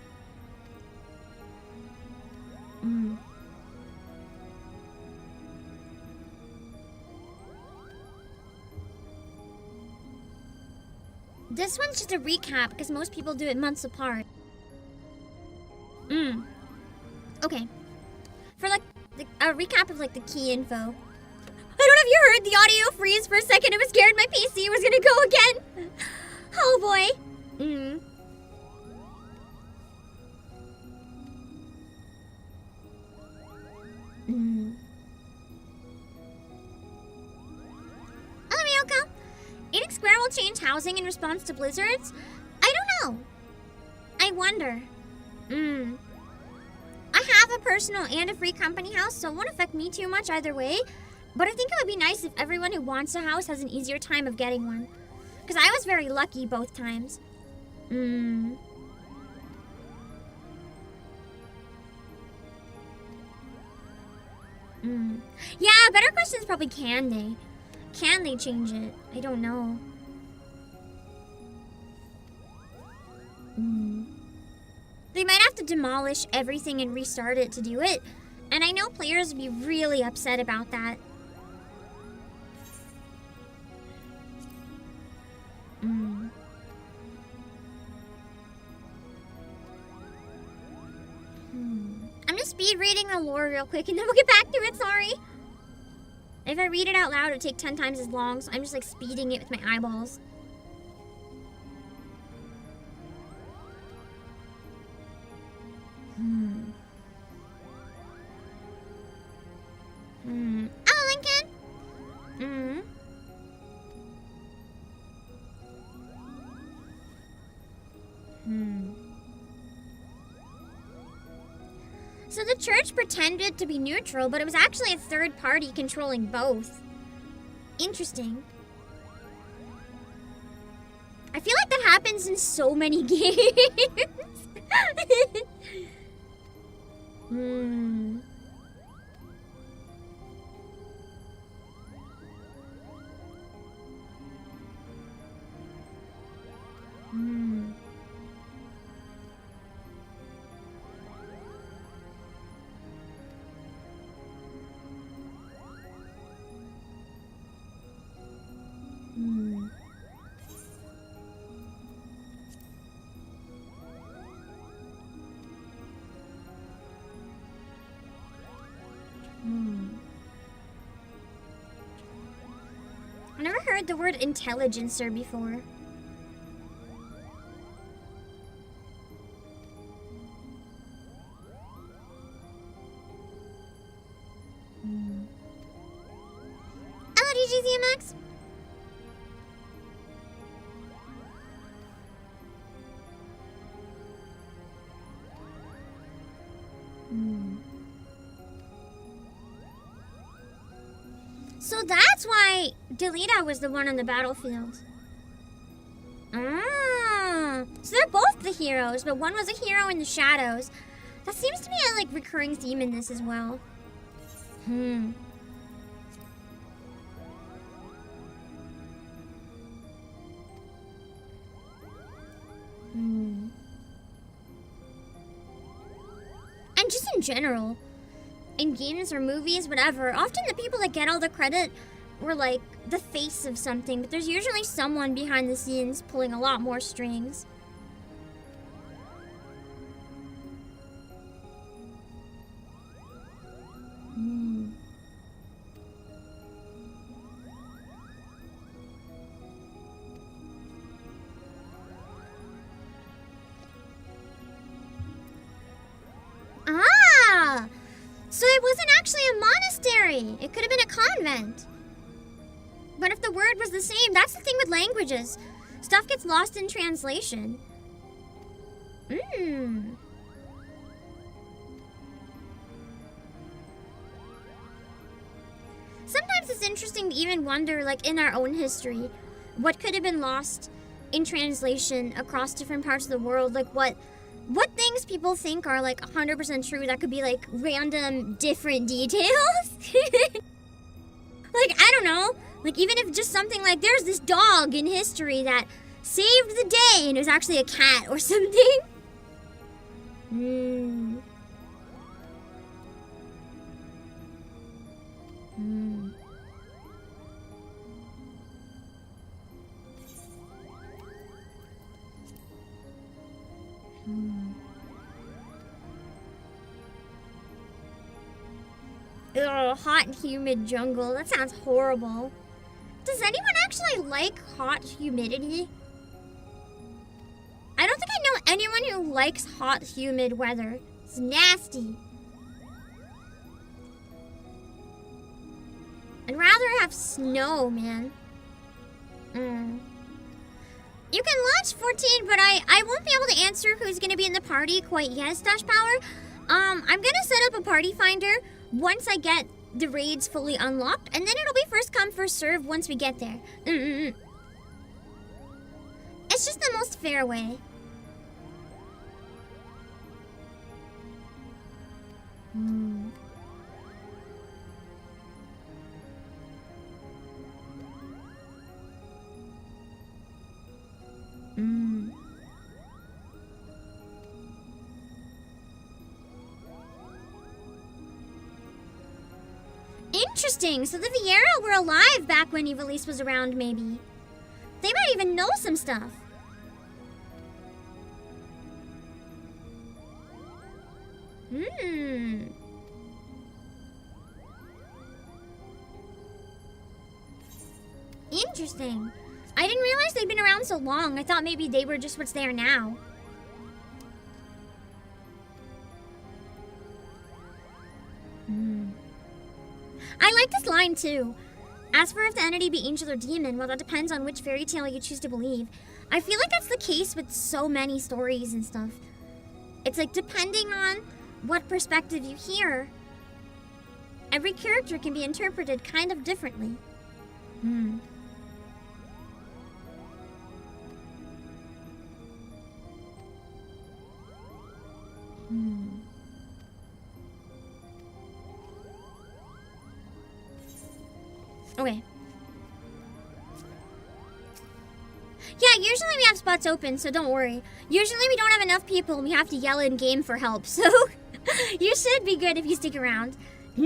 This one's just a recap because most people do it months apart. Okay. For like a recap of like the key info. I don't know if you heard the audio freeze for a second. I was scared my PC was gonna go again. Oh boy. Oh, Miyoko. Eating Square will change housing in response to blizzards? I don't know. I wonder. I have a personal and a free company house, so it won't affect me too much either way. But I think it would be nice if everyone who wants a house has an easier time of getting one. Because I was very lucky both times. Yeah, better question is probably can they? Can they change it? I don't know. They might have to demolish everything and restart it to do it. And I know players would be really upset about that. I'm just speed reading the lore real quick and then we'll get back to it, sorry. If I read it out loud, it would take 10 times as long, so I'm just like speeding it with my eyeballs. Oh, Lincoln! So the church pretended to be neutral, but it was actually a third party controlling both. Interesting. I feel like that happens in so many games. I've never heard the word intelligencer before. Hello, DGZMX. So that's why Delita was the one on the battlefield. Ah, so they're both the heroes, but one was a hero in the shadows. That seems to be a like recurring theme in this as well. And just in general, in games or movies, whatever, often the people that get all the credit we're like the face of something, but there's usually someone behind the scenes pulling a lot more strings. Ah! So it wasn't actually a monastery. It could have been a convent. But if the word was the same, that's the thing with languages. Stuff gets lost in translation. Sometimes it's interesting to even wonder, like in our own history, what could have been lost in translation across different parts of the world. Like what things people think are like 100% true that could be like random different details. Like, I don't know. Like, even if just something like there's this dog in history that saved the day and it was actually a cat or something. Ugh, hot and humid jungle. That sounds horrible. Does anyone actually like hot humidity? I don't think I know anyone who likes hot, humid weather. It's nasty. I'd rather have snow, man. You can launch 14, but I won't be able to answer who's gonna be in the party quite yet, Dash Power. I'm gonna set up a party finder once I get the raids fully unlocked, and then it'll be first come, first serve once we get there. It's just the most fair way. Interesting. So the Viera were alive back when Evilise was around, maybe. They might even know some stuff. Interesting. I didn't realize they'd been around so long. I thought maybe they were just what's there now. I like this line too. As for if the entity be angel or demon, well, that depends on which fairy tale you choose to believe. I feel like that's the case with so many stories and stuff. It's like depending on what perspective you hear, every character can be interpreted kind of differently. Okay. Yeah, usually we have spots open, so don't worry. Usually we don't have enough people and we have to yell in game for help, so you should be good if you stick around. But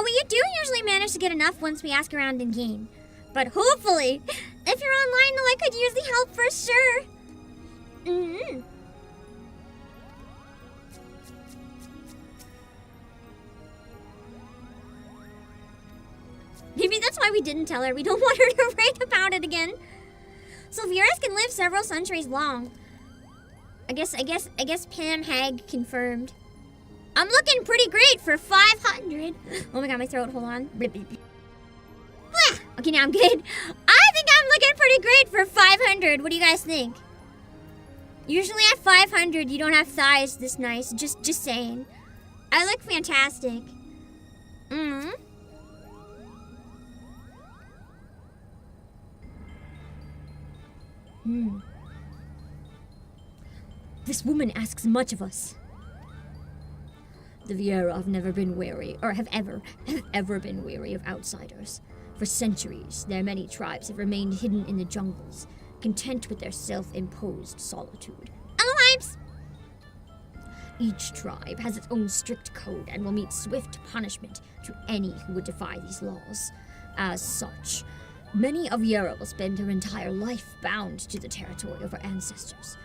we do usually manage to get enough once we ask around in game. But hopefully, if you're online though, I could use the help for sure. Maybe that's why we didn't tell her. We don't want her to write about it again. So Vieras can live several centuries long. I guess Pam Hag confirmed. I'm looking pretty great for 500. Oh my god, my throat, hold on. Okay, now I'm good. I think I'm looking pretty great for 500. What do you guys think? Usually at 500, you don't have thighs this nice. Just saying. I look fantastic. This woman asks much of us. The Viera have never been wary, or have ever been wary of outsiders. For centuries, their many tribes have remained hidden in the jungles, content with their self-imposed solitude. Hello, Hypes! Each tribe has its own strict code and will meet swift punishment to any who would defy these laws. As such, many of Yara will spend their entire life bound to the territory of our ancestors,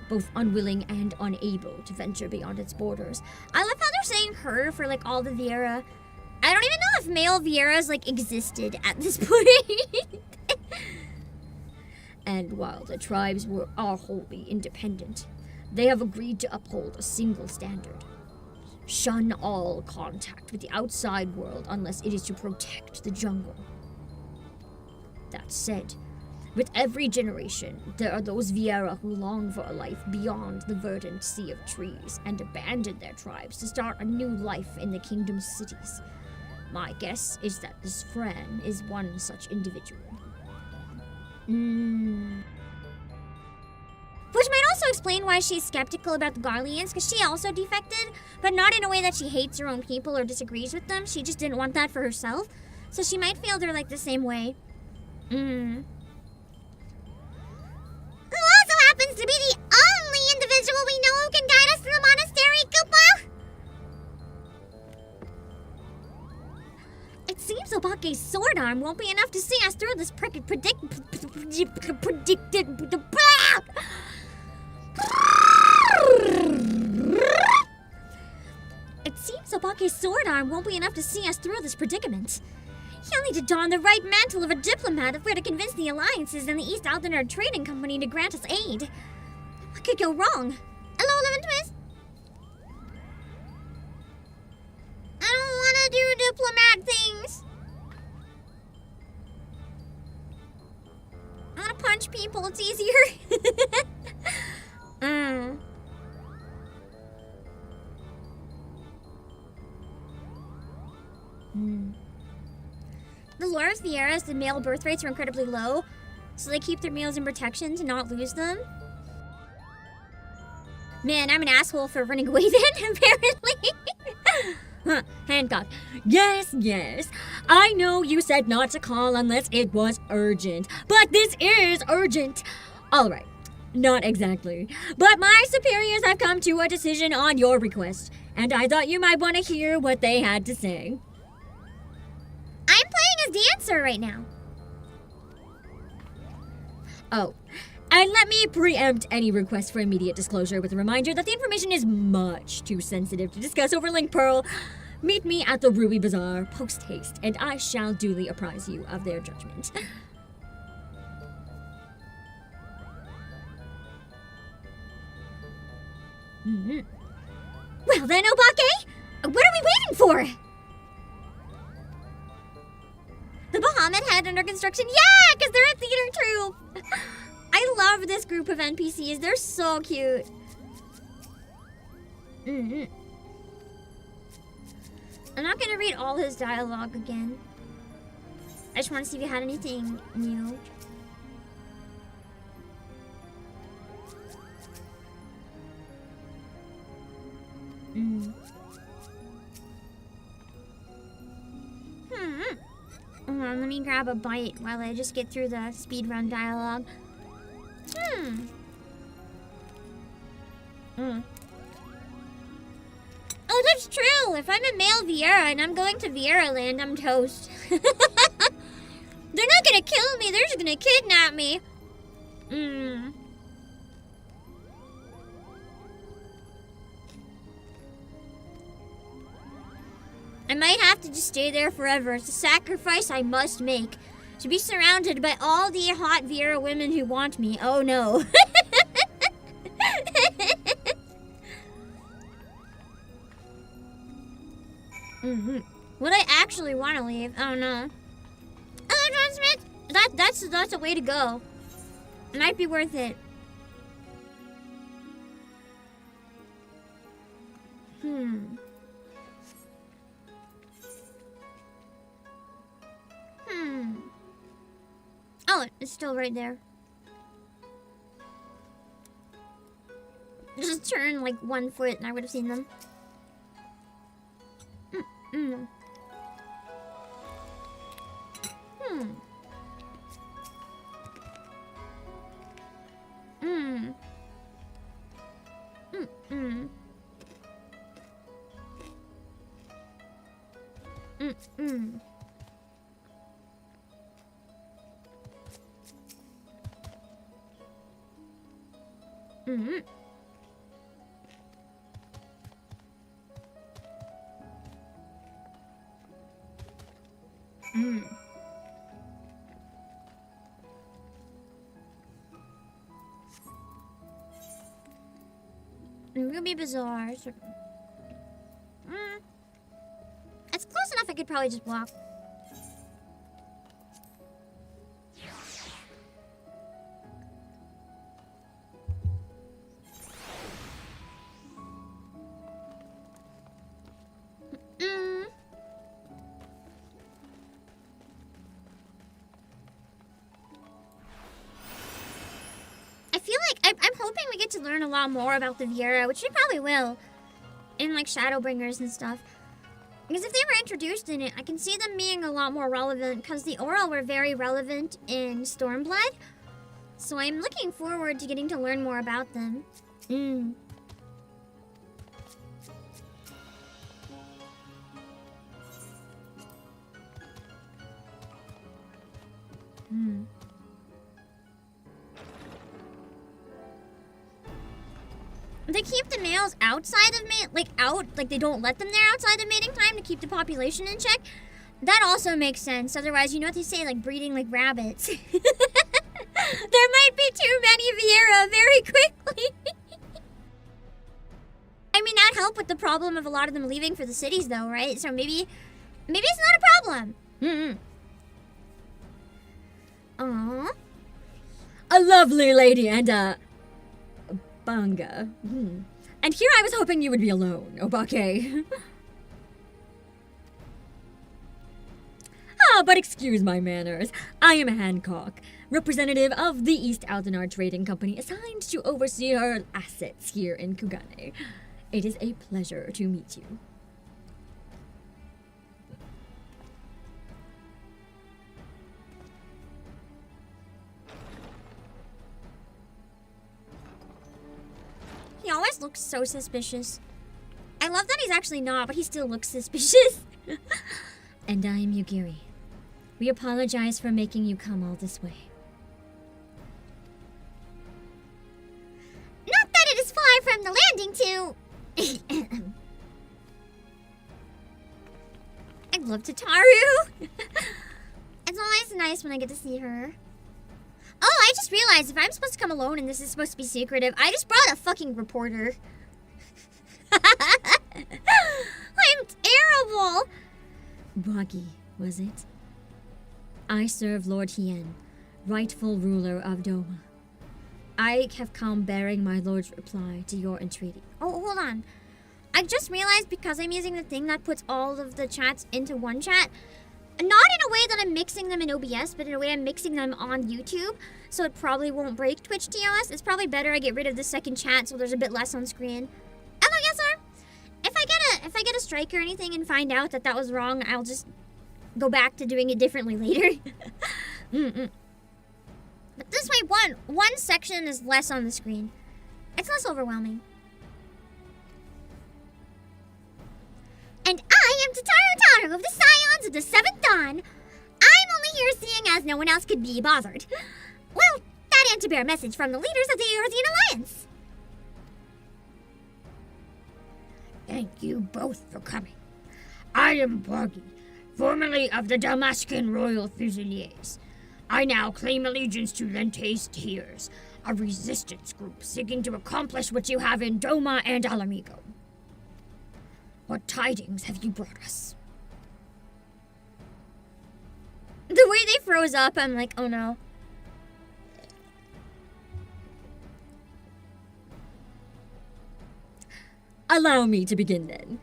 both unwilling and unable to venture beyond its borders. I love how they're saying her for like all the Viera. I don't even know if male Vieras like existed at this point. And while the tribes are wholly independent, they have agreed to uphold a single standard. Shun all contact with the outside world unless it is to protect the jungle. That said, with every generation, there are those Viera who long for a life beyond the verdant sea of trees and abandon their tribes to start a new life in the kingdom's cities. My guess is that this Fran is one such individual. Which might also explain why she's skeptical about the Garleans, because she also defected, but not in a way that she hates her own people or disagrees with them. She just didn't want that for herself. So she might feel they're like the same way. Who also happens to be the only individual we know who can guide us to the monastery, Koopa? It seems Obake's sword arm won't be enough to see us through this predicted. It seems Obake's sword arm won't be enough to see us through this predicament. He'll need to don the right mantle of a diplomat if we're to convince the alliances and the East Aldenar Trading Company to grant us aid. What could go wrong? Hello, Lemon Twist? I don't want to do diplomat things. I want to punch people, it's easier. The lore of Viera is the male birth rates are incredibly low, so they keep their males in protection to not lose them. Man, I'm an asshole for running away then, apparently. Hancock. Yes. I know you said not to call unless it was urgent, but this is urgent. All right, not exactly. But my superiors have come to a decision on your request, and I thought you might want to hear what they had to say. I'm playing as dancer right now. Oh, and let me preempt any request for immediate disclosure with a reminder that the information is much too sensitive to discuss over Link Pearl. Meet me at the Ruby Bazaar post-haste, and I shall duly apprise you of their judgment. Well then, Obake, what are we waiting for? The Bahamut head under construction. Yeah, because they're a theater troupe. I love this group of NPCs. They're so cute. I'm not going to read all his dialogue again. I just want to see if he had anything new. Hold on, let me grab a bite while I just get through the speedrun dialogue. Oh, that's true! If I'm a male Viera and I'm going to Viera land, I'm toast. They're not gonna kill me, they're just gonna kidnap me. I might have to just stay there forever. It's a sacrifice I must make. To be surrounded by all the hot Viera women who want me. Oh no. Would I actually want to leave? Oh no. Oh, John Smith! That's a way to go. It might be worth it. Oh, it's still right there. Just turn like 1 foot and I would have seen them. Mm. Mm. Mm. Ruby Bazaar. It's close enough I could probably just walk. I feel like I'm hoping we get to learn a lot more about the Viera, which we probably will, in like Shadowbringers and stuff. Because if they were introduced in it, I can see them being a lot more relevant, because the Oral were very relevant in Stormblood. So I'm looking forward to getting to learn more about them. They keep the males outside of like they don't let them there outside of mating time to keep the population in check. That also makes sense. Otherwise, you know what they say, like breeding like rabbits. There might be too many Viera very quickly. I mean, that'd help with the problem of a lot of them leaving for the cities, though, right? So maybe it's not a problem. Aww. A lovely lady and a banga. And here I was hoping you would be alone, Obake. But excuse my manners. I am Hancock, representative of the East Aldenar Trading Company assigned to oversee our assets here in Kugane. It is a pleasure to meet you. He always looks so suspicious. I love that he's actually not, but he still looks suspicious. And I am Yugiri. We apologize for making you come all this way. Not that it is far from the landing to... I love Tataru. It's always nice when I get to see her. Oh, I just realized if I'm supposed to come alone and this is supposed to be secretive, I just brought a fucking reporter. I'm terrible. Boggy, was it? I serve Lord Hien, rightful ruler of Doma. I have come bearing my lord's reply to your entreaty. Oh, hold on. I just realized because I'm using the thing that puts all of the chats into one chat, not in a way that I'm mixing them in OBS, but in a way I'm mixing them on YouTube, so it probably won't break Twitch TOS. It's probably better I get rid of the second chat so there's a bit less on screen. Hello, yes, sir. If I get a strike or anything and find out that was wrong, I'll just go back to doing it differently later. But this way, one section is less on the screen. It's less overwhelming. And I am Tataru Taru of the Scions of the Seventh Dawn. I'm only here seeing as no one else could be bothered. Well, that and to bear a message from the leaders of the Earthian Alliance. Thank you both for coming. I am Boggy, formerly of the Damascan Royal Fusiliers. I now claim allegiance to Lentes Tears, a resistance group seeking to accomplish what you have in Doma and Alamigo. What tidings have you brought us? The way they froze up, I'm like, oh no. Allow me to begin then.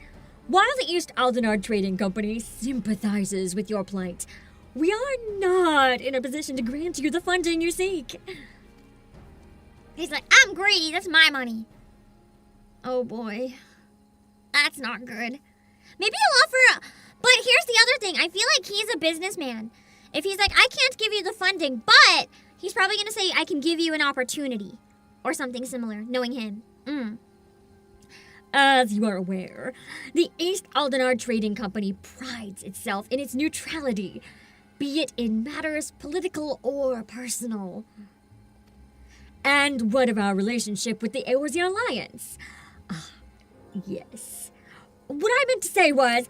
While the East Aldenar Trading Company sympathizes with your plight, we are not in a position to grant you the funding you seek. He's like, I'm greedy, that's my money. Oh boy. That's not good. Maybe he'll offer but here's the other thing. I feel like he's a businessman. If he's like, I can't give you the funding, but he's probably going to say, I can give you an opportunity. Or something similar, knowing him. As you are aware, the East Aldenar Trading Company prides itself in its neutrality, be it in matters political or personal. And what of our relationship with the Eorzean Alliance? Yes. What I meant to say was,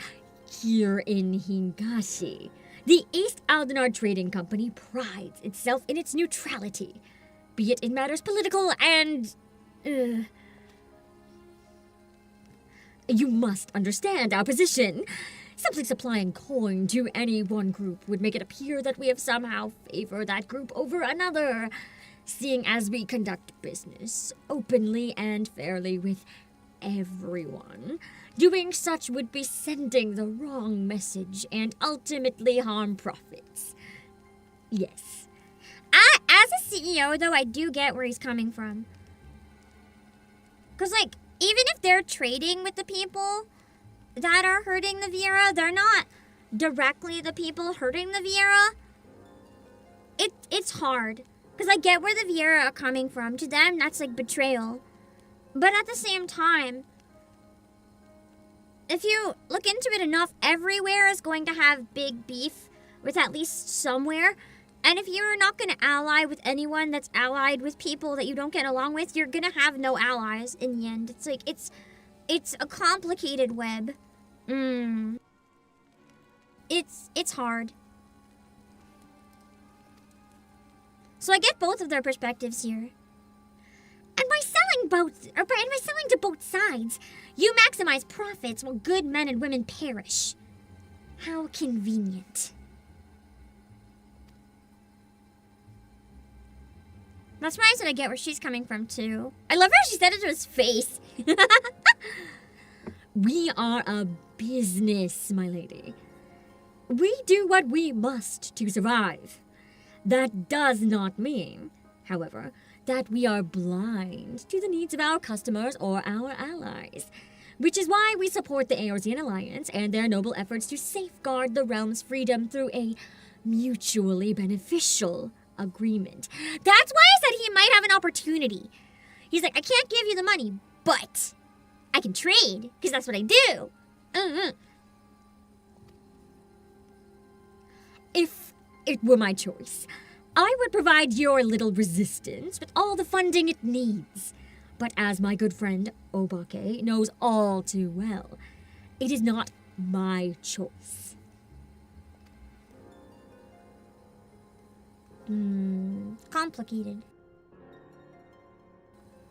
here in Hingashi, the East Aldenar Trading Company prides itself in its neutrality, be it in matters political and... You must understand our position. Simply supplying coin to any one group would make it appear that we have somehow favored that group over another, seeing as we conduct business openly and fairly with everyone. Doing such would be sending the wrong message and ultimately harm profits. Yes. As a CEO, though, I do get where he's coming from. Because, like, even if they're trading with the people that are hurting the Viera, they're not directly the people hurting the Viera. It's hard. Because I get where the Viera are coming from. To them, that's like betrayal. But at the same time, if you look into it enough, everywhere is going to have big beef with at least somewhere. And if you're not going to ally with anyone that's allied with people that you don't get along with, you're going to have no allies in the end. It's like, it's a complicated web. It's hard. So I get both of their perspectives here. And by selling to both sides, you maximize profits while good men and women perish. How convenient. That's why I said I get where she's coming from, too. I love how she said it to his face. We are a business, my lady. We do what we must to survive. That does not mean, however, that we are blind to the needs of our customers or our allies, which is why we support the Eorzean Alliance and their noble efforts to safeguard the realm's freedom through a mutually beneficial agreement. That's why I said he might have an opportunity. He's like, I can't give you the money, but I can trade, because that's what I do. If it were my choice, I would provide your little resistance with all the funding it needs. But as my good friend Obake knows all too well, it is not my choice. Complicated.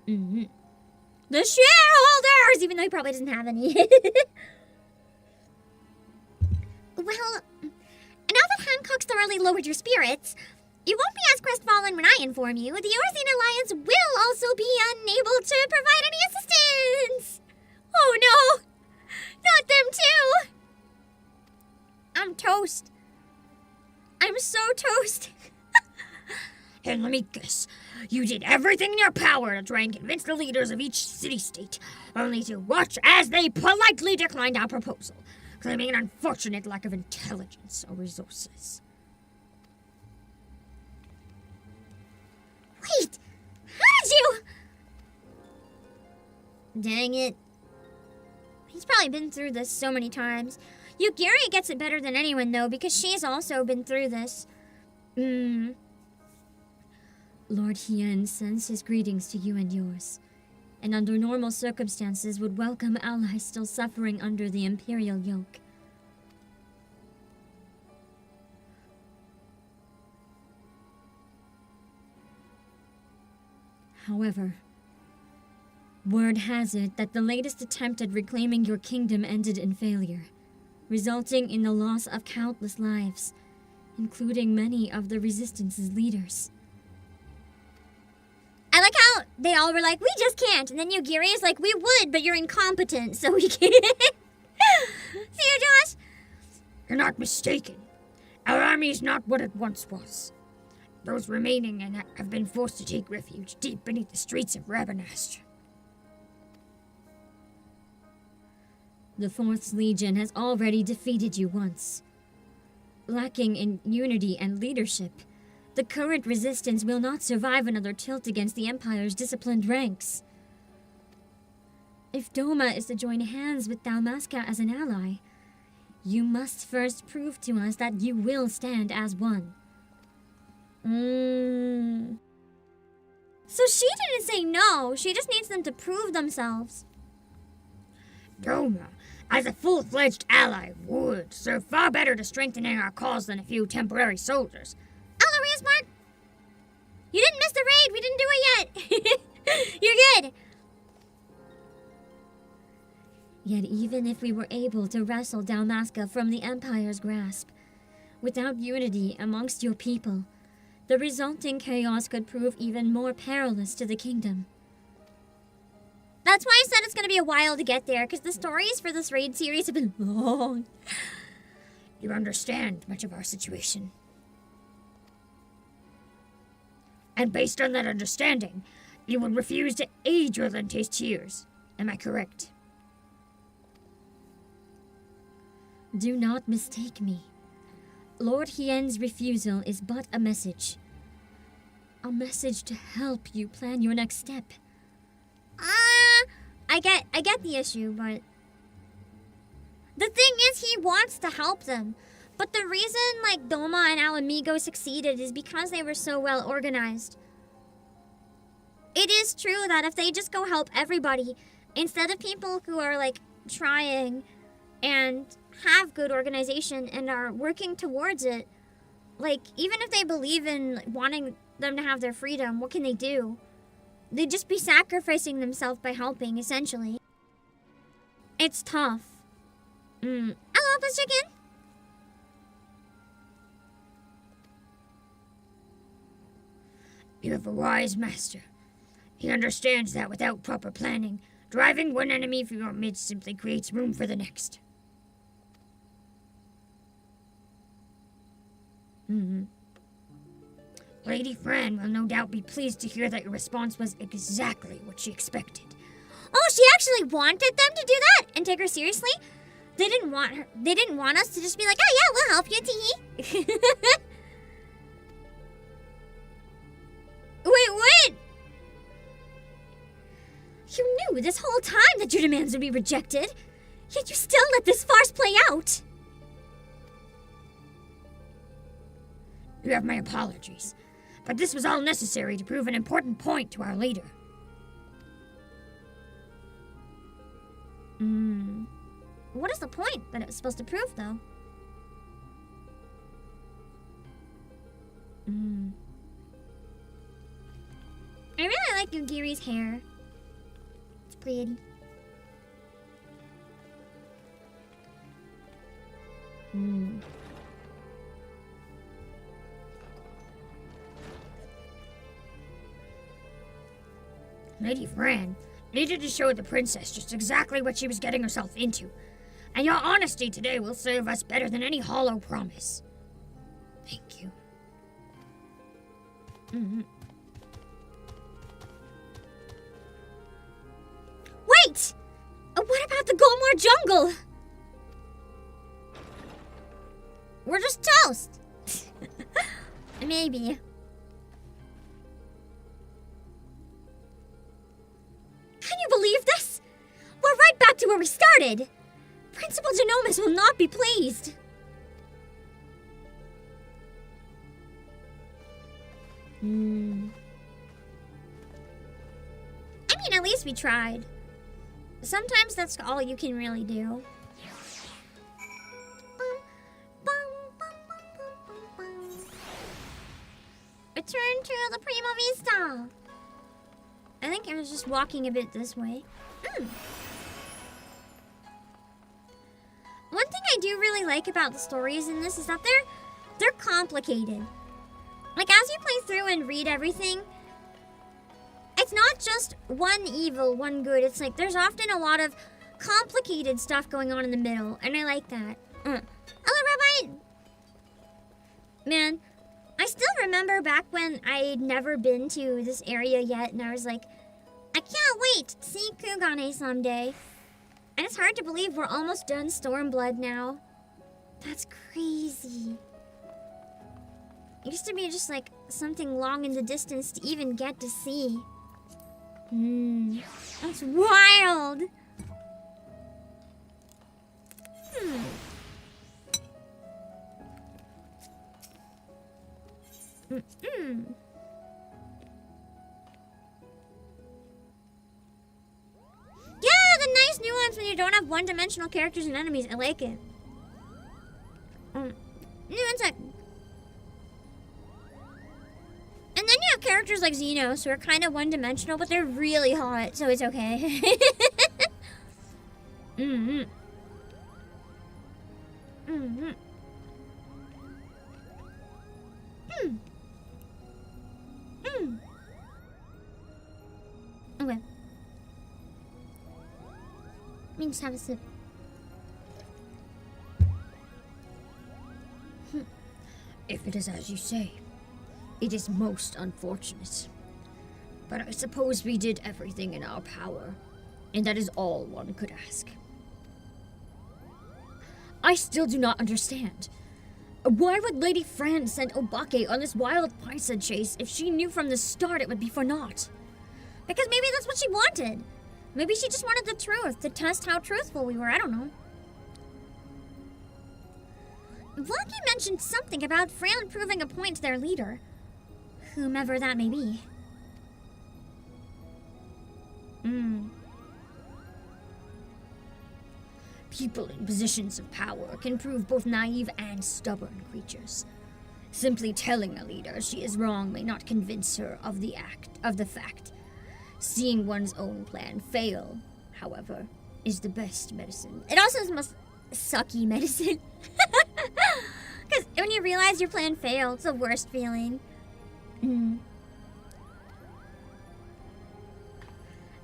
The shareholders! Even though he probably doesn't have any. Well, now that Hancock's thoroughly lowered your spirits, you won't be as crestfallen when I inform you. The Eorzean Alliance will also be unable to provide any assistance. Oh no! Not them too! I'm toast. I'm so toast. And let me guess, you did everything in your power to try and convince the leaders of each city-state, only to watch as they politely declined our proposal, claiming an unfortunate lack of intelligence or resources. Wait! How did you... Dang it. He's probably been through this so many times. Yugiri gets it better than anyone, though, because she's also been through this. Lord Hien sends his greetings to you and yours, and under normal circumstances would welcome allies still suffering under the imperial yoke. However, word has it that the latest attempt at reclaiming your kingdom ended in failure, resulting in the loss of countless lives, including many of the Resistance's leaders. I like how they all were like, we just can't. And then Yugiri is like, we would, but you're incompetent, so we can't. See you, Josh? You're not mistaken. Our army is not what it once was. Those remaining have been forced to take refuge deep beneath the streets of Rabanastre. The 4th Legion has already defeated you once. Lacking in unity and leadership, the current resistance will not survive another tilt against the Empire's disciplined ranks. If Doma is to join hands with Dalmasca as an ally, you must first prove to us that you will stand as one. So she didn't say no, she just needs them to prove themselves. Doma, as a full-fledged ally, would serve far better to strengthening our cause than a few temporary soldiers. Oh, real smart. You didn't miss the raid, we didn't do it yet. You're good. Yet even if we were able to wrestle Dalmasca from the Empire's grasp, without unity amongst your people, the resulting chaos could prove even more perilous to the kingdom. That's why I said it's gonna be a while to get there, because the stories for this raid series have been long. You understand much of our situation. And based on that understanding, you would refuse to aid your Lente's tears. Am I correct? Do not mistake me. Lord Hien's refusal is but a message. A message to help you plan your next step. I get the issue, but the thing is he wants to help them. But the reason like Doma and Alamigo succeeded is because they were so well organized. It is true that if they just go help everybody, instead of people who are like trying and have good organization and are working towards it, like even if they believe in wanting them to have their freedom, what can they do? They'd just be sacrificing themselves by helping, essentially. It's tough. Hello, Plus Chicken. You have a wise master. He understands that without proper planning, driving one enemy from your midst simply creates room for the next. Lady Fran will no doubt be pleased to hear that your response was exactly what she expected. Oh, she actually wanted them to do that and take her seriously? They didn't want us to just be like, oh yeah, we'll help you, Tee. Wait, what? You knew this whole time that your demands would be rejected, yet you still let this farce play out. You have my apologies, but this was all necessary to prove an important point to our leader. What is the point that it was supposed to prove, though? I really like Yugiri's hair. It's pretty. Lady Fran needed to show the princess just exactly what she was getting herself into, and your honesty today will serve us better than any hollow promise. Thank you. Wait! What about the Golmore jungle? We're just toast. Maybe. Can you believe this? We're right back to where we started. Principal Genomus will not be pleased. I mean, at least we tried. Sometimes that's all you can really do. Return to the Prima Vista. I think I was just walking a bit this way. One thing I do really like about the stories in this is that they're complicated. Like, as you play through and read everything, it's not just one evil, one good. It's like there's often a lot of complicated stuff going on in the middle, and I like that. Hello, Rabbi! Man, I still remember back when I'd never been to this area yet, and I was like, I can't wait to see Kugane someday. And it's hard to believe we're almost done Stormblood now. That's crazy. It used to be just like something long in the distance to even get to see. That's wild! Yeah, the nice nuance when you don't have one-dimensional characters and enemies. I like it. One sec. And then you have characters like Xenos who are kind of one-dimensional, but they're really hot, so it's okay. Okay. Let me just have a sip. If it is as you say, it is most unfortunate. But I suppose we did everything in our power, and that is all one could ask. I still do not understand. Why would Lady Fran send Obake on this wild Paisa chase if she knew from the start it would be for naught? Because maybe that's what she wanted. Maybe she just wanted the truth, to test how truthful we were, I don't know. Vlaki mentioned something about Fran proving a point to their leader. Whomever that may be. People in positions of power can prove both naive and stubborn creatures. Simply telling a leader she is wrong may not convince her of the fact. Seeing one's own plan fail, however, is the best medicine. It also is the most sucky medicine. Because when you realize your plan failed, it's the worst feeling.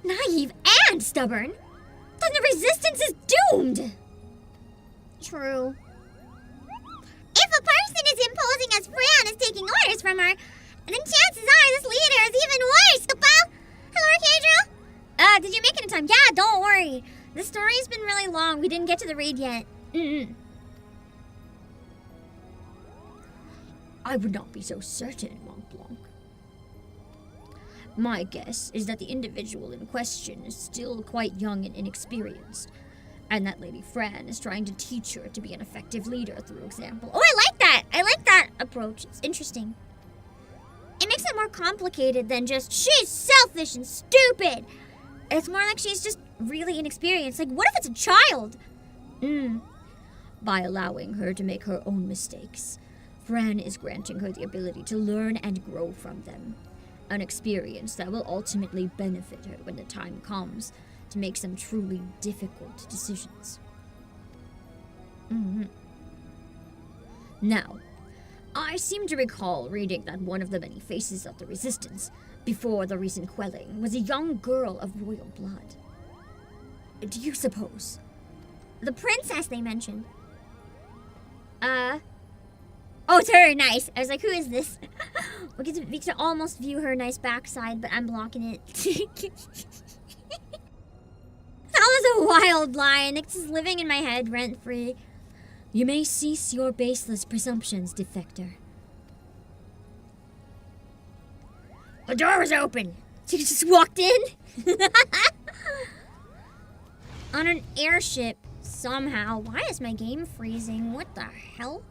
Naive and stubborn? Then the resistance is doomed! True. If a person is imposing as Fran is taking orders from her, then chances are this leader is even worse, Koopa! Hello, Arcadra? Did you make it in time? Yeah, don't worry. The story's been really long. We didn't get to the raid yet. I would not be so certain, Mont Blanc. My guess is that the individual in question is still quite young and inexperienced, and that Lady Fran is trying to teach her to be an effective leader through example. Oh, I like that. I like that approach. It's interesting. It makes it more complicated than just, she's selfish and stupid. It's more like she's just really inexperienced. Like, what if it's a child? By allowing her to make her own mistakes, Fran is granting her the ability to learn and grow from them. An experience that will ultimately benefit her when the time comes to make some truly difficult decisions. Now, I seem to recall reading that one of the many faces of the Resistance, before the recent quelling, was a young girl of royal blood. Do you suppose? The princess they mentioned. Oh, it's her. Nice. I was like, who is this? we get to almost view her nice backside, but I'm blocking it. That was a wild line. It's just living in my head rent-free. You may cease your baseless presumptions, defector. The door is open. She just walked in? On an airship, somehow. Why is my game freezing? What the hell?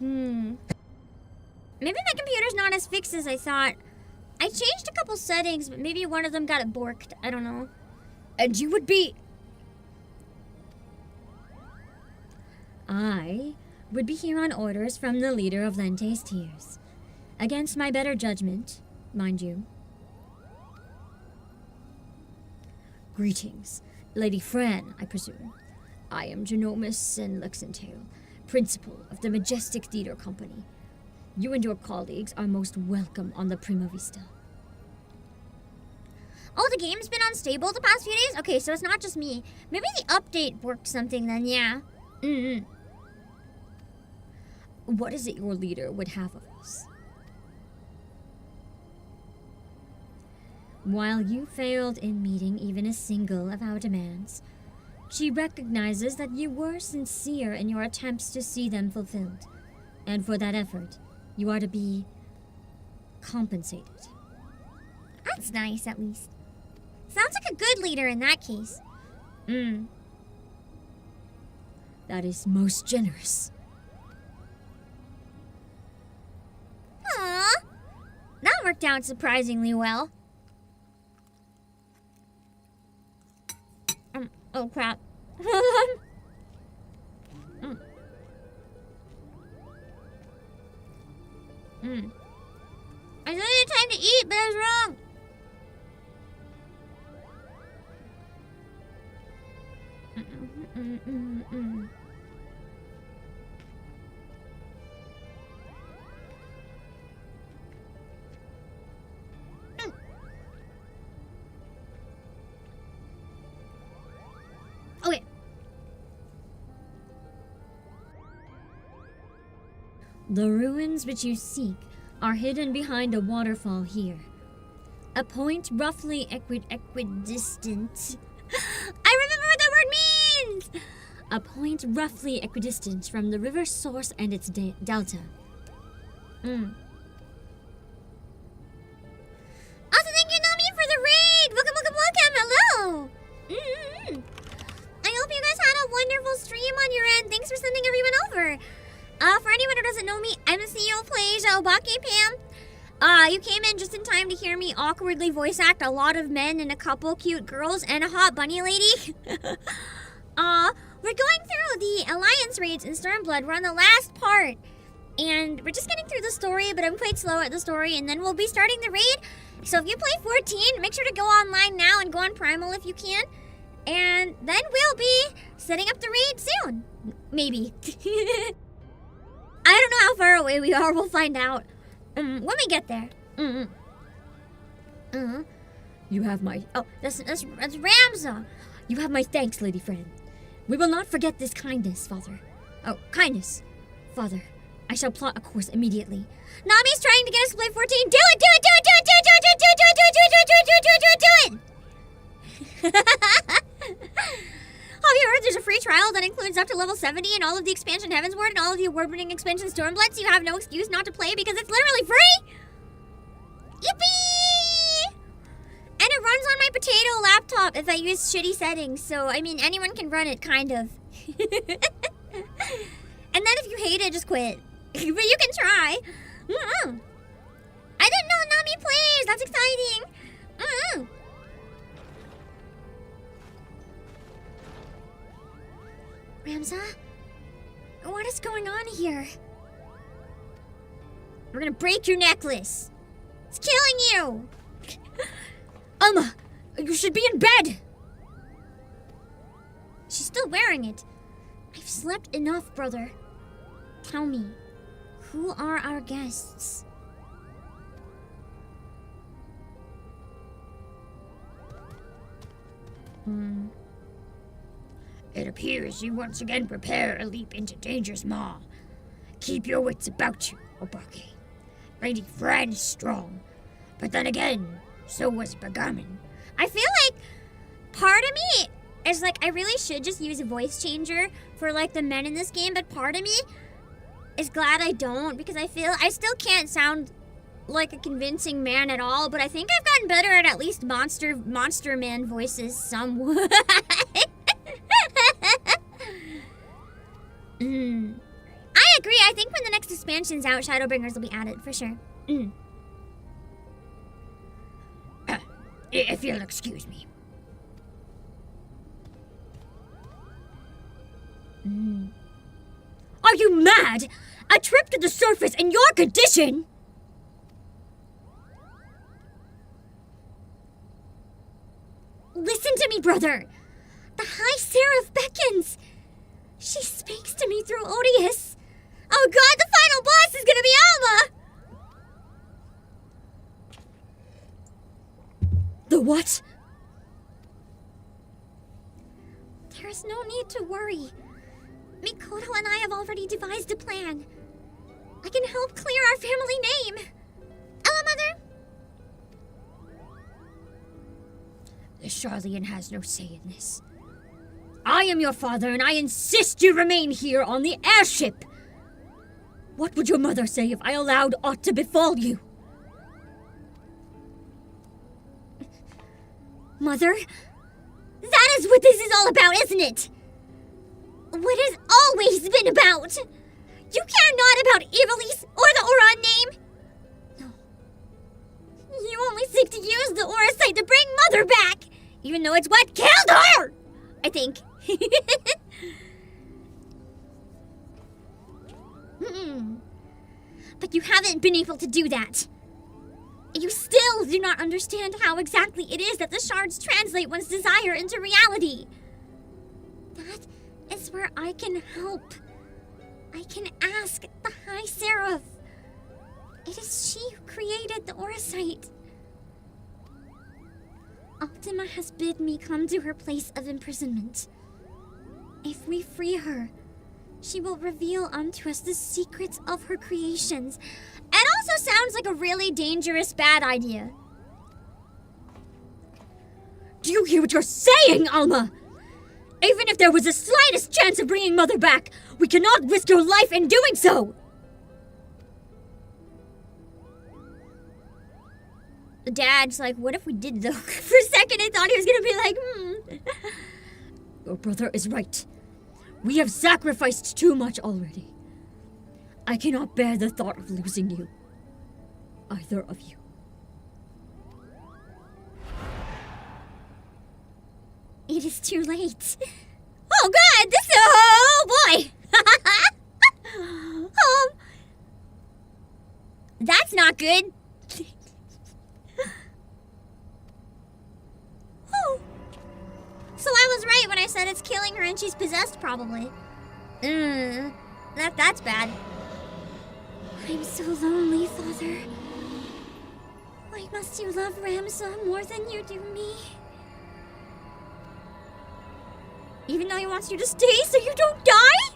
Maybe my computer's not as fixed as I thought. I changed a couple settings, but maybe one of them got it borked. I don't know. And you would be... I would be here on orders from the leader of Lente's Tears. Against my better judgment, mind you. Greetings, Lady Fran, I presume. I am Genomus and Luxentail, principal of the Majestic Theater Company. You and your colleagues are most welcome on the Prima Vista. Oh, the game's been unstable the past few days? Okay, so it's not just me. Maybe the update worked something then, yeah. What is it your leader would have of us? While you failed in meeting even a single of our demands, she recognizes that you were sincere in your attempts to see them fulfilled. And for that effort, you are to be compensated. That's nice, at least. Sounds like a good leader in that case. That is most generous. Aww. worked out surprisingly well. Oh crap. Hold on. I said it's time to eat, but I was wrong. Okay. The ruins which you seek are hidden behind a waterfall here. A point roughly equidistant. I remember what that word means! A point roughly equidistant from the river's source and its delta. Also, thank you, Nami, for the raid! Welcome, welcome, welcome! Hello! I hope you guys had a wonderful stream on your end. Thanks for sending everyone over. For anyone who doesn't know me, I'm the CEO of Plays, Obake Pam. You came in just in time to hear me awkwardly voice act a lot of men and a couple cute girls and a hot bunny lady. We're going through the Alliance Raids in Stormblood. We're on the last part. And we're just getting through the story, but I'm quite slow at the story, and then we'll be starting the raid. So if you play 14, make sure to go online now and go on Primal if you can. And then we'll be setting up the raid soon. Maybe. I don't know how far away we are. We'll find out when we get there. You have my... Oh, that's Ramza. You have my thanks, lady friend. We will not forget this kindness, father. Oh, kindness, father. I shall plot a course immediately. Nami's trying to get us to play 14. Do it! Do it! Do it! Do it! Do it! Do it! Do it! Do it! Do it! Do it! Do it! Do it! Have you heard there's a free trial that includes up to level 70 and all of the expansion Heavensward and all of the award-winning expansion Stormblood, so you have no excuse not to play because it's literally free? Yippee! And it runs on my potato laptop if I use shitty settings, so I mean anyone can run it, kind of. And then if you hate it, just quit. But you can try. I didn't know Nami plays. That's exciting. Ramza, what is going on here? We're gonna break your necklace. It's killing you. Alma, you should be in bed. She's still wearing it. I've slept enough, brother. Tell me, who are our guests? It appears you once again prepare a leap into danger's maw. Keep your wits about you, Obake. Lady Fran is strong, but then again, so was Bergamin. I feel like part of me is like, I really should just use a voice changer for like the men in this game, but part of me is glad I don't, because I feel I still can't sound like a convincing man at all, but I think I've gotten better at least monster man voices somewhat. I agree. I think when the next expansion's out, Shadowbringers will be added for sure. If you'll excuse me. Are you mad? A trip to the surface in your condition? Listen to me, brother. The High Seraph beckons. She speaks to me through Odious. Oh god, the final boss is gonna be Alma! The what? There is no need to worry. Mikoto and I have already devised a plan. I can help clear our family name. Ella, Mother? The Charlian has no say in this. I am your father, and I insist you remain here on the airship. What would your mother say if I allowed aught to befall you? Mother? That is what this is all about, isn't it? What has always been about. You care not about Ivalice or the Oran name? Even though it's what killed her! I think. But you haven't been able to do that. You still do not understand how exactly it is that the shards translate one's desire into reality. That is where I can help. I can ask the High Seraph. It is she who created the Oracite. Ultima has bid me come to her place of imprisonment. If we free her, she will reveal unto us the secrets of her creations. It also sounds like a really dangerous bad idea. Do you hear what you're saying, Alma? Even if there was the slightest chance of bringing Mother back, we cannot risk your life in doing so! The dad's like, what if we did though? For a second I thought he was gonna be like, Your brother is right. We have sacrificed too much already. I cannot bear the thought of losing you. Either of you. It is too late. Oh god, this oh boy. That's not good. Oh. So I was right when I said it's killing her and she's possessed probably. That's bad. I'm so lonely, Father. Why must you love Ramsa more than you do me? Even though he wants you to stay so you don't die?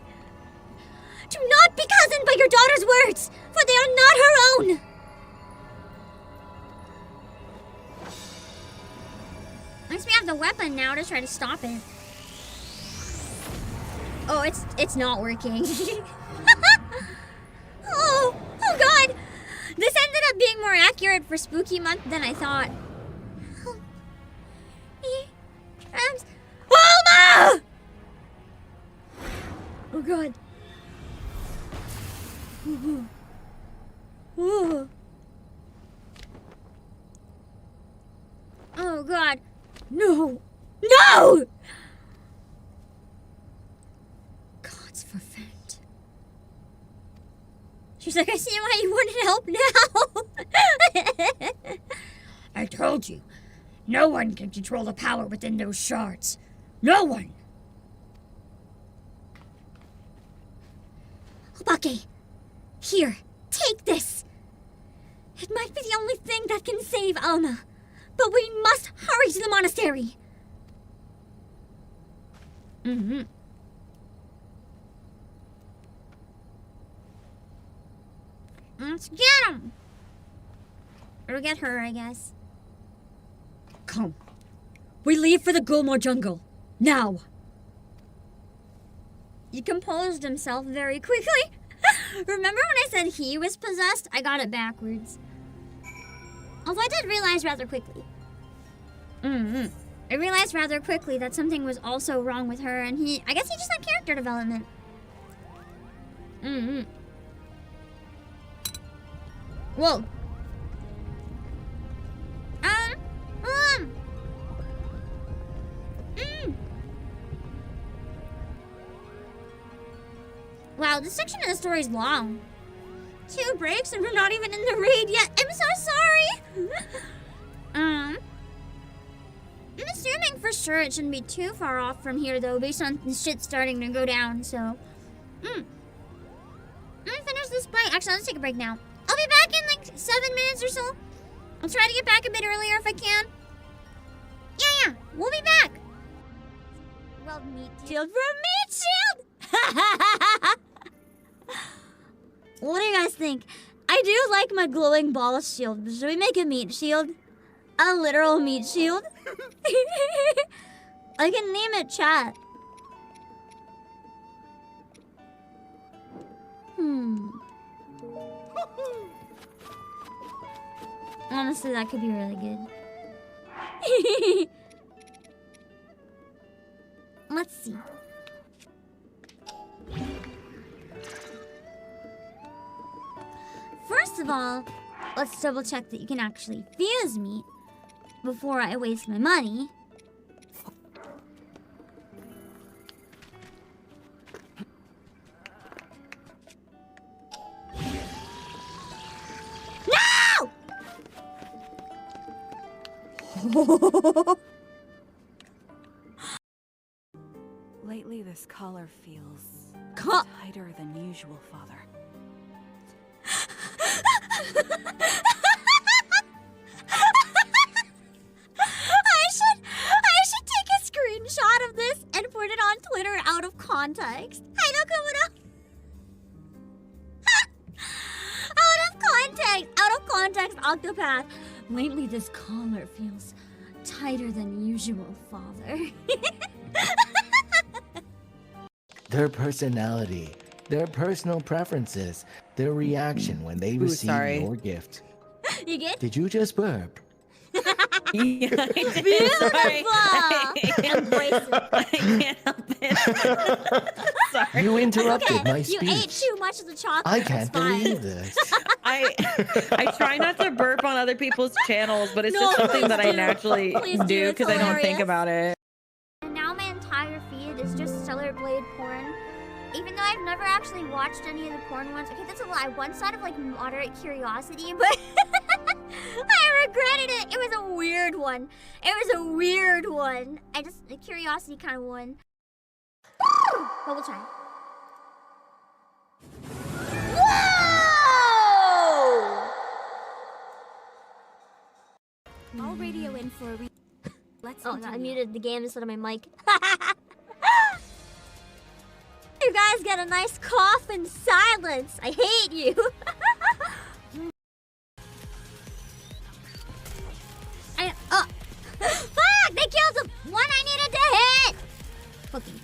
Do not be cozened by your daughter's words, for they are not her own. At least we have the weapon now to try to stop it. Oh, it's not working. Oh god! This ended up being more accurate for Spooky Month than I thought. Help me, Rams. Alma! Oh god. Ooh. Ooh. Oh god. No! No! God's forfend. She's like, I see why you wanted help now. I told you, no one can control the power within those shards. No one. Obake, here, take this. It might be the only thing that can save Alma, but we must hurry to the monastery. Let's get him. Or get her, I guess. Come. We leave for the Gulmore jungle. Now. He composed himself very quickly. Remember when I said he was possessed? I got it backwards. Although I did realize rather quickly. I realized rather quickly that something was also wrong with her, and I guess he just had character development. Whoa. Wow, this section of the story is long. 2 breaks and we're not even in the raid yet. I'm so sorry. I'm assuming for sure it shouldn't be too far off from here though, based on the shit starting to go down, so. Let me finish this bite. Actually, let's take a break now. I'll be back in like 7 minutes or so. I'll try to get back a bit earlier if I can. Yeah, we'll be back. Well, meat shield from meat shield. What do you guys think? I do like my glowing ball shield. Should we make a meat shield? A literal meat shield? I can name it chat. Honestly, that could be really good. Let's see. First of all, let's double check that you can actually fuse meat before I waste my money. Lately, this collar feels tighter than usual, Father. I should take a screenshot of this and put it on Twitter out of context. Out of context, Octopath. Lately, this collar feels tighter than usual, Father. Their personality, their personal preferences, their reaction when they receive your gift. You get? Did you just burp? Yeah, I did. Sorry. Embrace it. I can't help it. Sorry. You interrupted my speech. You ate too much of the chocolate. I can't believe this. I try not to burp on other people's channels, but it's just something that I naturally do because I don't think about it. And now my entire feed is just Stellar Blade porn. Even though I've never actually watched any of the porn ones. Okay, that's a lie. One side of like moderate curiosity, but I regretted it. It was a weird one. The curiosity kind of won. But we'll try. Whoa! I'll radio in for a Let's Oh, no, I continue. muted the game instead of my mic. You guys get a nice cough in silence. I hate you. Fuck! They killed the one I needed to hit. Fucking.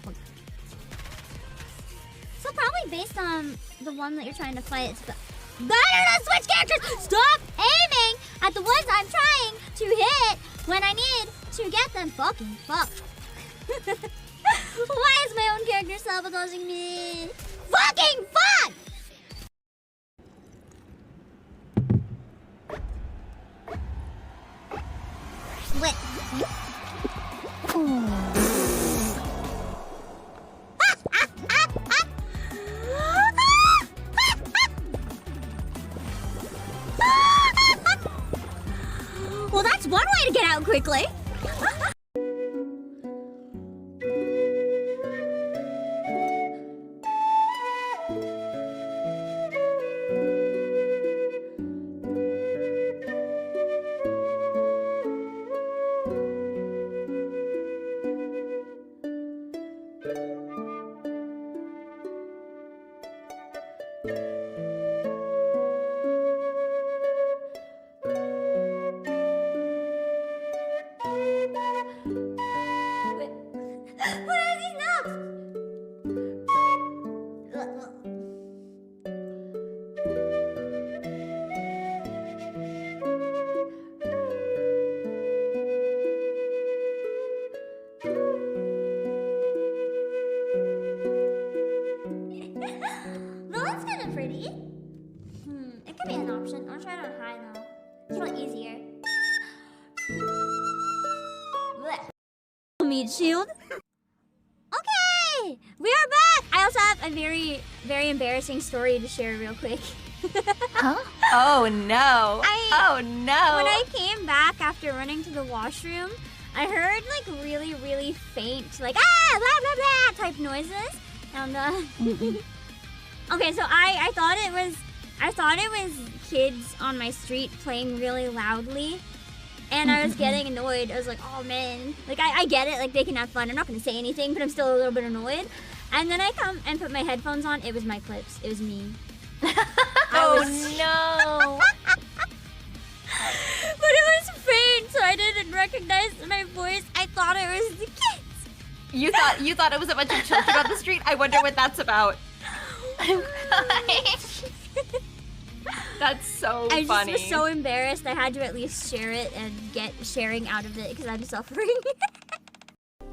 So probably based on the one that you're trying to fight, it's better to switch characters. Stop aiming at the ones I'm trying to hit when I need to get them. Fucking fuck. Why is my own character sabotaging me? Fucking fuck! Wait. Well, that's one way to get out quickly. Shield. Okay, we are back. I also have a very embarrassing story to share real quick. Huh? Oh no. Oh no. When I came back after running to the washroom, I heard like really faint, like blah blah blah type noises. And okay, so I thought it was kids on my street playing really loudly. And I was getting annoyed. I was like, oh man. Like, I get it. Like, they can have fun. I'm not going to say anything, but I'm still a little bit annoyed. And then I come and put my headphones on. It was my clips. It was me. Oh no. But it was faint, so I didn't recognize my voice. I thought it was the kids. You thought it was a bunch of children on the street? I wonder what that's about. I'm crying. That's so funny. I just was so embarrassed. I had to at least share it and get sharing out of it because I'm suffering.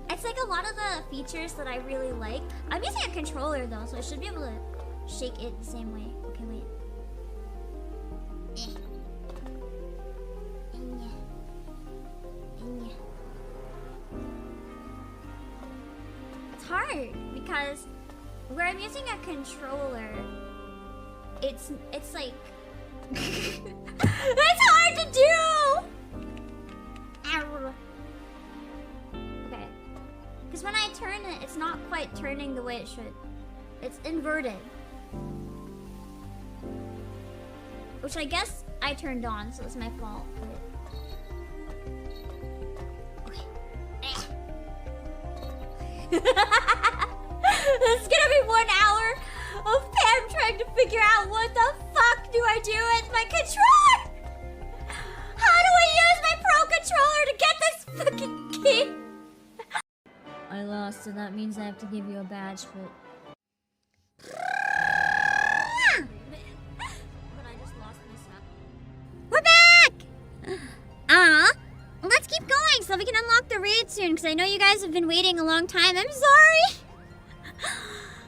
It's like a lot of the features that I really like. I'm using a controller though, so I should be able to shake it the same way. Okay, wait. It's hard because where I'm using a controller, it's like it's hard to do. way it should. It's inverted. Which I guess I turned on, so it's my fault. But... Okay. This is gonna be 1 hour of Pam trying to figure out what the fuck do I do with my controller? How do I use my Pro controller to get this fucking game? I lost, so that means I have to give you a badge, but... But I just lost my stuff. We're back! Let's keep going so we can unlock the raid soon, because I know you guys have been waiting a long time. I'm sorry!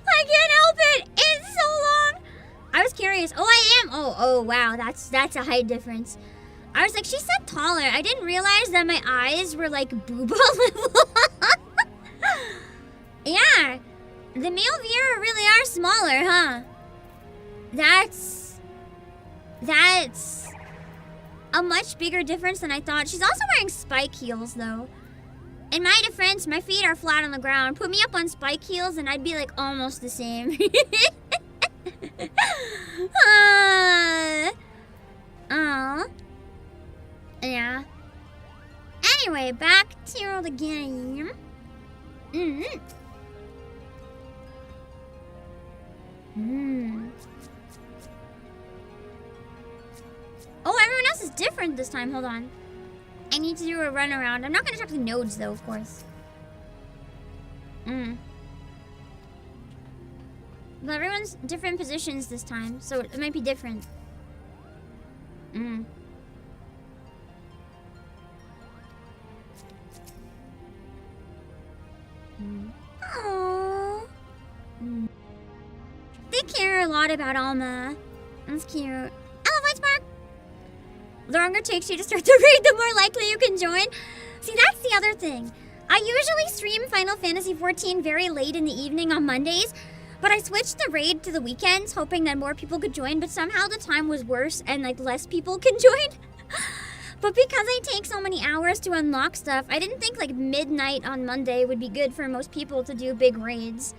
I can't help it! It's so long! I was curious. Oh, I am! Oh, wow, that's a height difference. I was like, she said taller. I didn't realize that my eyes were like booba level. Yeah, the male viewer really are smaller, huh? That's a much bigger difference than I thought. She's also wearing spike heels, though. In my defense, my feet are flat on the ground. Put me up on spike heels and I'd be like almost the same. Yeah. Anyway, back to the game. Oh, everyone else is different this time. Hold on. I need to do a run around. I'm not going to talk to nodes, though, of course. But everyone's different positions this time, so it might be different. Aww. They care a lot about Alma. That's cute. I love White Spark. The longer it takes you to start the raid, the more likely you can join. See, that's the other thing. I usually stream Final Fantasy XIV very late in the evening on Mondays, but I switched the raid to the weekends, hoping that more people could join, but somehow the time was worse and like less people can join. But because I take so many hours to unlock stuff, I didn't think like midnight on Monday would be good for most people to do big raids.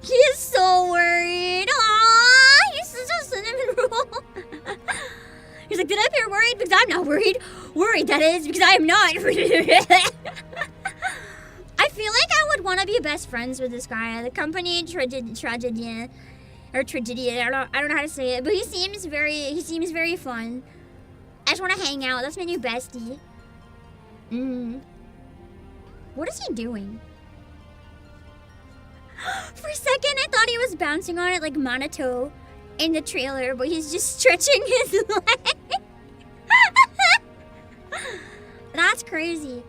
He is so worried. Aww, he's such a cinnamon roll. He's like, did I appear worried? Because I'm not worried. Worried, that is, because I am not. I feel like I would want to be best friends with this guy. The company Tragedie, or Tragedie. I don't know how to say it, but he seems very fun. I just want to hang out. That's my new bestie. What is he doing? For a second, I thought he was bouncing on it like Minato in the trailer, but he's just stretching his leg. That's crazy.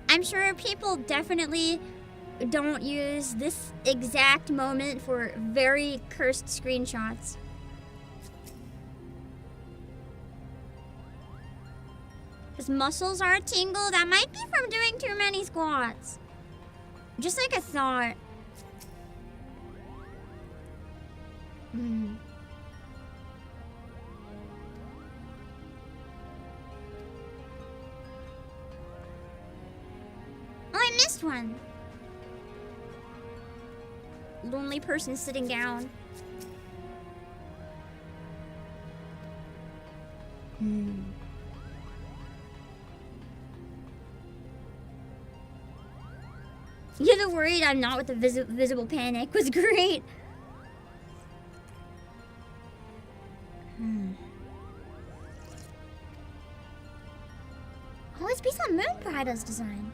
I'm sure people definitely don't use this exact moment for very cursed screenshots. His muscles are a tingle. That might be from doing too many squats. Just like a thought. Oh, I missed one. Lonely person sitting down. Yeah, the worried I'm not with the visible panic was great. Oh, it's based on Moon Prida's design.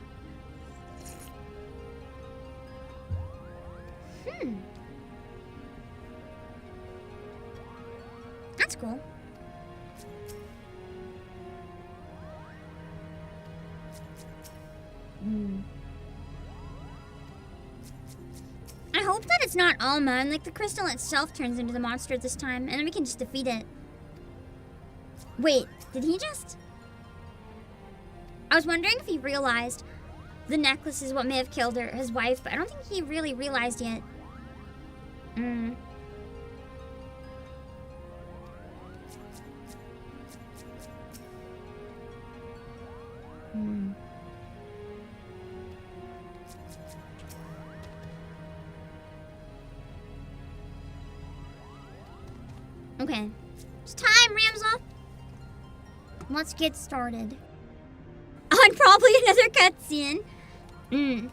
That's cool. I hope that it's not Alma and like the crystal itself turns into the monster this time and then we can just defeat it. Wait, did he just? I was wondering if he realized the necklace is what may have killed his wife, but I don't think he really realized yet. Okay. It's time, Ramza. Let's get started. On probably another cutscene. Oh,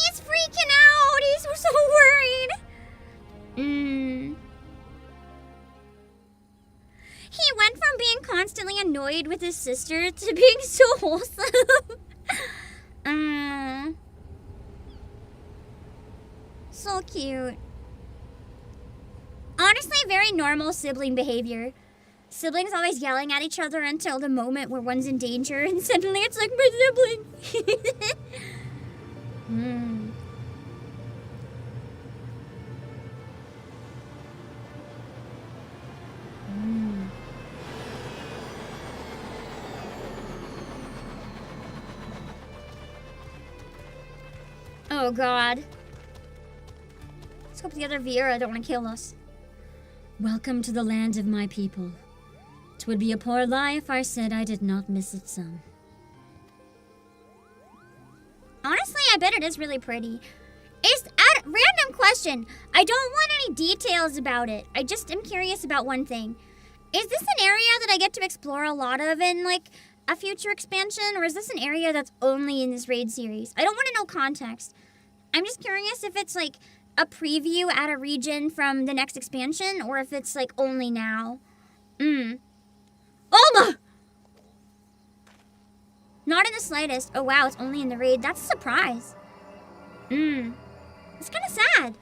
he's freaking out. He's so worried. He went from being constantly annoyed with his sister to being so wholesome. So cute. Honestly, very normal sibling behavior. Siblings always yelling at each other until the moment where one's in danger, and suddenly it's like my sibling. Oh god. Let's hope the other Vieira don't want to kill us. Welcome to the land of my people. 'Twould be a poor lie if I said I did not miss it some. Honestly, I bet it is really pretty. It's a random question. I don't want any details about it. I just am curious about one thing. Is this an area that I get to explore a lot of in, like, a future expansion? Or is this an area that's only in this raid series? I don't want to know context. I'm just curious if it's, like, a preview at a region from the next expansion, or if it's, like, only now. Alma! Not in the slightest. Oh, wow, it's only in the raid. That's a surprise. It's kind of sad.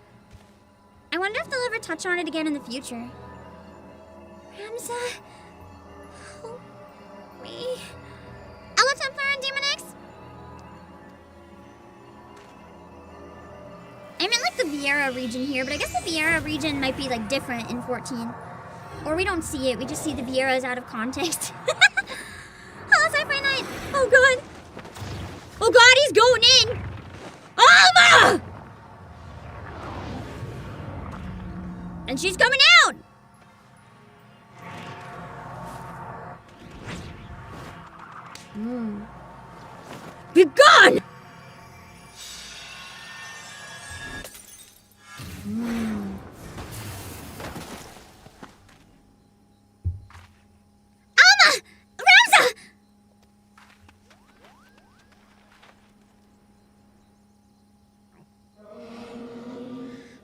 I wonder if they'll ever touch on it again in the future. Ramza. Help me. Ella Templar and Demon X? I'm in, like, the Vieira region here, but I guess the Vieira region might be, like, different in 14. Or we don't see it. We just see the Vieiras out of context. Hello, Sci-Fi Night. Oh, God. Oh, God, he's going in. Alma! And she's coming out. Be gone! Alma! Ramza!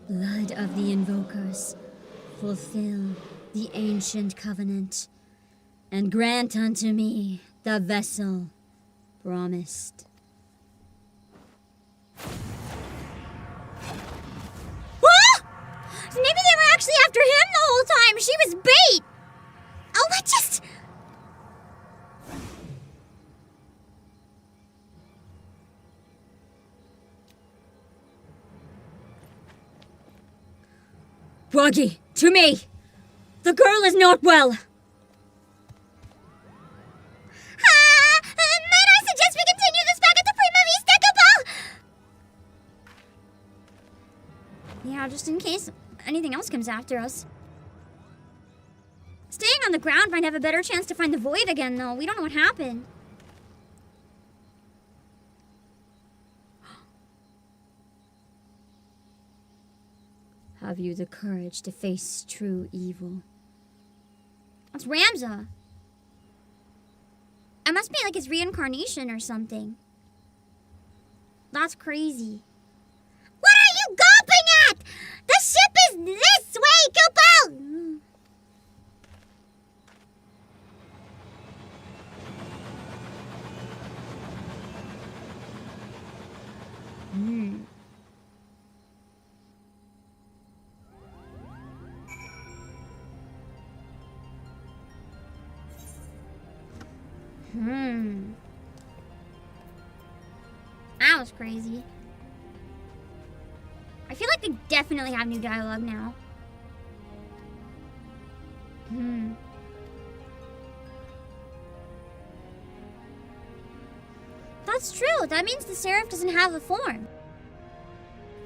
Blood of the invokers, fulfill the ancient covenant, and grant unto me the vessel promised. What? So maybe they were actually after him the whole time. She was bait. Oh, let's just... Wagi, to me! The girl is not well! Might I suggest we continue this back at the Prima Vista Cabal? Yeah, just in case anything else comes after us. Staying on the ground might have a better chance to find the void again, though. We don't know what happened. Have you the courage to face true evil? It's Ramza. It must be like his reincarnation or something. That's crazy. What are you gulping at? The ship is this way, Kupo! That was crazy. I feel like they definitely have new dialogue now. That's true. That means the Seraph doesn't have a form.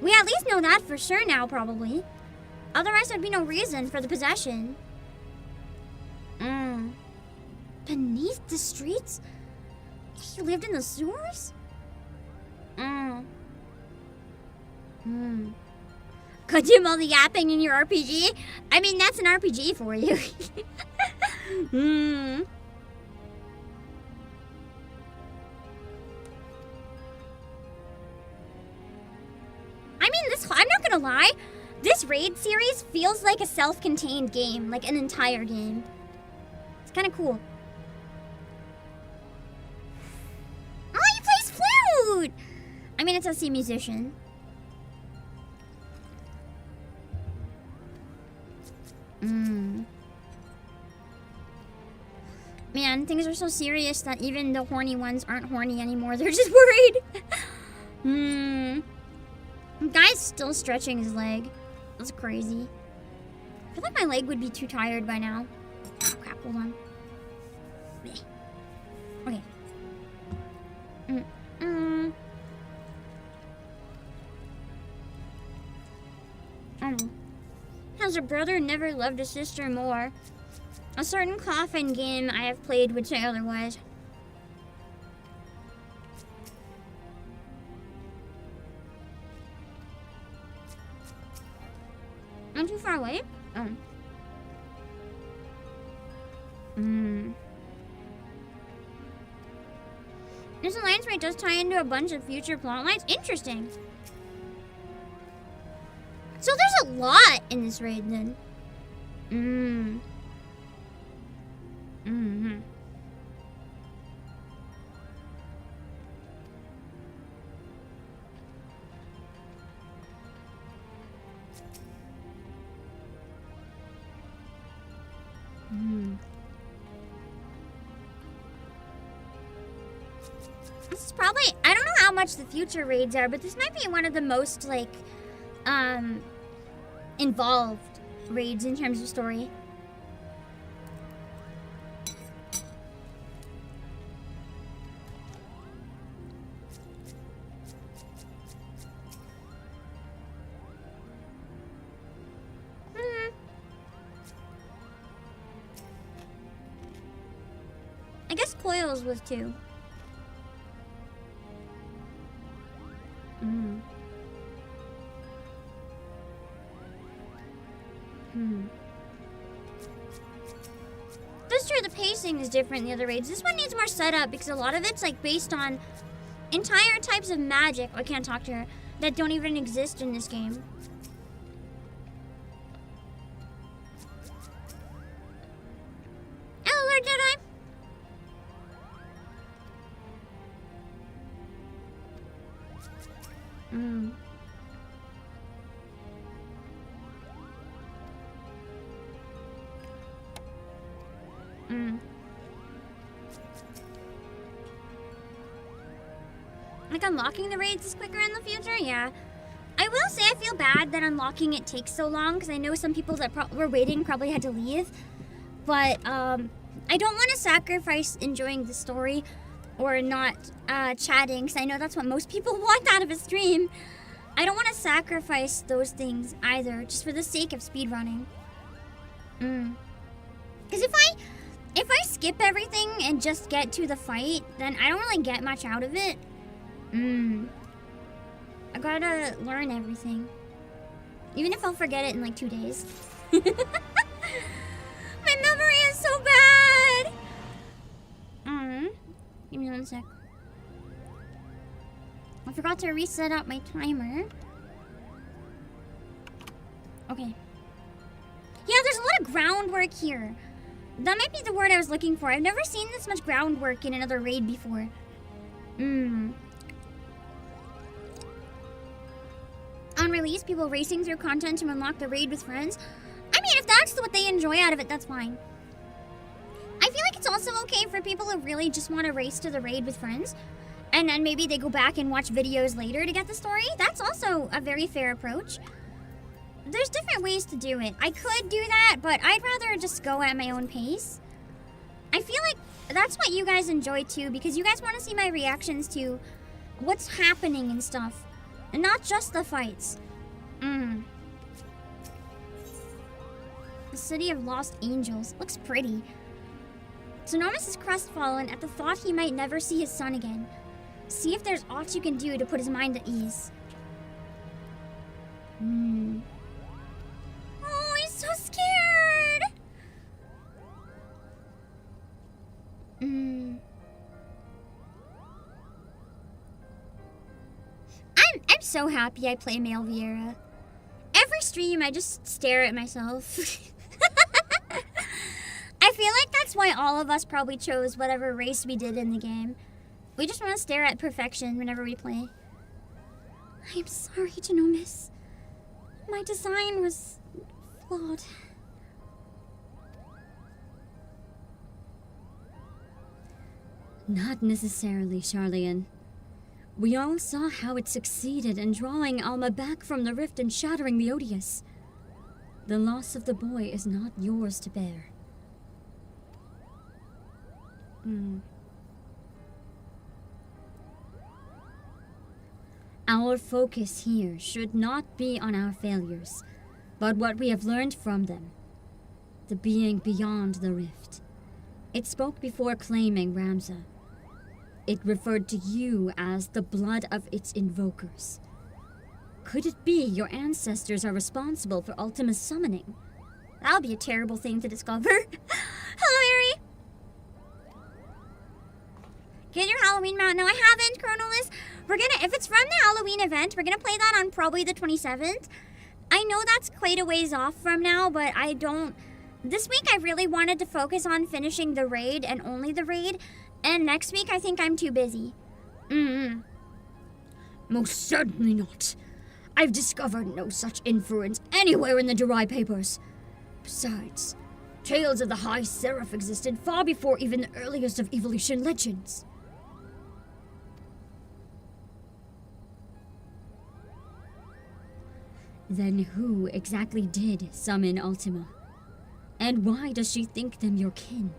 We at least know that for sure now, probably. Otherwise, there'd be no reason for the possession. Beneath the streets? He lived in the sewers? Consume all the yapping in your RPG? I mean, that's an RPG for you. I mean, I'm not gonna lie. This raid series feels like a self-contained game, like an entire game. It's kind of cool. Oh, he plays flute! I mean, it says see musician. Man, things are so serious that even the horny ones aren't horny anymore. They're just worried. Guy's still stretching his leg. That's crazy. I feel like my leg would be too tired by now. Oh, crap, hold on. Okay. Has a brother never loved a sister more? A certain coffin game I have played would say otherwise. I'm too far away? Oh. This alliance raid does tie into a bunch of future plot lines. Interesting. So there's a lot in this raid then. This is probably, I don't know how much the future raids are, but this might be one of the most like involved raids in terms of story. I guess Coils was too. That's true, the pacing is different in the other raids. This one needs more setup because a lot of it's like based on entire types of magic, I can't talk to her, that don't even exist in this game. Hello, Lord Jedi. Like unlocking the raids is quicker in the future? Yeah. I will say I feel bad that unlocking it takes so long because I know some people that were waiting probably had to leave. But I don't want to sacrifice enjoying the story or not chatting because I know that's what most people want out of a stream. I don't want to sacrifice those things either just for the sake of speedrunning. Because if I skip everything and just get to the fight, then I don't really get much out of it. I gotta learn everything. Even if I'll forget it in like 2 days. My memory is so bad! Give me 1 sec. I forgot to reset up my timer. Okay. Yeah, there's a lot of groundwork here. That might be the word I was looking for. I've never seen this much groundwork in another raid before. On release, people racing through content to unlock the raid with friends. I mean, if that's what they enjoy out of it, that's fine. I feel like it's also okay for people who really just want to race to the raid with friends. And then maybe they go back and watch videos later to get the story. That's also a very fair approach. There's different ways to do it. I could do that, but I'd rather just go at my own pace. I feel like that's what you guys enjoy too, because you guys want to see my reactions to what's happening and stuff. And not just the fights. The City of Lost Angels. Looks pretty. Sonomus is crestfallen at the thought he might never see his son again. See if there's aught you can do to put his mind at ease. so happy I play male Viera. Every stream, I just stare at myself. I feel like that's why all of us probably chose whatever race we did in the game. We just want to stare at perfection whenever we play. I'm sorry, Genomis. My design was flawed. Not necessarily, Charlian. We all saw how it succeeded in drawing Alma back from the rift and shattering the Odious. The loss of the boy is not yours to bear. Our focus here should not be on our failures, but what we have learned from them. The being beyond the rift. It spoke before claiming Ramza. It referred to you as the blood of its invokers. Could it be your ancestors are responsible for Ultima's summoning? That'll be a terrible thing to discover. Hello, Ari. Get your Halloween mount. No, I haven't, Chronolus. If it's from the Halloween event, we're gonna play that on probably the 27th. I know that's quite a ways off from now, but this week I really wanted to focus on finishing the raid and only the raid. And next week, I think I'm too busy. Most certainly not. I've discovered no such inference anywhere in the Jirai papers. Besides, tales of the High Seraph existed far before even the earliest of evolution legends. Then who exactly did summon Ultima? And why does she think them your kin?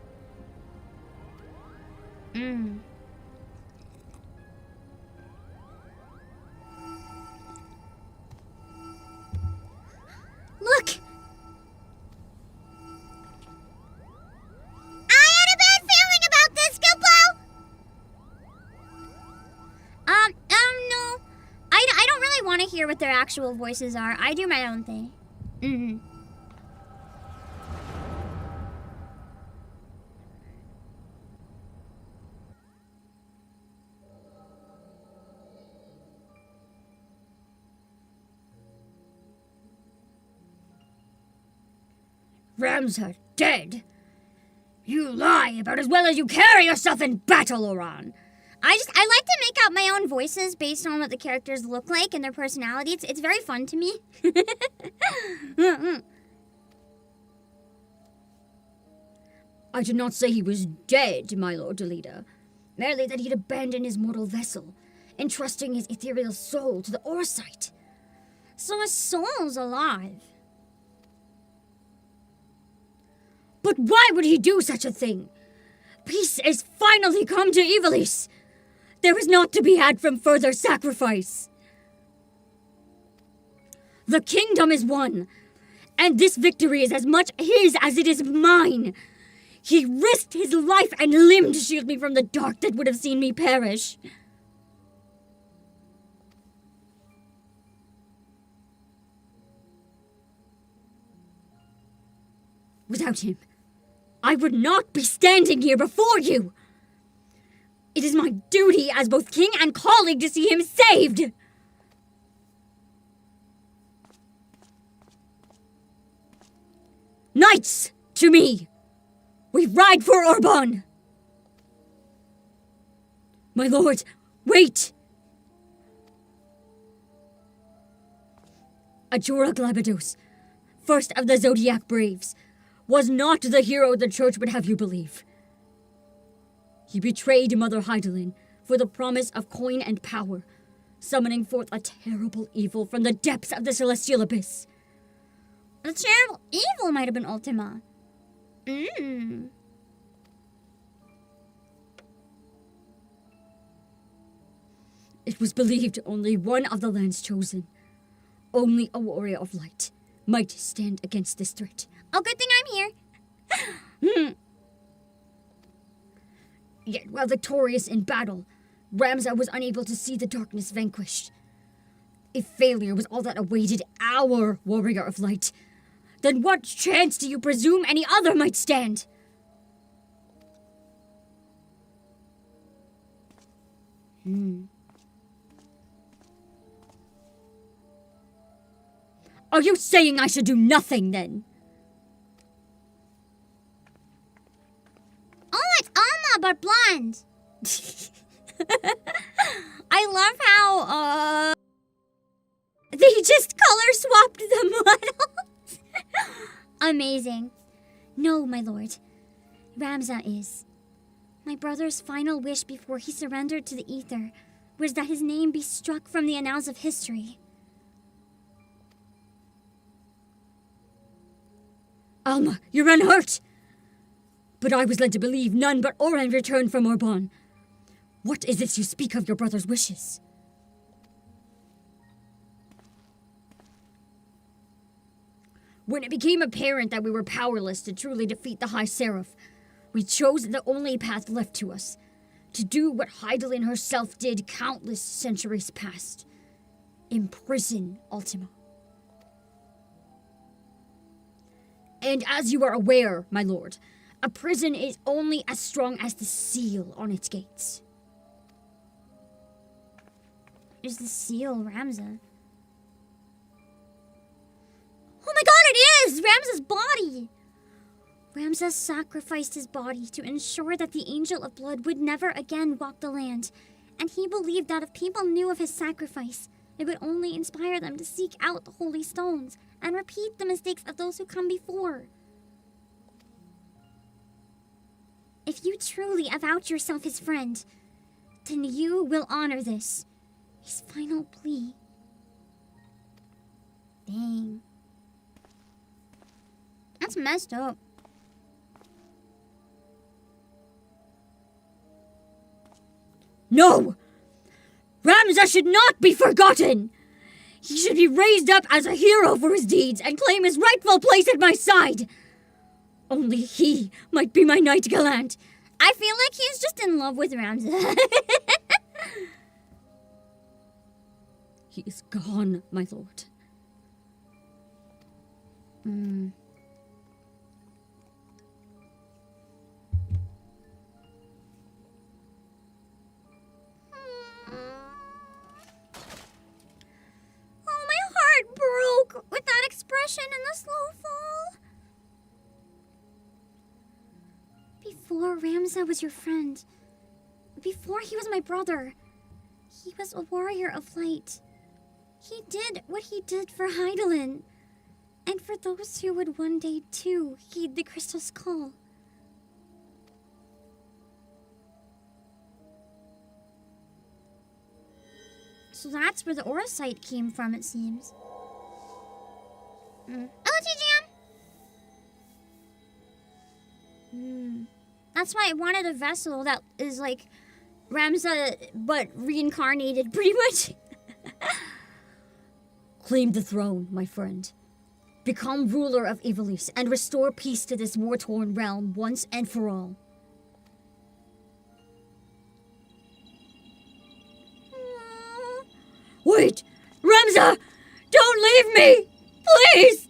Look! I had a bad feeling about this, Gilpo! No. I don't really want to hear what their actual voices are. I do my own thing. Ramza dead? You lie about as well as you carry yourself in battle, Oran. I like to make up my own voices based on what the characters look like and their personality. It's very fun to me. I did not say he was dead, my lord Delita. Merely that he'd abandoned his mortal vessel, entrusting his ethereal soul to the Orsite. So his soul's alive. But why would he do such a thing? Peace is finally come to Ivalice. There is naught to be had from further sacrifice. The kingdom is won, and this victory is as much his as it is mine. He risked his life and limb to shield me from the dark that would have seen me perish. Without him, I would not be standing here before you. It is my duty as both king and colleague to see him saved. Knights, to me! We ride for Orban! My lord, wait! Ajora Glabados, first of the Zodiac Braves, was not the hero the church would have you believe. He betrayed Mother Heidelin for the promise of coin and power, summoning forth a terrible evil from the depths of the celestial abyss. The terrible evil might have been Ultima. It was believed only one of the land's chosen, only a warrior of light, might stand against this threat. Oh, good thing I'm here. Yet while victorious in battle, Ramza was unable to see the darkness vanquished. If failure was all that awaited our warrior of light, then what chance do you presume any other might stand? Are you saying I should do nothing then? Oh, it's Alma, but blonde. I love how, they just color swapped the models. Amazing. No, my lord. Ramza is. My brother's final wish before he surrendered to the ether was that his name be struck from the annals of history. Alma, you're unhurt! But I was led to believe none but Oren returned from Orban. What is this you speak of your brother's wishes? When it became apparent that we were powerless to truly defeat the High Seraph, we chose the only path left to us, to do what Hydaelyn herself did countless centuries past. Imprison Ultima. And as you are aware, my lord, a prison is only as strong as the seal on its gates. Is the seal Ramza? Oh my god, it is! Ramza's body! Ramza sacrificed his body to ensure that the Angel of Blood would never again walk the land, and he believed that if people knew of his sacrifice, it would only inspire them to seek out the holy stones and repeat the mistakes of those who come before. If you truly avouch yourself his friend, then you will honor this, his final plea. Dang. That's messed up. No! Ramza should not be forgotten! He should be raised up as a hero for his deeds and claim his rightful place at my side! Only he might be my knight gallant. I feel like he's just in love with Ramza. He is gone, my lord. Oh, my heart broke with that expression in the slow fall. Before Ramza was your friend, before he was my brother, he was a warrior of light. He did what he did for Hydaelyn, and for those who would one day too heed the crystal's call. So that's where the aura sight came from, it seems. Hello, TGM! That's why I wanted a vessel that is like Ramza, but reincarnated, pretty much. Claim the throne, my friend. Become ruler of Ivalice and restore peace to this war-torn realm once and for all. Wait! Ramza! Don't leave me! Please!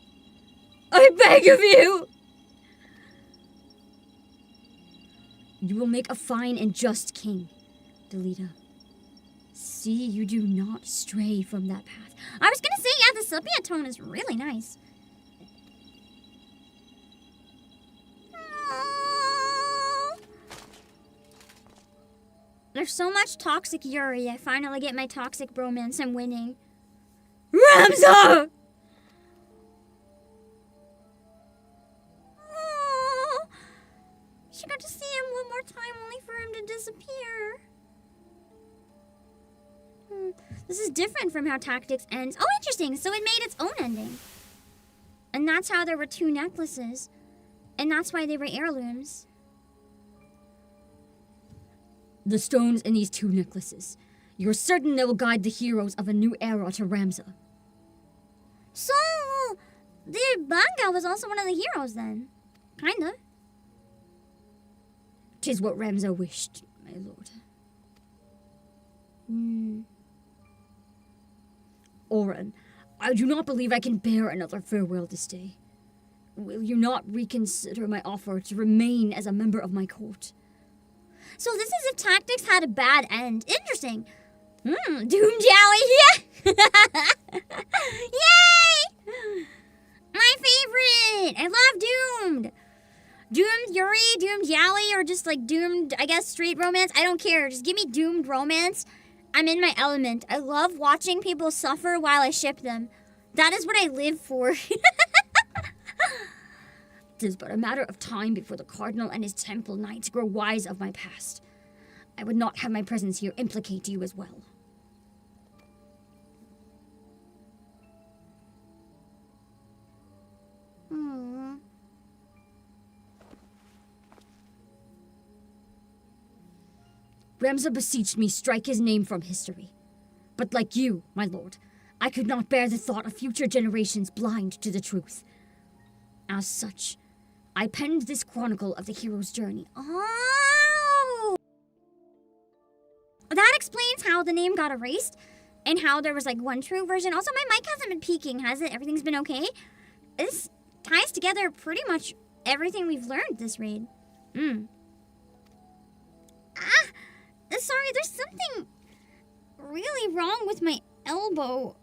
I beg of you! You will make a fine and just king, Delita. See you do not stray from that path. I was gonna say, yeah, the sepia tone is really nice. There's so much toxic Yuri. I finally get my toxic bromance. I'm winning. Ramza! Oh, she got to see him one more time only for him to disappear. This is different from how Tactics ends. Oh, interesting. So it made its own ending. And that's how there were two necklaces. And that's why they were heirlooms. The stones in these two necklaces. You're certain they will guide the heroes of a new era to Ramza. So, the Banga was also one of the heroes then. Kinda. 'Tis what Ramza wished, my lord. Oren, I do not believe I can bear another farewell this day. Will you not reconsider my offer to remain as a member of my court? So this is if Tactics had a bad end. Interesting. Doom Jowie, yeah! Yay! My favorite! I love Doomed! Doomed Yuri, Doomed Yaoi, or just like Doomed, I guess, straight romance. I don't care. Just give me Doomed romance. I'm in my element. I love watching people suffer while I ship them. That is what I live for. It is but a matter of time before the Cardinal and his Temple Knights grow wise of my past. I would not have my presence here implicate you as well. Aww. Remza beseeched me strike his name from history. But like you, my lord, I could not bear the thought of future generations blind to the truth. As such, I penned this chronicle of the hero's journey. Oh! That explains how the name got erased and how there was like one true version. Also, my mic hasn't been peaking, has it? Everything's been okay? This ties together pretty much everything we've learned this raid. Sorry, there's something really wrong with my elbow.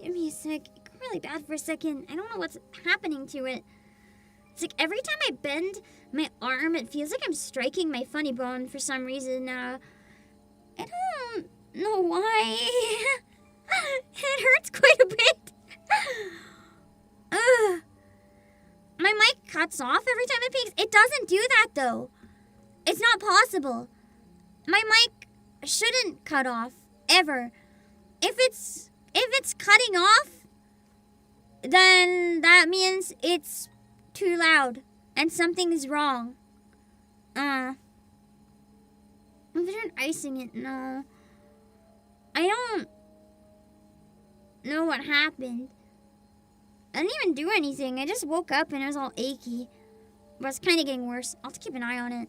Give me a sec. It got really bad for a second. I don't know what's happening to it. It's like every time I bend my arm, it feels like I'm striking my funny bone for some reason. I don't know why. It hurts quite a bit. My mic cuts off every time it peaks. It doesn't do that though. It's not possible. My mic shouldn't cut off ever. If it's cutting off, then that means it's too loud and something is wrong. If they're icing it, no. I don't know what happened. I didn't even do anything. I just woke up and it was all achy. But it's kind of getting worse. I'll have to keep an eye on it.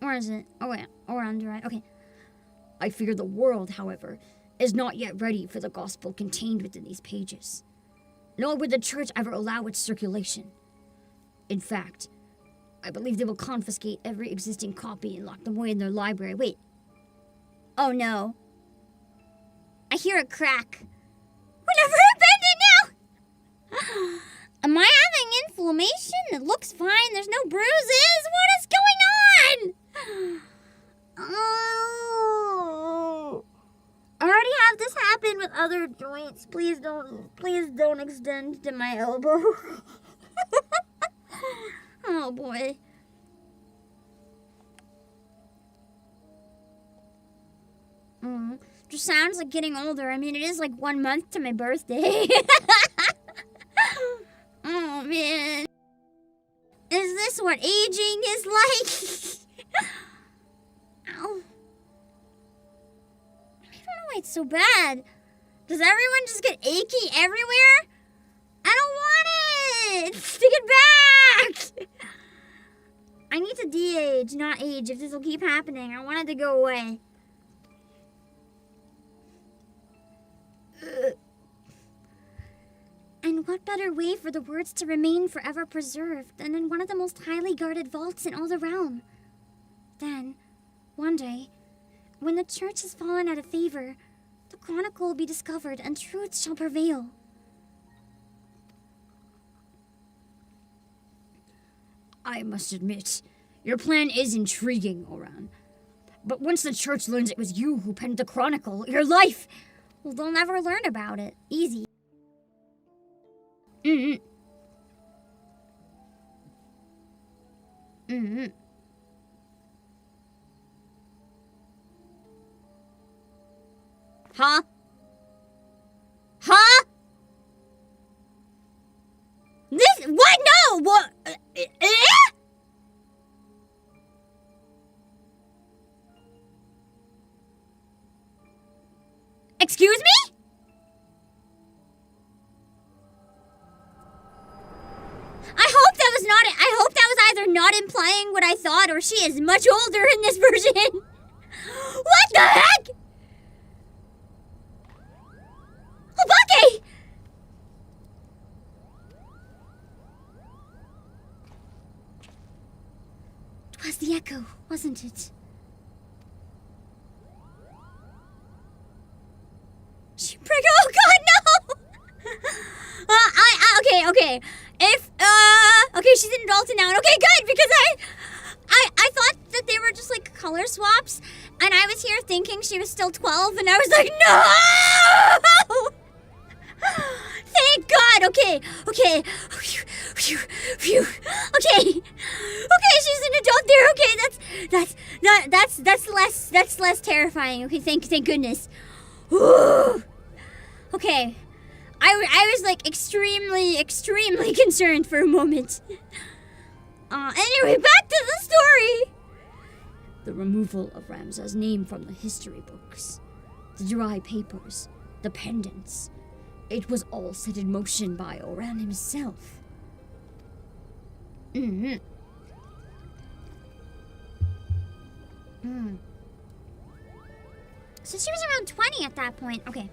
Where is it? Oh, wait. Or under it. Okay. I fear the world, however, is not yet ready for the gospel contained within these pages. Nor would the church ever allow its circulation. In fact, I believe they will confiscate every existing copy and lock them away in their library. Wait. Oh, no. I hear a crack. Whatever happened now? Am I having inflammation? It looks fine. There's no bruises. What is going on? Oh. I already have this happen with other joints. Please don't extend to my elbow. Oh, boy. Just sounds like getting older. I mean, it is like 1 month to my birthday. Oh, man. Is this what aging is like? Ow. I don't know why it's so bad. Does everyone just get achy everywhere? I don't want it. Stick it back. I need to de-age, not age, if this will keep happening. I want it to go away. And what better way for the words to remain forever preserved than in one of the most highly guarded vaults in all the realm? Then, one day, when the church has fallen out of favor, the chronicle will be discovered and truth shall prevail. I must admit, your plan is intriguing, Oran. But once the church learns it was you who penned the chronicle, your life... Well, they'll never learn about it. Easy. Huh? Huh? This... What? No! What? Excuse me? I hope that was either not implying what I thought or she is much older in this version. What the heck? Obake! 'Twas the echo, wasn't it? Okay. Okay, she's an adult now. Okay, good, because I thought that they were just like color swaps, and I was here thinking she was still 12, and I was like, no! Thank God. Okay. Okay. Phew. Okay, she's an adult there. Okay, that's less terrifying. Okay, thank goodness. Whew. Okay. I was like extremely concerned for a moment. Anyway, back to the story. The removal of Ramza's name from the history books, the dry papers, the pendants. It was all set in motion by Oran himself. Mm-hmm. So she was around 20 at that point. Okay.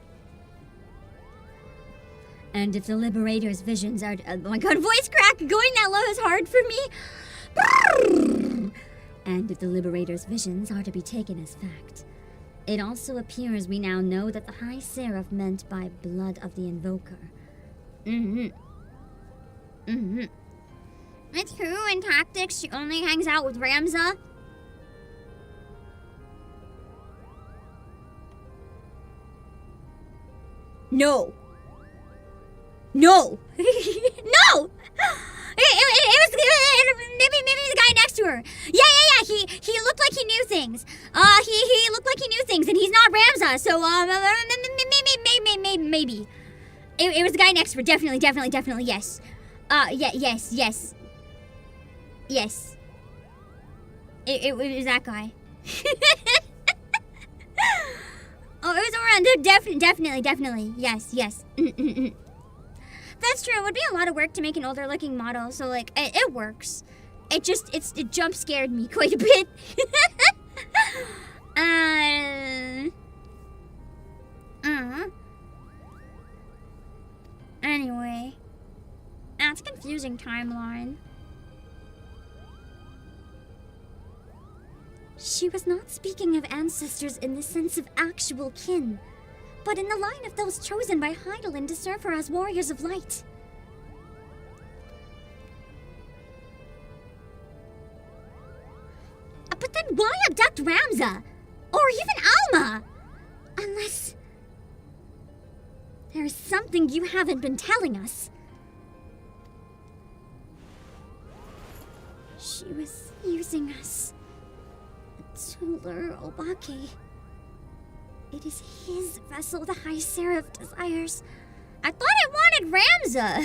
And if the Liberator's visions are... oh my god, voice crack! Going that low is hard for me! And if the Liberator's visions are to be taken as fact, it also appears we now know that the High Seraph meant by blood of the Invoker. With who in tactics she only hangs out with Ramza? No! No! No! It was maybe the guy next to her. Yeah. He looked like he knew things. He looked like he knew things, and he's not Ramza. So maybe. It was the guy next to her. Definitely. Yes. Yes. It was that guy. Oh, it was around. Definitely. Yes. That's true. It would be a lot of work to make an older looking model, so like it works. It jump scared me quite a bit. Anyway, that's a confusing timeline. She was not speaking of ancestors in the sense of actual kin, but in the line of those chosen by Heidelin to serve her as warriors of light. But then why abduct Ramza? Or even Alma? Unless there is something you haven't been telling us. She was using us to lure Obake. It is his vessel the High Seraph desires. I thought it wanted Ramza.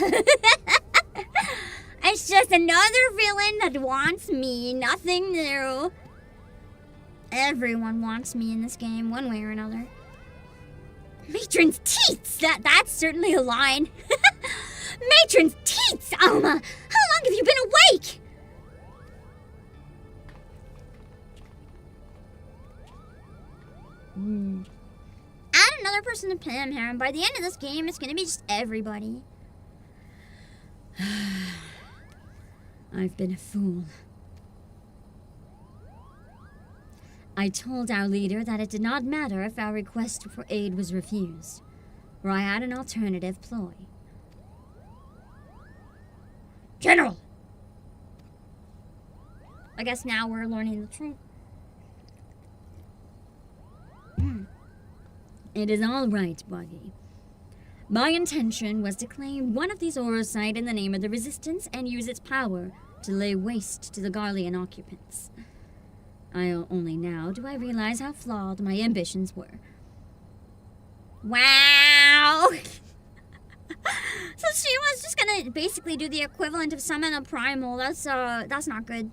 It's just another villain that wants me. Nothing new. Everyone wants me in this game, one way or another. Matron's teats! That's certainly a line. Matron's teats, Alma! How long have you been awake? Add another person to Pam here, and by the end of this game, it's gonna be just everybody. I've been a fool. I told our leader that it did not matter if our request for aid was refused, or I had an alternative ploy. General! I guess now we're learning the truth. It is all right, Buggy. My intention was to claim one of these Orosite in the name of the Resistance and use its power to lay waste to the Garlean occupants. Only now do I realize how flawed my ambitions were. Wow! So she was just gonna basically do the equivalent of summon a Primal. That's not good.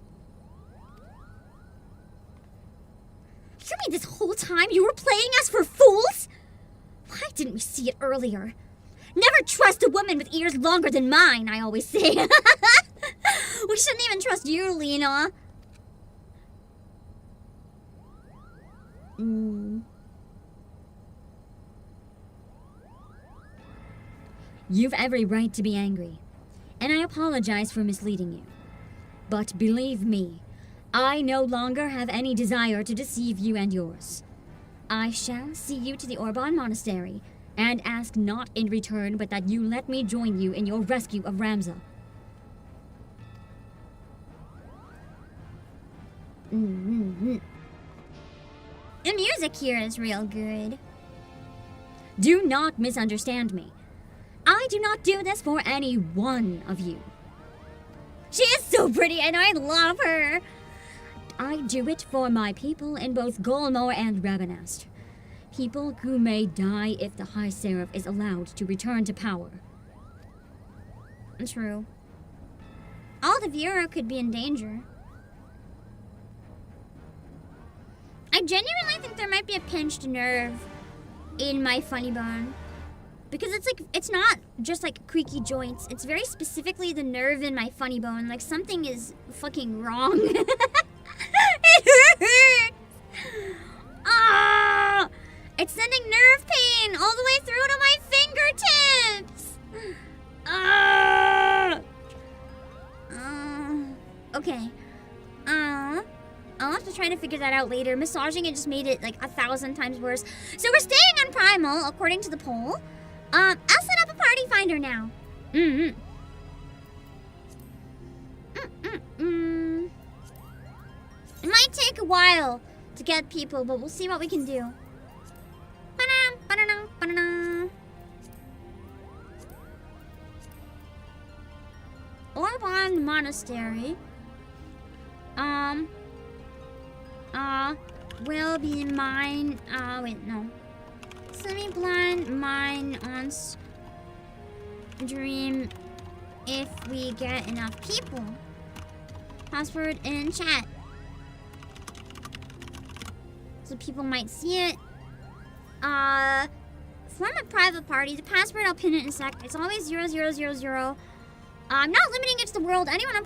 You mean this whole time you were playing us for fools? Why didn't we see it earlier? Never trust a woman with ears longer than mine, I always say. We shouldn't even trust you, Lena. You've every right to be angry, and I apologize for misleading you. But believe me, I no longer have any desire to deceive you and yours. I shall see you to the Orban Monastery, and ask not in return, but that you let me join you in your rescue of Ramza. The music here is real good. Do not misunderstand me. I do not do this for any one of you. She is so pretty and I love her. I do it for my people in both Golmor and Rabanast. People who may die if the High Seraph is allowed to return to power. True. All the viewer could be in danger. I genuinely think there might be a pinched nerve in my funny bone. Because it's like, it's not just like creaky joints. It's very specifically the nerve in my funny bone. Like something is fucking wrong. It hurts. Ah! It's sending nerve pain all the way through to my fingertips. Ah! Okay. I'll have to try to figure that out later. Massaging it just made it like 1,000 times worse. So we're staying on Primal, according to the poll. I'll set up a party finder now. It might take a while to get people, but we'll see what we can do. Orban Monastery. Will be mine. Wait, no. Semi-blind mine on stream if we get enough people. Password in chat. So people might see it. Form a private party. The password, I'll pin it in a sec. It's always 0000. I'm not limiting it to the world. Anyone on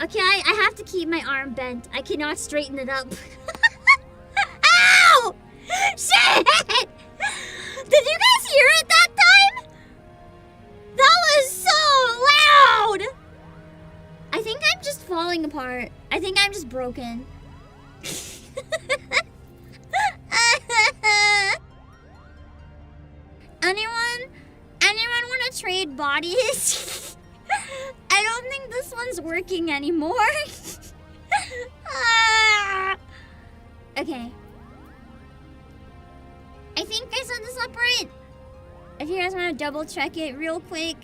Okay, I have to keep my arm bent. I cannot straighten it up. Ow! Shit! Did you guys hear it that time? That was so loud! I think I'm just falling apart. I think I'm just broken. Anyone want to trade bodies? I don't think this one's working anymore. Okay. I think I set this up right. If you guys want to double check it real quick.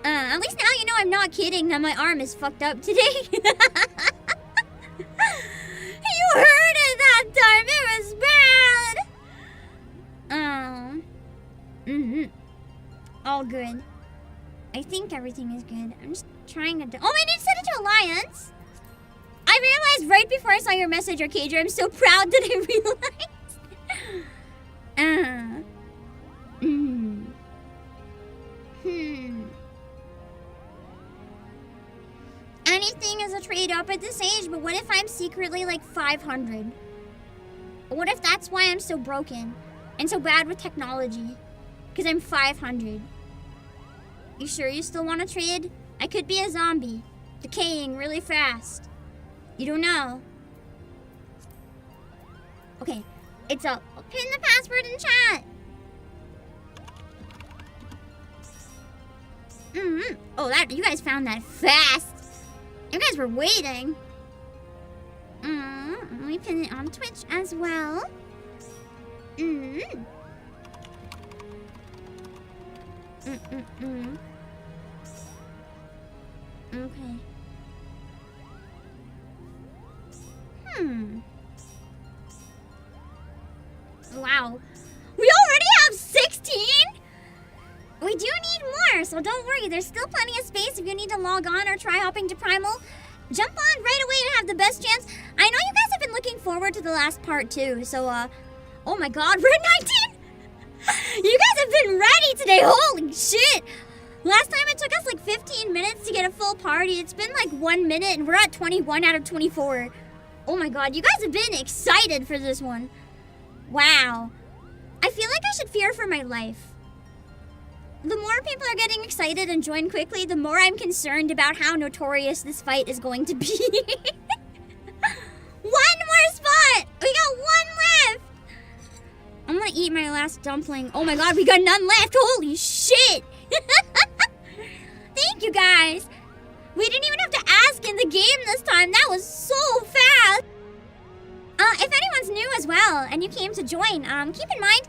At least now you know I'm not kidding that my arm is fucked up today. You heard it that time. It was bad. All good. I think everything is good. I'm just trying to... Oh, I need to set it to Alliance. I realized right before I saw your message, Arcadia. I'm so proud that I realized. Anything is a trade up at this age, but what if I'm secretly like 500? What if that's why I'm so broken and so bad with technology? Because I'm 500. You sure you still want to trade? I could be a zombie, decaying really fast. You don't know. Okay, it's up. I'll pin the password in chat. Oh, that you guys found that fast. You guys were waiting. Let me pin it on Twitch as well. Okay. Wow. We already have 16? We do need more, so don't worry. There's still plenty of space if you need to log on or try hopping to Primal. Jump on right away and have the best chance. I know you guys have been looking forward to the last part too, so oh my god, we're at 19! You guys have been ready today, holy shit! Last time it took us like 15 minutes to get a full party. It's been like 1 minute and we're at 21 out of 24. Oh my god, you guys have been excited for this one. Wow. I feel like I should fear for my life. The more people are getting excited and join quickly, the more I'm concerned about how notorious this fight is going to be. 1 more eat my last dumpling. Oh my god, we got none left. Holy shit. Thank you guys. We didn't even have to ask in the game this time. That was so fast. If anyone's new as well and you came to join, keep in mind,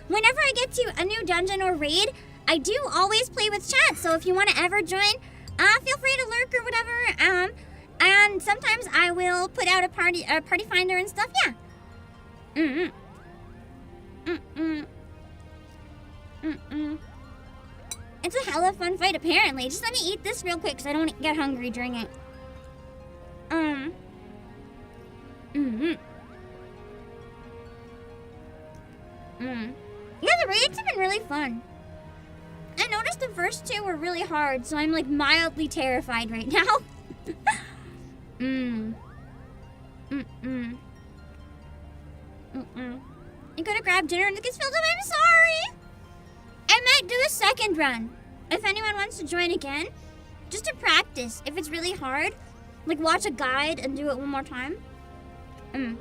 whenever I get to a new dungeon or raid, I do always play with chat. So if you want to ever join, feel free to lurk or whatever. And sometimes I will put out a party finder and stuff. Yeah. It's a hella fun fight, apparently. Just let me eat this real quick, because I don't get hungry during it. Yeah, the raids have been really fun. I noticed the first two were really hard, so I'm like mildly terrified right now. You gotta grab dinner and it gets filled up. I'm sorry. I might do a second run. If anyone wants to join again, just to practice. If it's really hard, like watch a guide and do it one more time. I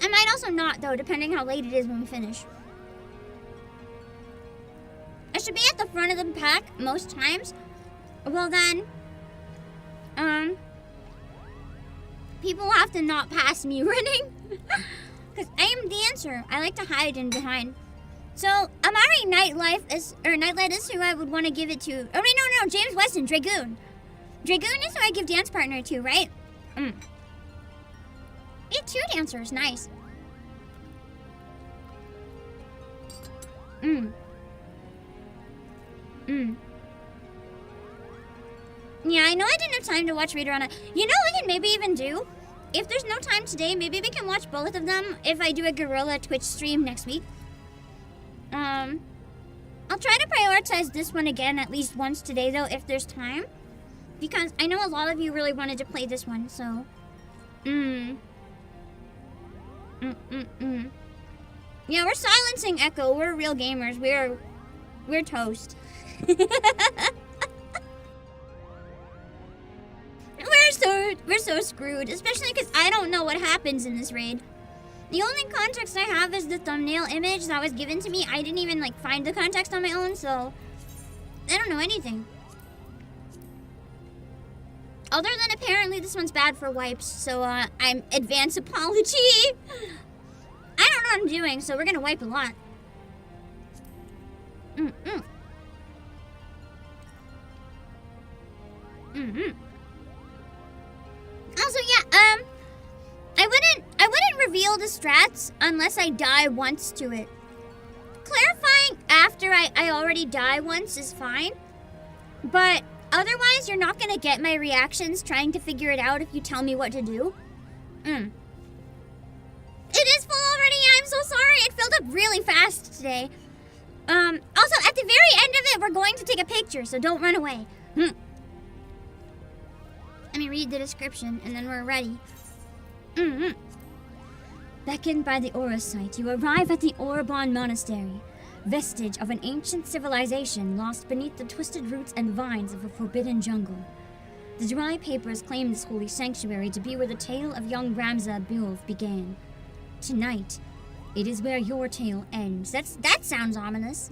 might also not though, depending how late it is when we finish. I should be at the front of the pack most times. Well then, people will have to not pass me running. Because I am dancer. I like to hide in behind. So, Amari Nightlight is who I would want to give it to. Oh, wait, no, James Weston, Dragoon. Dragoon is who I give dance partner to, right? We have 2 dancers, nice. Yeah, I know I didn't have time to watch Reader on it. You know what we can maybe even do? If there's no time today, maybe we can watch both of them if I do a Gorilla Twitch stream next week. I'll try to prioritize this one again at least once today, though, if there's time. Because I know a lot of you really wanted to play this one, so... Yeah, we're silencing Echo. We're real gamers. We're toast. We're so screwed, especially because I don't know what happens in this raid. The only context I have is the thumbnail image that was given to me. I didn't even find the context on my own, so I don't know anything. Other than apparently this one's bad for wipes, so I'm advance apology. I don't know what I'm doing, so we're gonna wipe a lot. Also, yeah, I wouldn't reveal the strats unless I die once to it. Clarifying after I already die once is fine, but otherwise you're not gonna get my reactions trying to figure it out if you tell me what to do. It is full already. I'm so sorry. It filled up really fast today. Also, at the very end of it, we're going to take a picture, so don't run away. Let me read the description, and then we're ready. Beckoned by the Aura site, you arrive at the Orabon Monastery, vestige of an ancient civilization lost beneath the twisted roots and vines of a forbidden jungle. The dry papers claim this holy sanctuary to be where the tale of young Ramza Bilv began. Tonight, it is where your tale ends. That sounds ominous.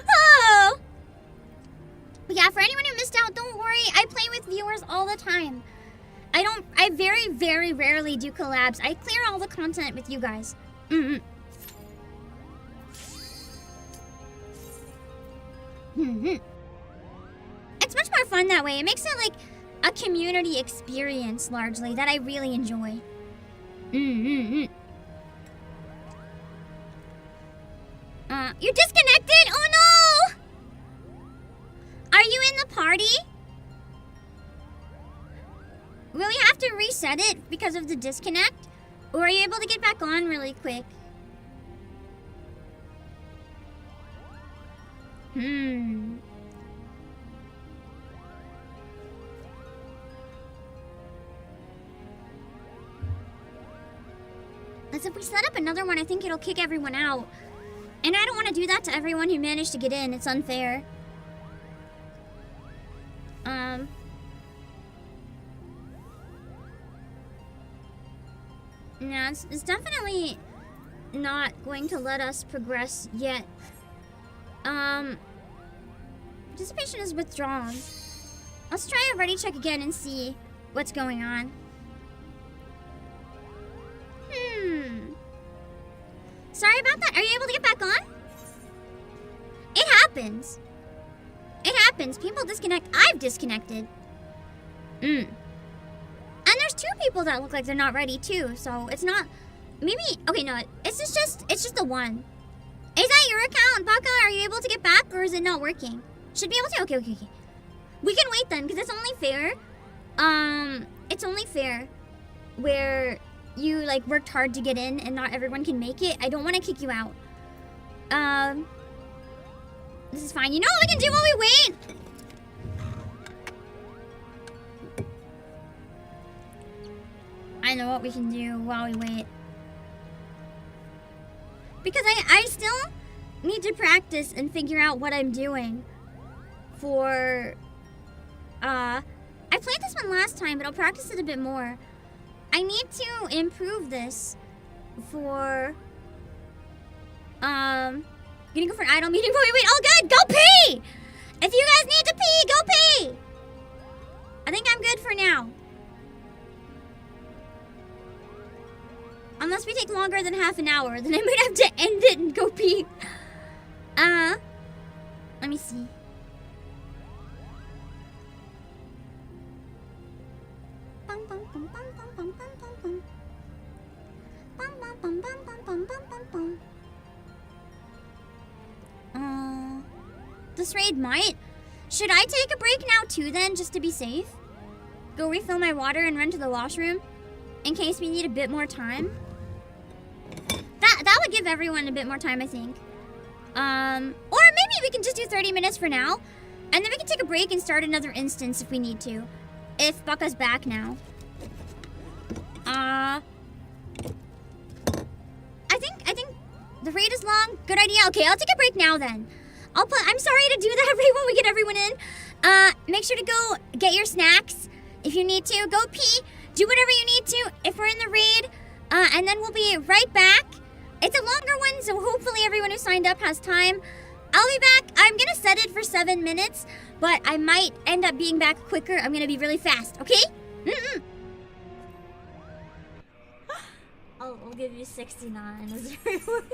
Oh! But yeah, for anyone who missed out, don't worry. I play with viewers all the time. I very, very rarely do collabs. I clear all the content with you guys. It's much more fun that way. It makes it like a community experience largely that I really enjoy. You're disconnected? Oh no! Are you in the party? Will we have to reset it because of the disconnect? Or are you able to get back on really quick? As if we set up another one, I think it'll kick everyone out. And I don't want to do that to everyone who managed to get in. It's unfair. Yeah, it's definitely not going to let us progress yet. Participation is withdrawn. Let's try a ready check again and see what's going on. Sorry about that. Are you able to get back on? It happens. It happens. People disconnect. I've disconnected. And there's 2 people that look like they're not ready too, so it's not... Maybe... Okay, no. It's just the one. Is that your account, Baka? Are you able to get back, or is it not working? Should be able to? Okay. We can wait then, because it's only fair. It's only fair where you, like, worked hard to get in and not everyone can make it. I don't want to kick you out. This is fine. You know what we can do while we wait? I know what we can do while we wait. Because I still need to practice and figure out what I'm doing for... I played this one last time, but I'll practice it a bit more. I need to improve this for... Gonna go for an idle meeting before we wait. All good! Go pee! If you guys need to pee, go pee! I think I'm good for now. Unless we take longer than half an hour, then I might have to end it and go pee. Let me see. This raid might. Should I take a break now too then, just to be safe? Go refill my water and run to the washroom? In case we need a bit more time? That would give everyone a bit more time, I think. Or maybe we can just do 30 minutes for now. And then we can take a break and start another instance if we need to. If Baka's back now. I think the raid is long. Good idea. Okay, I'll take a break now then. I'm sorry to do that right when we get everyone in. Make sure to go get your snacks. If you need to, go pee. Do whatever you need to if we're in the raid. And then we'll be right back. It's a longer one, so hopefully everyone who signed up has time. I'll be back. I'm gonna set it for 7 minutes, but I might end up being back quicker. I'm gonna be really fast, okay? I'll give you 69 as a reward.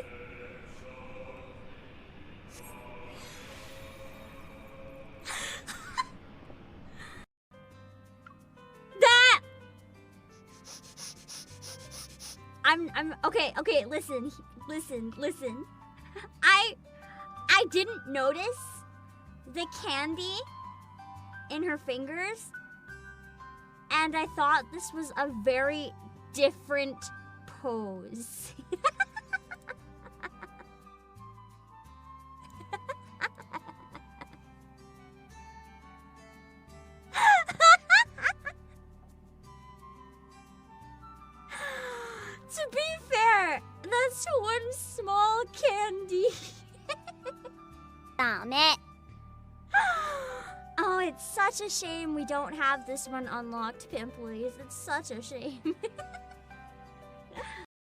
Okay, listen. I didn't notice the candy in her fingers, and I thought this was a very different pose. To be fair, that's one small candy. Damn it. Oh, it's such a shame we don't have this one unlocked, Pimples. It's such a shame.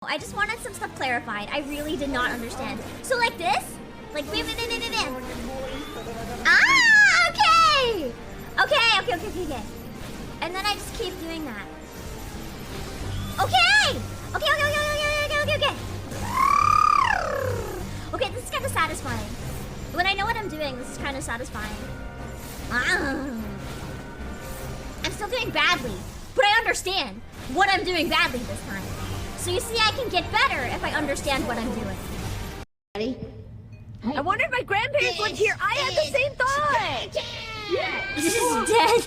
I just wanted some stuff clarified. I really did not understand. So like this? Like ah, okay! Okay. And then I just keep doing that. Okay! Okay, this is kind of satisfying. When I know what I'm doing, this is kind of satisfying. I'm still doing badly, but I understand what I'm doing badly this time. So you see, I can get better if I understand what I'm doing. Ready? I wonder if my grandparents lived here. I had the same thought. This is dead.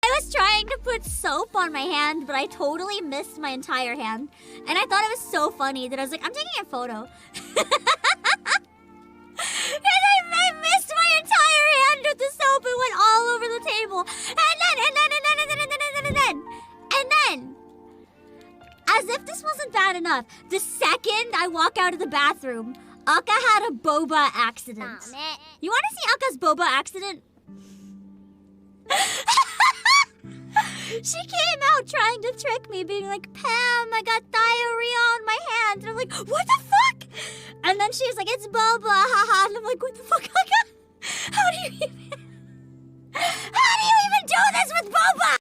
I was trying to put soap on my hand, but I totally missed my entire hand. And I thought it was so funny that I was like, I'm taking a photo. And I missed my entire hand with the soap. It went all over the table. And then, as if this wasn't bad enough, the second I walk out of the bathroom, Akka had a boba accident. You want to see Akka's boba accident? She came out trying to trick me, being like, Pam, I got diarrhea on my hands. And I'm like, what the fuck? And then she was like, it's Boba, haha. And I'm like, what the fuck? How do you even do this with Boba?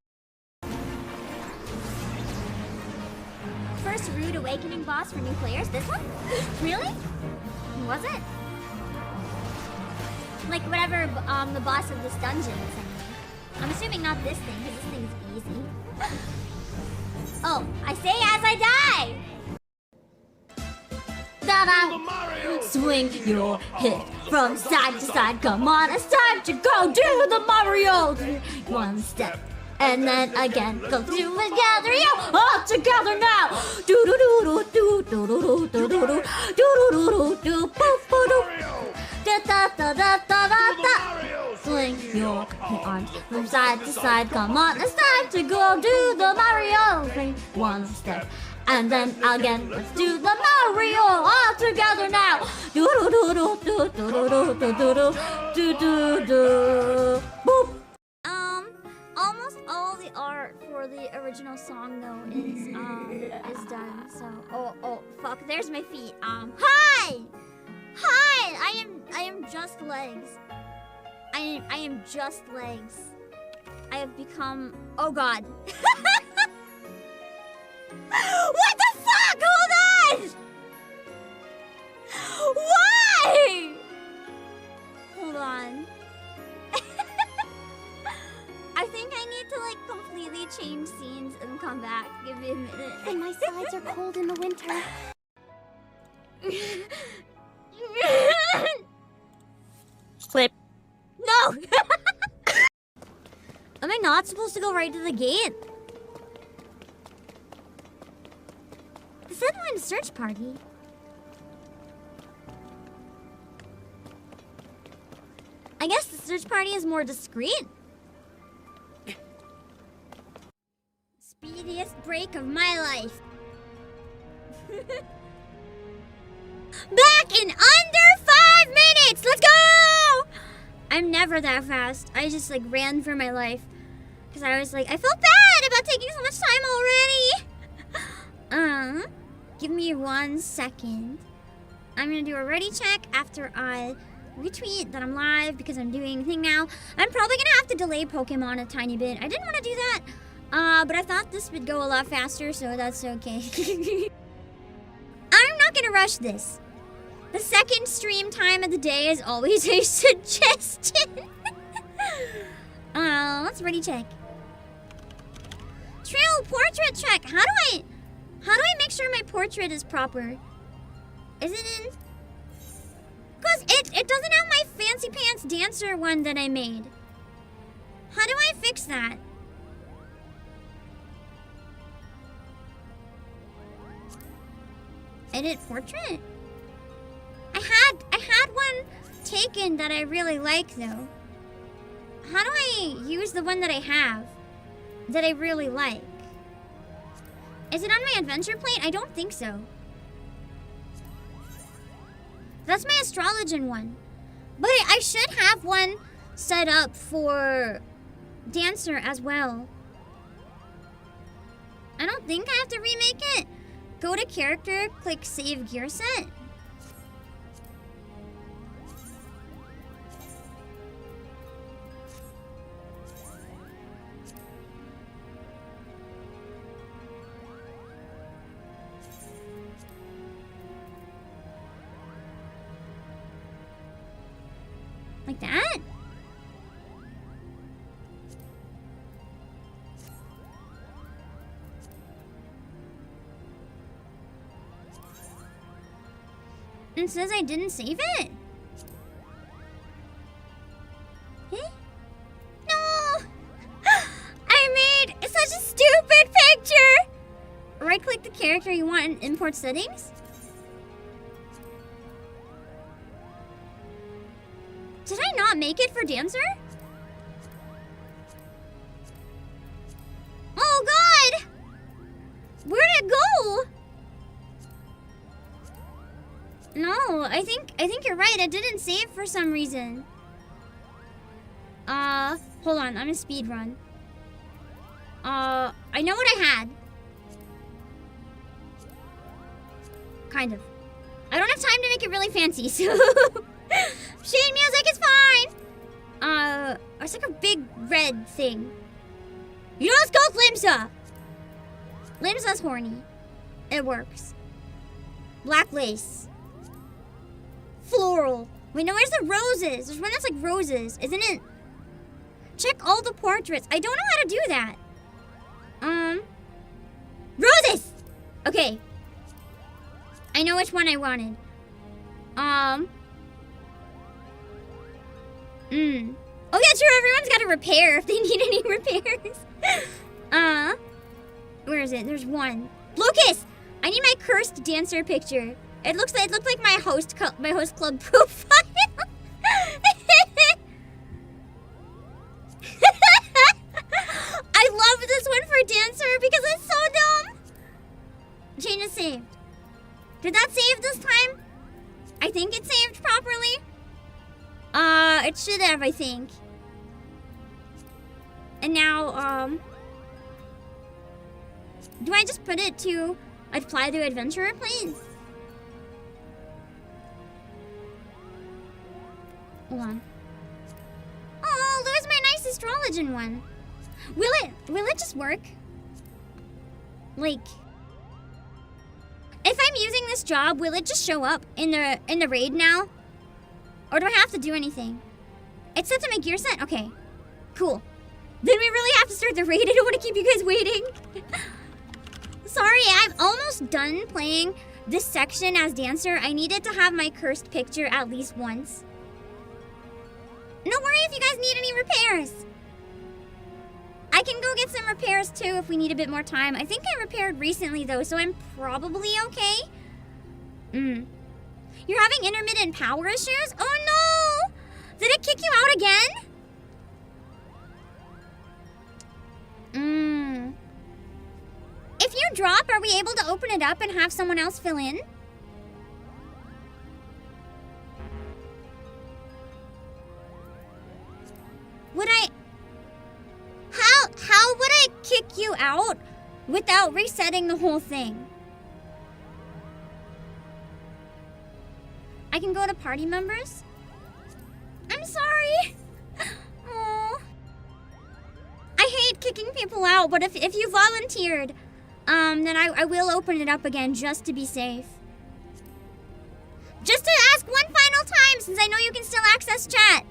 First rude awakening boss for new players. This one? Really? Was it? Like whatever the boss of this dungeon is, I mean. I'm assuming not this thing, because this thing's easy. Oh, I say as I die! Da-da! Swing your hip from side to side. Come on, it's time to go do the Mario! One step. And then again, go through together, yo! All together now! Do-do-do-do-do-do-do-do-do-do-do. Do-do-do-do-do, boop-boop-doop. Da-da-da-da-da-da-da. Swing your arms from side to side. Come on, it's time to go do the Mario. Swing one step. And then again, let's do the Mario all together now. Do-do-do-do-do-do-do-do-do-do-do. Boop. Almost all the art for the original song though is done. So oh fuck, there's my feet. Hi! I am just legs. I am just legs. I have become, oh god. What the fuck? Hold on! Why? Hold on. I think I need to like completely change scenes and come back. Give me a minute. And my sides are cold in the winter. Flip. No! Am I not supposed to go right to the gate? It said we're in a search party. I guess the search party is more discreet. Speediest break of my life. Back in under 5 minutes! Let's go! I'm never that fast. I just like ran for my life. Because I was like, I felt bad about taking so much time already. Give me 1 second. I'm gonna do a ready check after I retweet that I'm live because I'm doing a thing now. I'm probably gonna have to delay Pokemon a tiny bit. I didn't want to do that. But I thought this would go a lot faster, so that's okay. I'm not gonna rush this. The second stream time of the day is always a suggestion. Let's ready check. Trail portrait check. How do I make sure my portrait is proper? Is it in? Cause it doesn't have my fancy pants dancer one that I made. How do I fix that? Edit portrait? I had one taken that I really like though. How do I use the one that I have that I really like? Is it on my adventure plate? I don't think so. That's my astrologian one. But I should have one set up for dancer as well. I don't think I have to remake it. Go to character, click save gear set. Like that? It says I didn't save it? Eh? No! I made such a stupid picture! Right-click the character you want in import settings? Did I not make it for dancer? Oh god! Where'd it go? No, I think you're right. It didn't save for some reason. Hold on. I'm gonna speed run. I know what I had. Kind of. I don't have time to make it really fancy, so... Shade music is fine! It's like a big red thing. You know it's called Limsa! Limsa's horny. It works. Black lace. Floral. Wait, no, where's the roses? There's one that's like roses, isn't it? Check all the portraits. I don't know how to do that. Roses! Okay. I know which one I wanted. Oh yeah, true, everyone's got a repair if they need any repairs. Where is it? There's one. Lucas! I need my cursed dancer picture. It looked like my host club profile. I love this one for dancer because it's so dumb. Change is saved. Did that save this time? I think it saved properly. It should have, I think. And now, do I just put it to apply to adventurer, please? Hold on. Oh, there's my nice astrologian one. Will it just work? Like, if I'm using this job, will it just show up in the raid now? Or do I have to do anything? It's set to my gear set? Okay. Cool. Then we really have to start the raid. I don't want to keep you guys waiting. Sorry, I'm almost done playing this section as dancer. I needed to have my cursed picture at least once. No worry if you guys need any repairs. I can go get some repairs too if we need a bit more time. I think I repaired recently though, so I'm probably okay. You're having intermittent power issues? Oh no! Did it kick you out again? If you drop, are we able to open it up and have someone else fill in? Would I... How would I kick you out without resetting the whole thing? I can go to party members? I'm sorry. Oh. I hate kicking people out, but if you volunteered, then I will open it up again just to be safe. Just to ask one final time, since I know you can still access chat.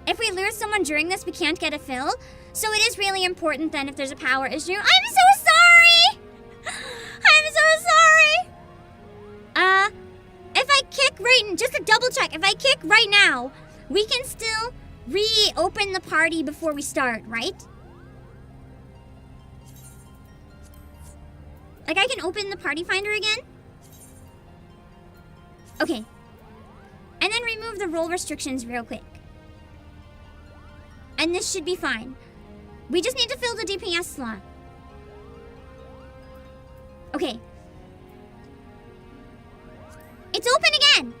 If we lose someone during this, we can't get a fill. So it is really important then if there's a power issue. I'm so sorry! I'm so sorry! If I kick just to double check, if I kick right now, we can still reopen the party before we start, right? Like I can open the party finder again? Okay. And then remove the role restrictions real quick. And this should be fine. We just need to fill the DPS slot. Okay. It's open again!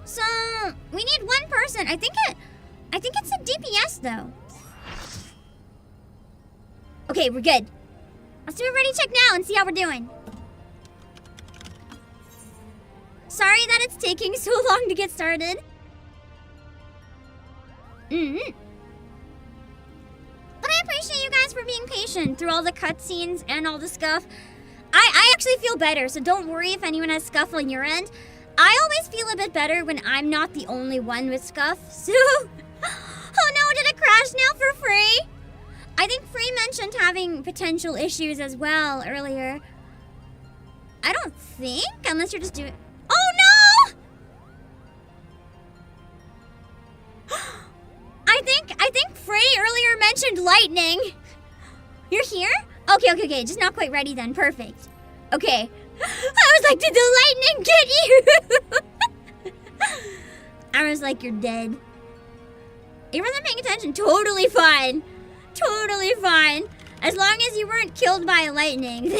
So, we need one person. I think it's a DPS though. Okay, we're good. Let's do a ready check now and see how we're doing. Sorry that it's taking so long to get started. But I appreciate you guys for being patient through all the cutscenes and all the scuff. I actually feel better, so don't worry if anyone has scuff on your end. I always feel a bit better when I'm not the only one with scuff, so... Oh no, did it crash now for Free? I think Free mentioned having potential issues as well earlier. I don't think, unless you're just doing... Oh no! I think Frey earlier mentioned lightning. You're here? Okay. Just not quite ready then. Perfect. Okay. I was like, did the lightning get you? I was like, you're dead. You wasn't paying attention. Totally fine. Totally fine. As long as you weren't killed by lightning.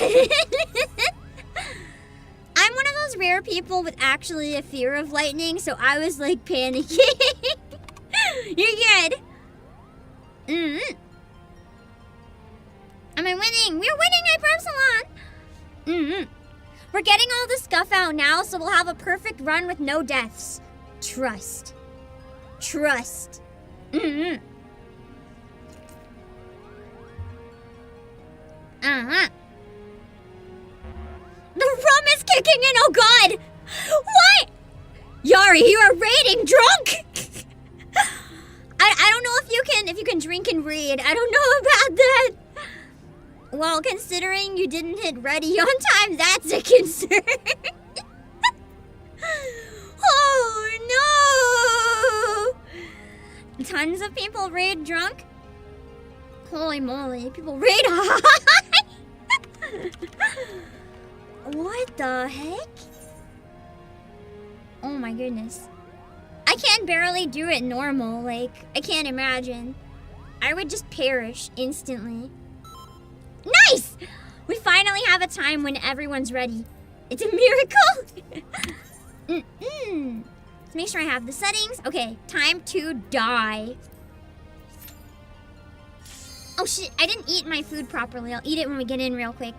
I'm one of those rare people with actually a fear of lightning, so I was like panicking. You're good. Am I winning? We're winning, I promise, Salon. We're getting all the scuff out now, so we'll have a perfect run with no deaths. Trust. Trust. The rum is kicking in, oh god! What? Yari, you are raiding drunk? I don't know if you can drink and raid. I don't know about that. Well, considering you didn't hit ready on time, that's a concern. Oh no! Tons of people raid drunk? Holy moly, people raid high! What the heck? Oh my goodness. I can barely do it normal, like, I can't imagine. I would just perish instantly. Nice! We finally have a time when everyone's ready. It's a miracle! Let's make sure I have the settings. Okay, time to die. Oh shit, I didn't eat my food properly. I'll eat it when we get in real quick.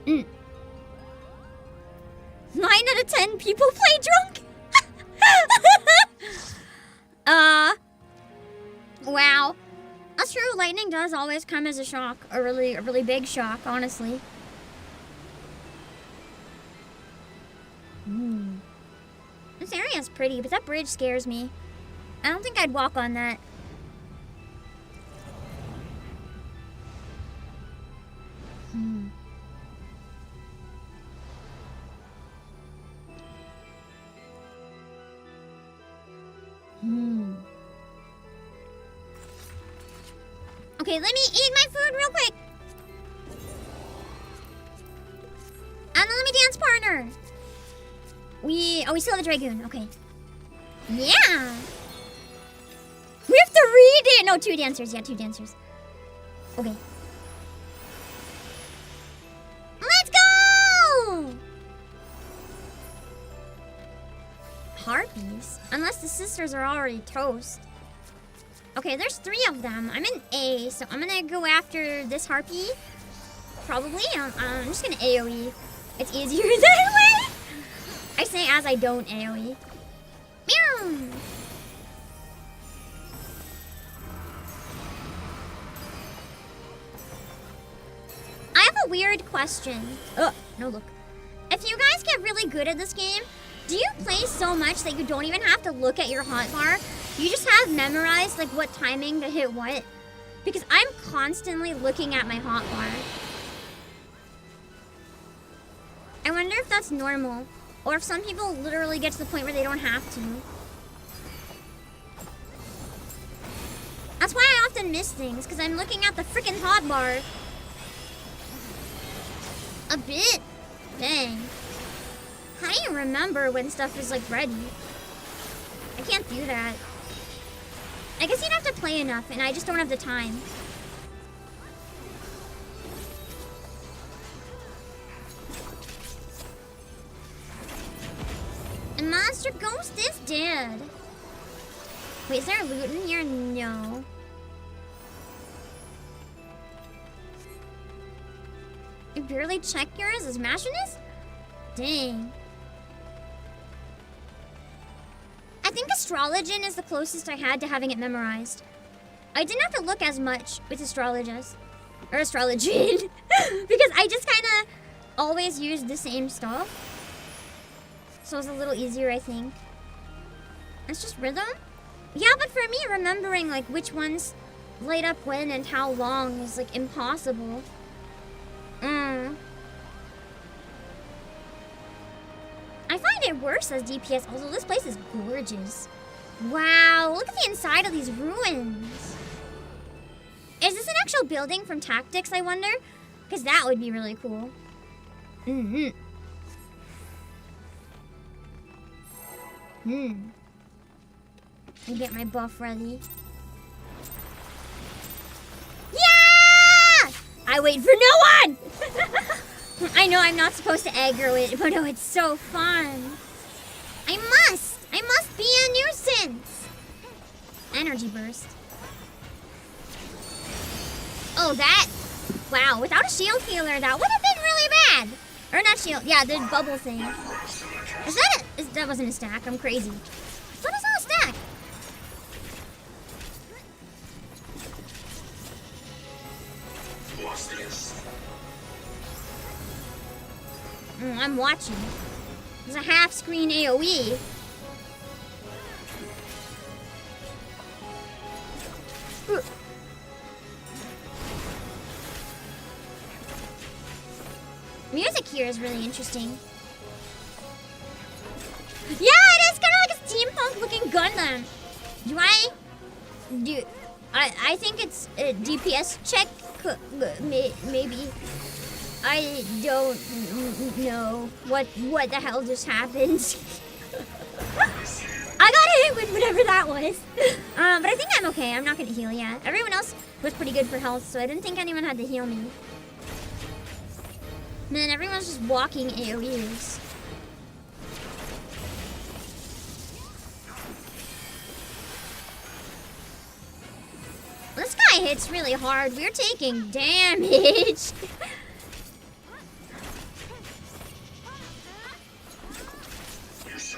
9 out of 10 people play drunk? Wow. That's true, lightning does always come as a shock. A really big shock, honestly. This area's pretty, but that bridge scares me. I don't think I'd walk on that. Okay, let me eat my food real quick. And then let me dance partner. We still have the Dragoon, okay. Yeah. We have 3 no, 2 dancers, yeah, 2 dancers. Okay. Let's go! Harpies? Unless the sisters are already toast. Okay, there's 3 of them. I'm in A, so I'm gonna go after this harpy. Probably. I'm just gonna AoE. It's easier that way. I say as I don't AoE. Meow! I have a weird question. Oh, no look. If you guys get really good at this game, do you play so much that you don't even have to look at your hotbar? You just have memorized like what timing to hit what? Because I'm constantly looking at my hotbar. I wonder if that's normal. Or if some people literally get to the point where they don't have to. That's why I often miss things, because I'm looking at the freaking hotbar. A bit. Dang. How do you remember when stuff is like ready? I can't do that. I guess you'd have to play enough, and I just don't have the time. And Monster Ghost is dead. Wait, is there loot in here? No. You barely check yours as Machinist? Dang. I think Astrologian is the closest I had to having it memorized. I didn't have to look as much with Astrologus. Or Astrologian. Because I just kind of always used the same stuff. So it's a little easier, I think. It's just rhythm? Yeah, but for me, remembering like which ones light up when and how long is like impossible. I find it worse as DPS, although this place is gorgeous. Wow, look at the inside of these ruins. Is this an actual building from Tactics, I wonder? Because that would be really cool. Let me get my buff ready. Yeah! I wait for no one! I I know I'm not supposed to aggro it, but oh, it's so fun. I must be a nuisance. Energy burst. Oh, that, wow, without a shield healer, that would have been really bad. Or not shield, yeah, the bubble thing. Is that that wasn't a stack, I'm crazy. I thought I saw a stack. I'm watching. There's a half screen AoE. Music here is really interesting. Yeah, it is kind of like a steampunk looking Gundam. I think it's a DPS check, maybe. I don't know what the hell just happened. I got hit with whatever that was. But I think I'm okay. I'm not gonna heal yet. Everyone else was pretty good for health, so I didn't think anyone had to heal me. Man, everyone's just walking AoEs. This guy hits really hard. We're taking damage.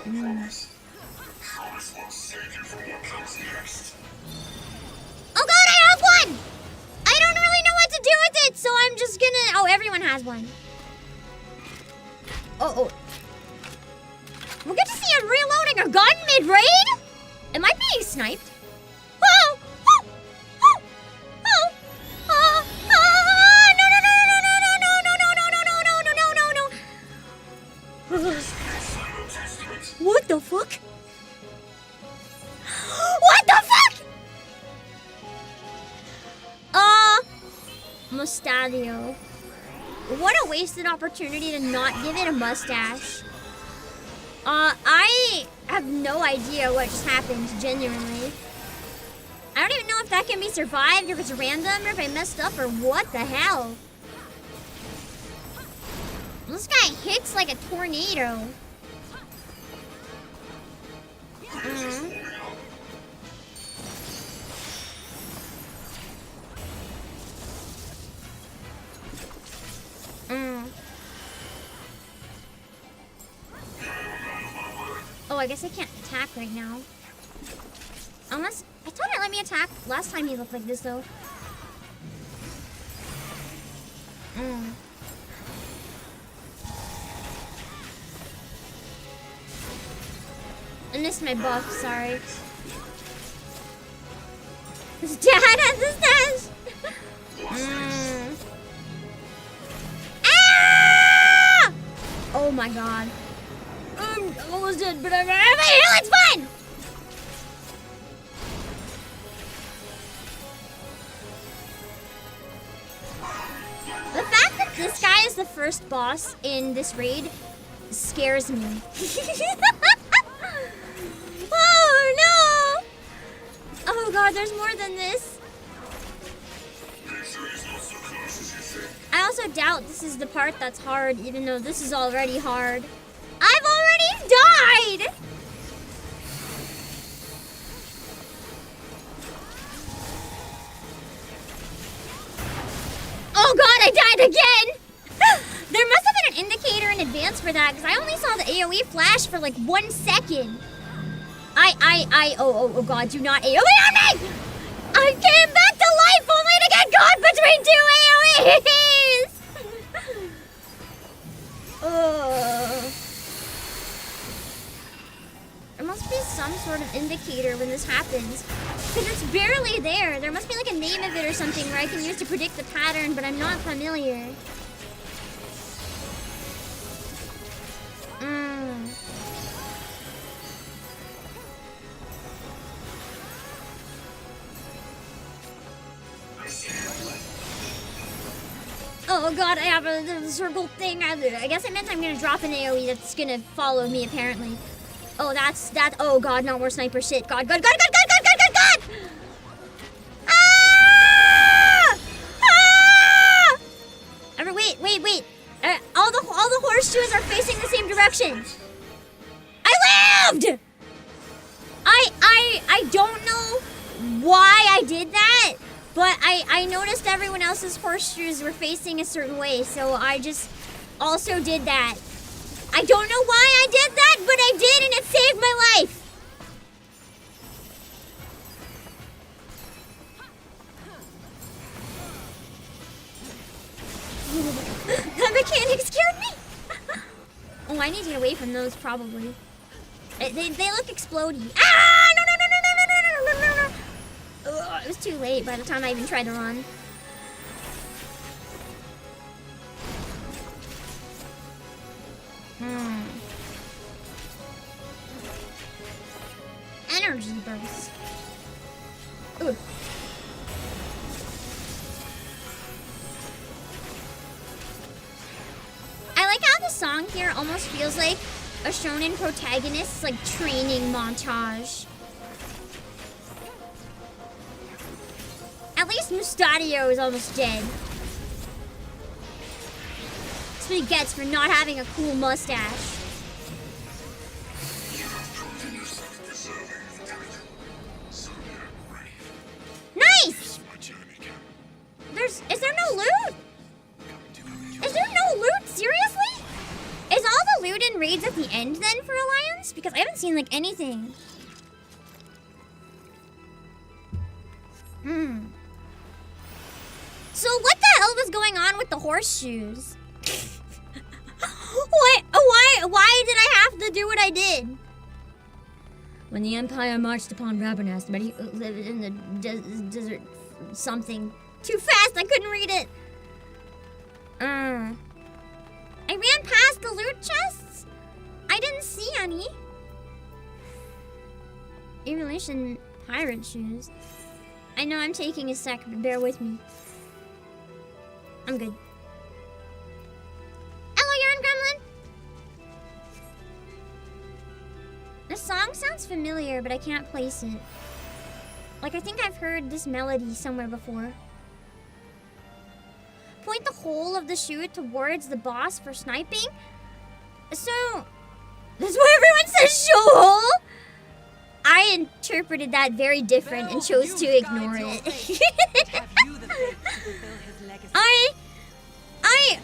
Oh god, I have one! I don't really know what to do with it, so I'm just gonna... Oh, everyone has one. Oh. We'll get to see him reloading a gun mid-raid? Am I being sniped? Oh! Oh! Oh! Oh! Oh! Oh! No, no, no, no, no, no, no, no, no, no, no, no, no, no, no. What the fuck? What the fuck? Mustadio. What a wasted opportunity to not give it a mustache. I have no idea what just happened, genuinely. I don't even know if that can be survived, or if it's random, or if I messed up, or what the hell. This guy hits like a tornado. Oh, I guess I can't attack right now. Unless, I thought it let me attack last time he looked like this, though. I missed my buff, sorry. His dad has the stash! Ah! Oh my god. I'm almost dead, but I'm heal, it's fine! The fact that this guy is the first boss in this raid scares me. Oh no! Oh god, there's more than this. I also doubt this is the part that's hard, even though this is already hard. I've already died! Oh god, I died again! There must have been an indicator in advance for that, because I only saw the AoE flash for like 1 second. Oh god, do not AoE on me! I came back to life only to get caught between 2 AoEs! There must be some sort of indicator when this happens. Because it's barely there. There must be like a name of it or something where I can use to predict the pattern, but I'm not familiar. Oh god, I have a circle thing. I guess I meant I'm gonna drop an AoE that's gonna follow me apparently. Oh, that. Oh god, no more sniper shit. God. Ah! Ah! Wait. All the horseshoes are facing the same direction. I lived! I don't know why I did that, but I noticed everyone else's horseshoes were facing a certain way, so I just also did that. I don't know why I did that, but I did, and it saved my life. That mechanic scared me. Oh, I need to get away from those, probably. They look explodey. Ah! No. Ugh, it was too late by the time I even tried to run. Energy burst. Ooh. I like how the song here almost feels like a shonen protagonist's like training montage. At least Mustadio is almost dead. That's what he gets for not having a cool mustache. Nice! Is there no loot? Is there no loot? Seriously? Is all the loot in raids at the end then for Alliance? Because I haven't seen like anything. So what the hell was going on with the horseshoes? Why did I have to do what I did? When the Empire marched upon Rabanastre, many who lived in the desert something. Too fast, I couldn't read it. I ran past the loot chests. I didn't see any. Evolution pirate shoes. I know I'm taking a sec, but bear with me. I'm good. Hello, Yarn Gremlin. The song sounds familiar, but I can't place it. Like, I think I've heard this melody somewhere before. Point the hole of the shoe towards the boss for sniping? So, that's why everyone says show hole? I interpreted that very different and chose to ignore it.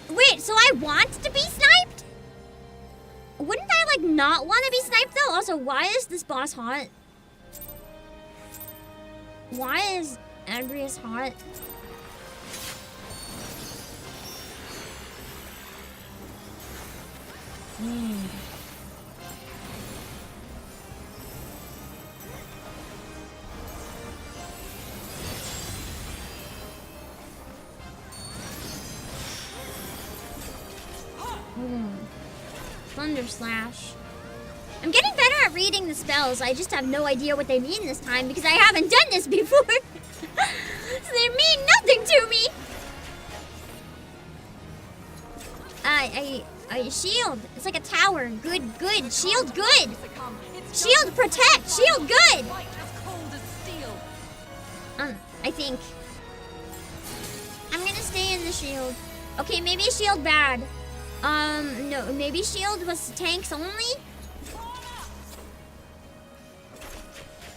Wait, so I want to be sniped? Wouldn't I, like, not want to be sniped, though? Also, why is this boss hot? Why is Andreas hot? Thunder Slash. I'm getting better at reading the spells. I just have no idea what they mean this time because I haven't done this before. So they mean nothing to me. Shield. It's like a tower. Good. Shield, good. Shield, protect. Shield, good. I think. I'm gonna stay in the shield. Okay, maybe shield bad. No, maybe shield was tanks only?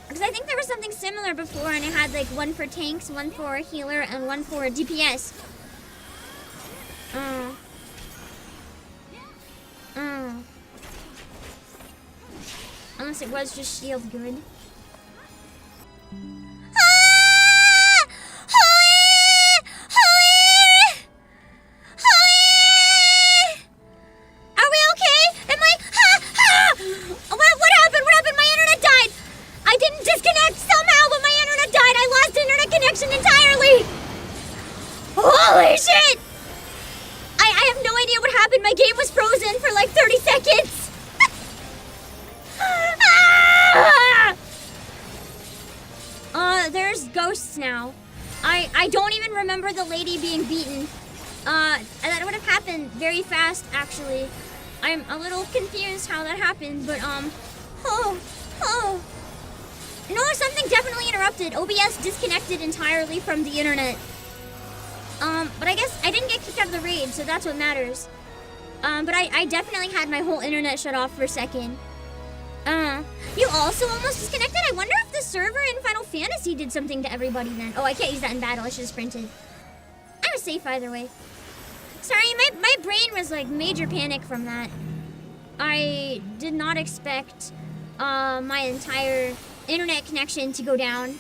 Because I think there was something similar before and it had like one for tanks, one for healer, and one for DPS. Unless it was just shield good. Holy shit! I have no idea what happened. My game was frozen for like 30 seconds. There's ghosts now. I don't even remember the lady being beaten. That would have happened very fast, actually. I'm a little confused how that happened, but no, something definitely interrupted. OBS disconnected entirely from the internet. But I guess I didn't get kicked out of the raid, so that's what matters. But I definitely had my whole internet shut off for a second. You also almost disconnected? I wonder if the server in Final Fantasy did something to everybody then. Oh, I can't use that in battle. I should have sprinted. I was safe either way. Sorry, my brain was like major panic from that. I did not expect my entire internet connection to go down.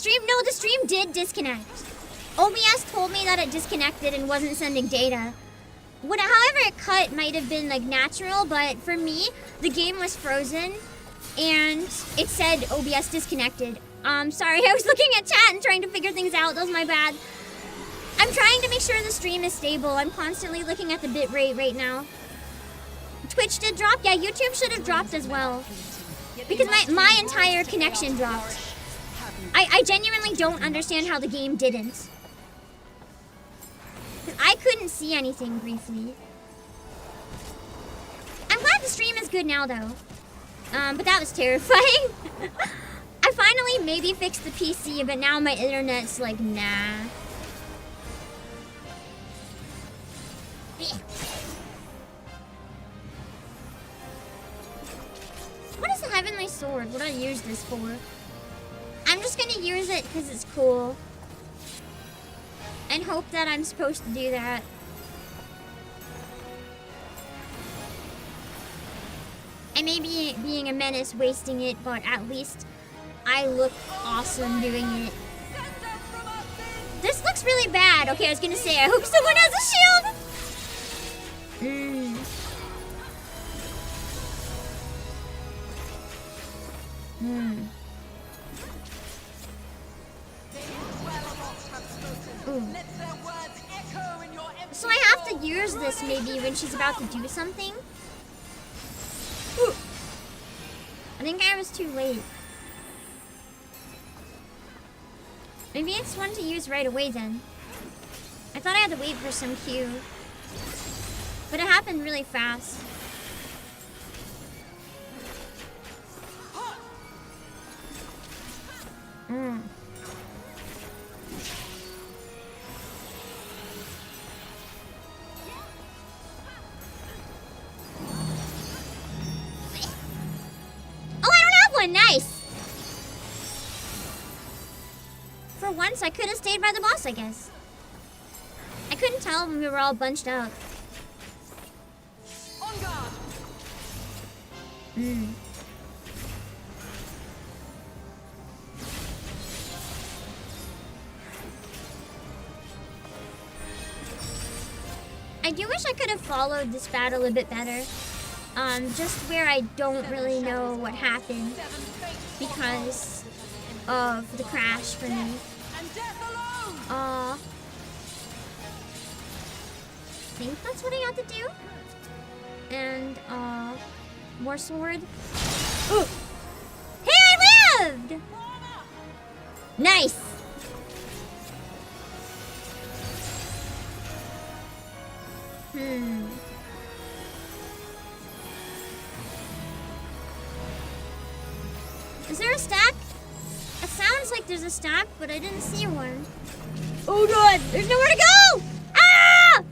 No, the stream did disconnect. OBS told me that it disconnected and wasn't sending data. However it cut might have been like natural, but for me, the game was frozen and it said OBS disconnected. Sorry, I was looking at chat and trying to figure things out. That was my bad. I'm trying to make sure the stream is stable. I'm constantly looking at the bitrate right now. Twitch did drop. Yeah, YouTube should have dropped as well. Because my entire connection dropped. I genuinely don't understand how the game didn't. I couldn't see anything briefly. I'm glad the stream is good now though. But that was terrifying. I finally maybe fixed the PC, but now my internet's like, nah. What is the Heavenly Sword? What do I use this for? I'm just gonna use it because it's cool. And hope that I'm supposed to do that. I may be being a menace wasting it, but at least I look awesome doing it. This looks really bad. Okay, I was gonna say, I hope someone has a shield! So I have to use this maybe when she's about to do something? I think I was too late. Maybe it's one to use right away then. I thought I had to wait for some cue. But it happened really fast. Nice! For once, I could have stayed by the boss, I guess. I couldn't tell when we were all bunched up. On guard. I do wish I could have followed this battle a bit better. Just where I don't really know what happened because of the crash for me. I think that's what I got to do. And, more sword. Ooh. Hey, I lived! Nice! Is there a stack? It sounds like there's a stack, but I didn't see one. Oh god, there's nowhere to go! Ah!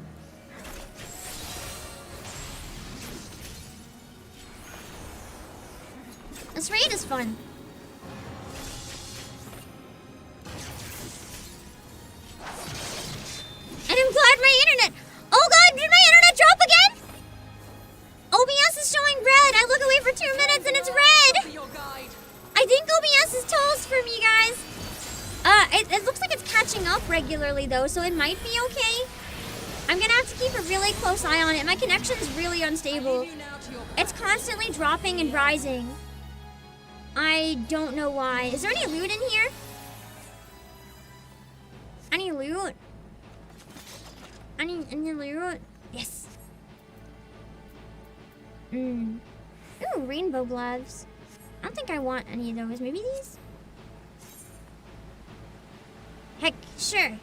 This raid is fun. And I'm glad my internet... Oh god, did my internet drop again? OBS is showing red. I look away for 2 minutes and it's red. I think OBS is toast for me, guys. It looks like it's catching up regularly though, so it might be okay. I'm gonna have to keep a really close eye on it. My connection's really unstable. It's constantly dropping and rising. I don't know why. Is there any loot in here? Any loot? Any loot? Yes. Ooh, rainbow gloves. I don't think I want any of those. Maybe these? Heck, sure.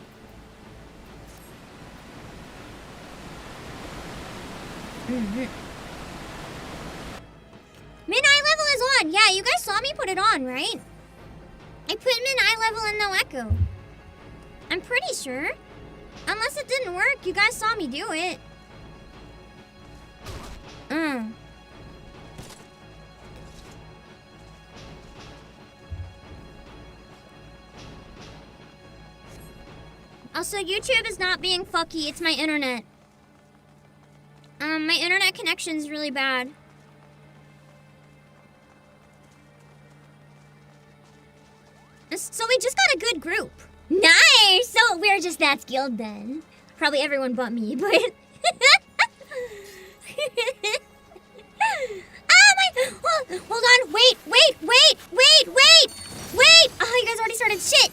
Mid-eye level is on. Yeah, you guys saw me put it on, right? I put mid-eye level in no echo. I'm pretty sure. Unless it didn't work. You guys saw me do it. Also, YouTube is not being fucky. It's my internet. My internet connection's really bad. So we just got a good group. Nice! So we're just that skilled then. Probably everyone but me, but... Hold on, wait! Oh, you guys already started shit!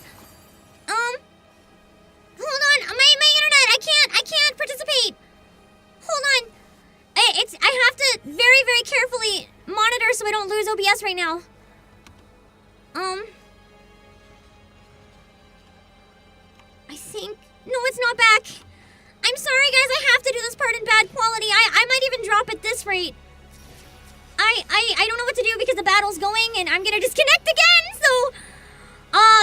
Hold on, my internet, I can't participate! Hold on. I have to very carefully monitor so I don't lose OBS right now. I think... No, it's not back. I'm sorry, guys. I have to do this part in bad quality. I might even drop at this rate. I don't know what to do because the battle's going and I'm gonna disconnect again. So,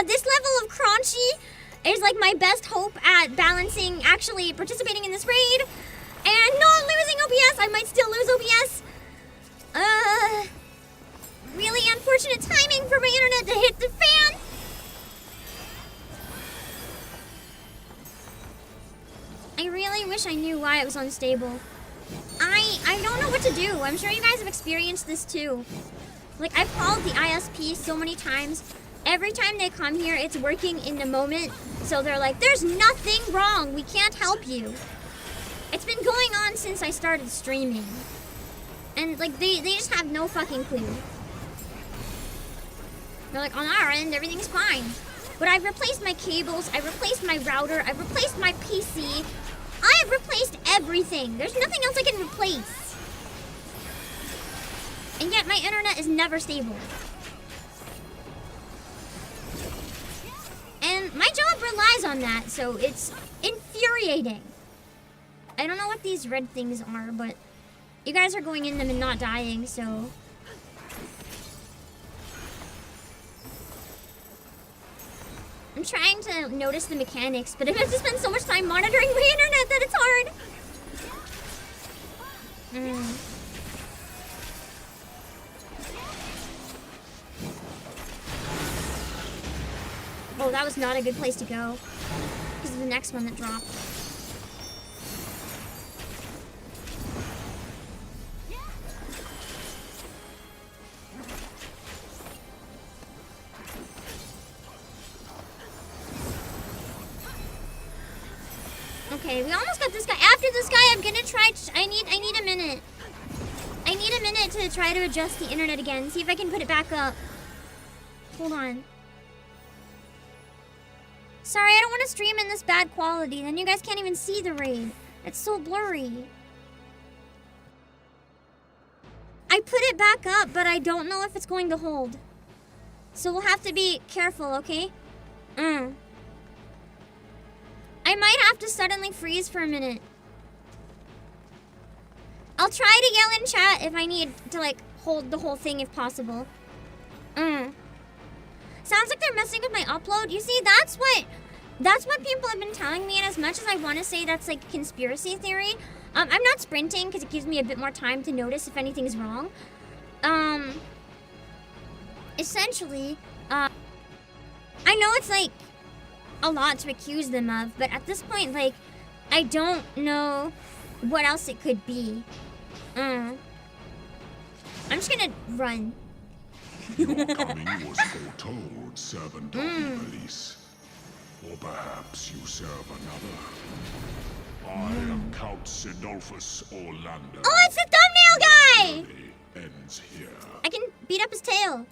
this level of crunchy is like my best hope at balancing actually participating in this raid and not losing OBS. I might still lose OBS. Really unfortunate timing for my internet to hit the fan. I really wish I knew why it was unstable. I don't know what to do. I'm sure you guys have experienced this too. Like, I've called the ISP so many times. Every time they come here, it's working in the moment. So they're like, there's nothing wrong. We can't help you. It's been going on since I started streaming. And, like, they just have no fucking clue. They're like, on our end, everything's fine. But I've replaced my cables, I've replaced my router, I've replaced my PC. I have replaced everything. There's nothing else I can replace. And yet my internet is never stable. And my job relies on that, so it's infuriating. I don't know what these red things are, but you guys are going in them and not dying, so... I'm trying to notice the mechanics, but I have to spend so much time monitoring my internet that it's hard. Oh, that was not a good place to go. This is the next one that dropped. Okay, we almost got this guy. After this guy, I'm gonna try. I need a minute. I need a minute to try to adjust the internet again. See if I can put it back up. Hold on. Sorry, I don't want to stream in this bad quality. Then you guys can't even see the raid. It's so blurry. I put it back up, but I don't know if it's going to hold. So we'll have to be careful, okay? I might have to suddenly freeze for a minute. I'll try to yell in chat if I need to, like, hold the whole thing if possible. Sounds like they're messing with my upload. You see, that's what people have been telling me, and as much as I want to say that's, like, conspiracy theory, I'm not sprinting because it gives me a bit more time to notice if anything's wrong. Essentially, I know it's, like, a lot to accuse them of, but at this point, like, I don't know what else it could be. I'm just gonna run. Your coming was foretold, servant of Iblis. Or perhaps you serve another. I am Count Sidolphus Orlando. Oh, it's the thumbnail guy! Ends here. I can beat up his tail.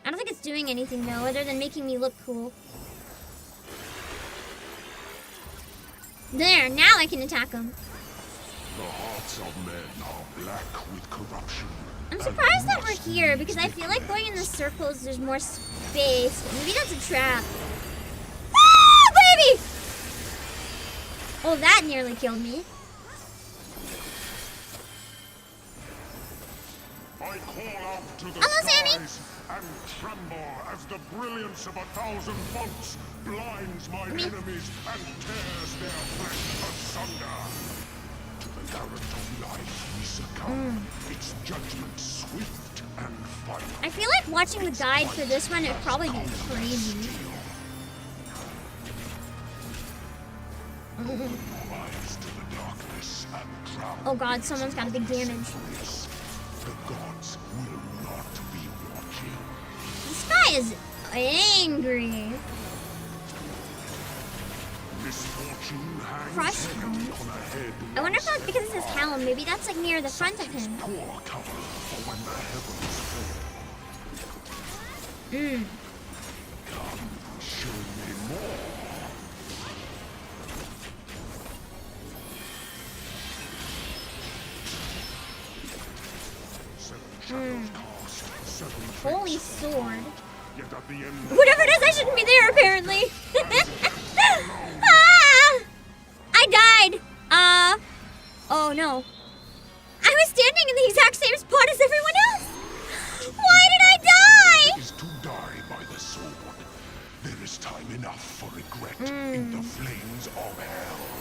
I don't think it's doing anything though, other than making me look cool. There, now I can attack him. The hearts of men are black with corruption. I'm surprised that we're here because I feel like going in the circles there's more space. Maybe that's a trap. Ah, baby! Oh, that nearly killed me. I call out to the Hello, Sammy. skies. and tremble as the brilliance of 1,000 bolts blinds my enemies and tears their flesh asunder. To the current of life we succumb, its judgment swift and final. I feel like watching the guide for this one would probably be crazy. Rise to the darkness and drown. Oh god, someone's got a big damage. The gods will not be watching. This guy is angry. Misfortune hangs Crush heavy him. on a head. I wonder if that's because it says helm. Maybe that's like near the front of him. Poor cover for when the heavens fall. Come, show me more. Holy sword. Yet at the end, Whatever it is, I shouldn't be there apparently. Ah! I died. Oh no. I was standing in the exact same spot as everyone else. Why did I die? is to die by the sword. There is time enough for regret in the flames of hell.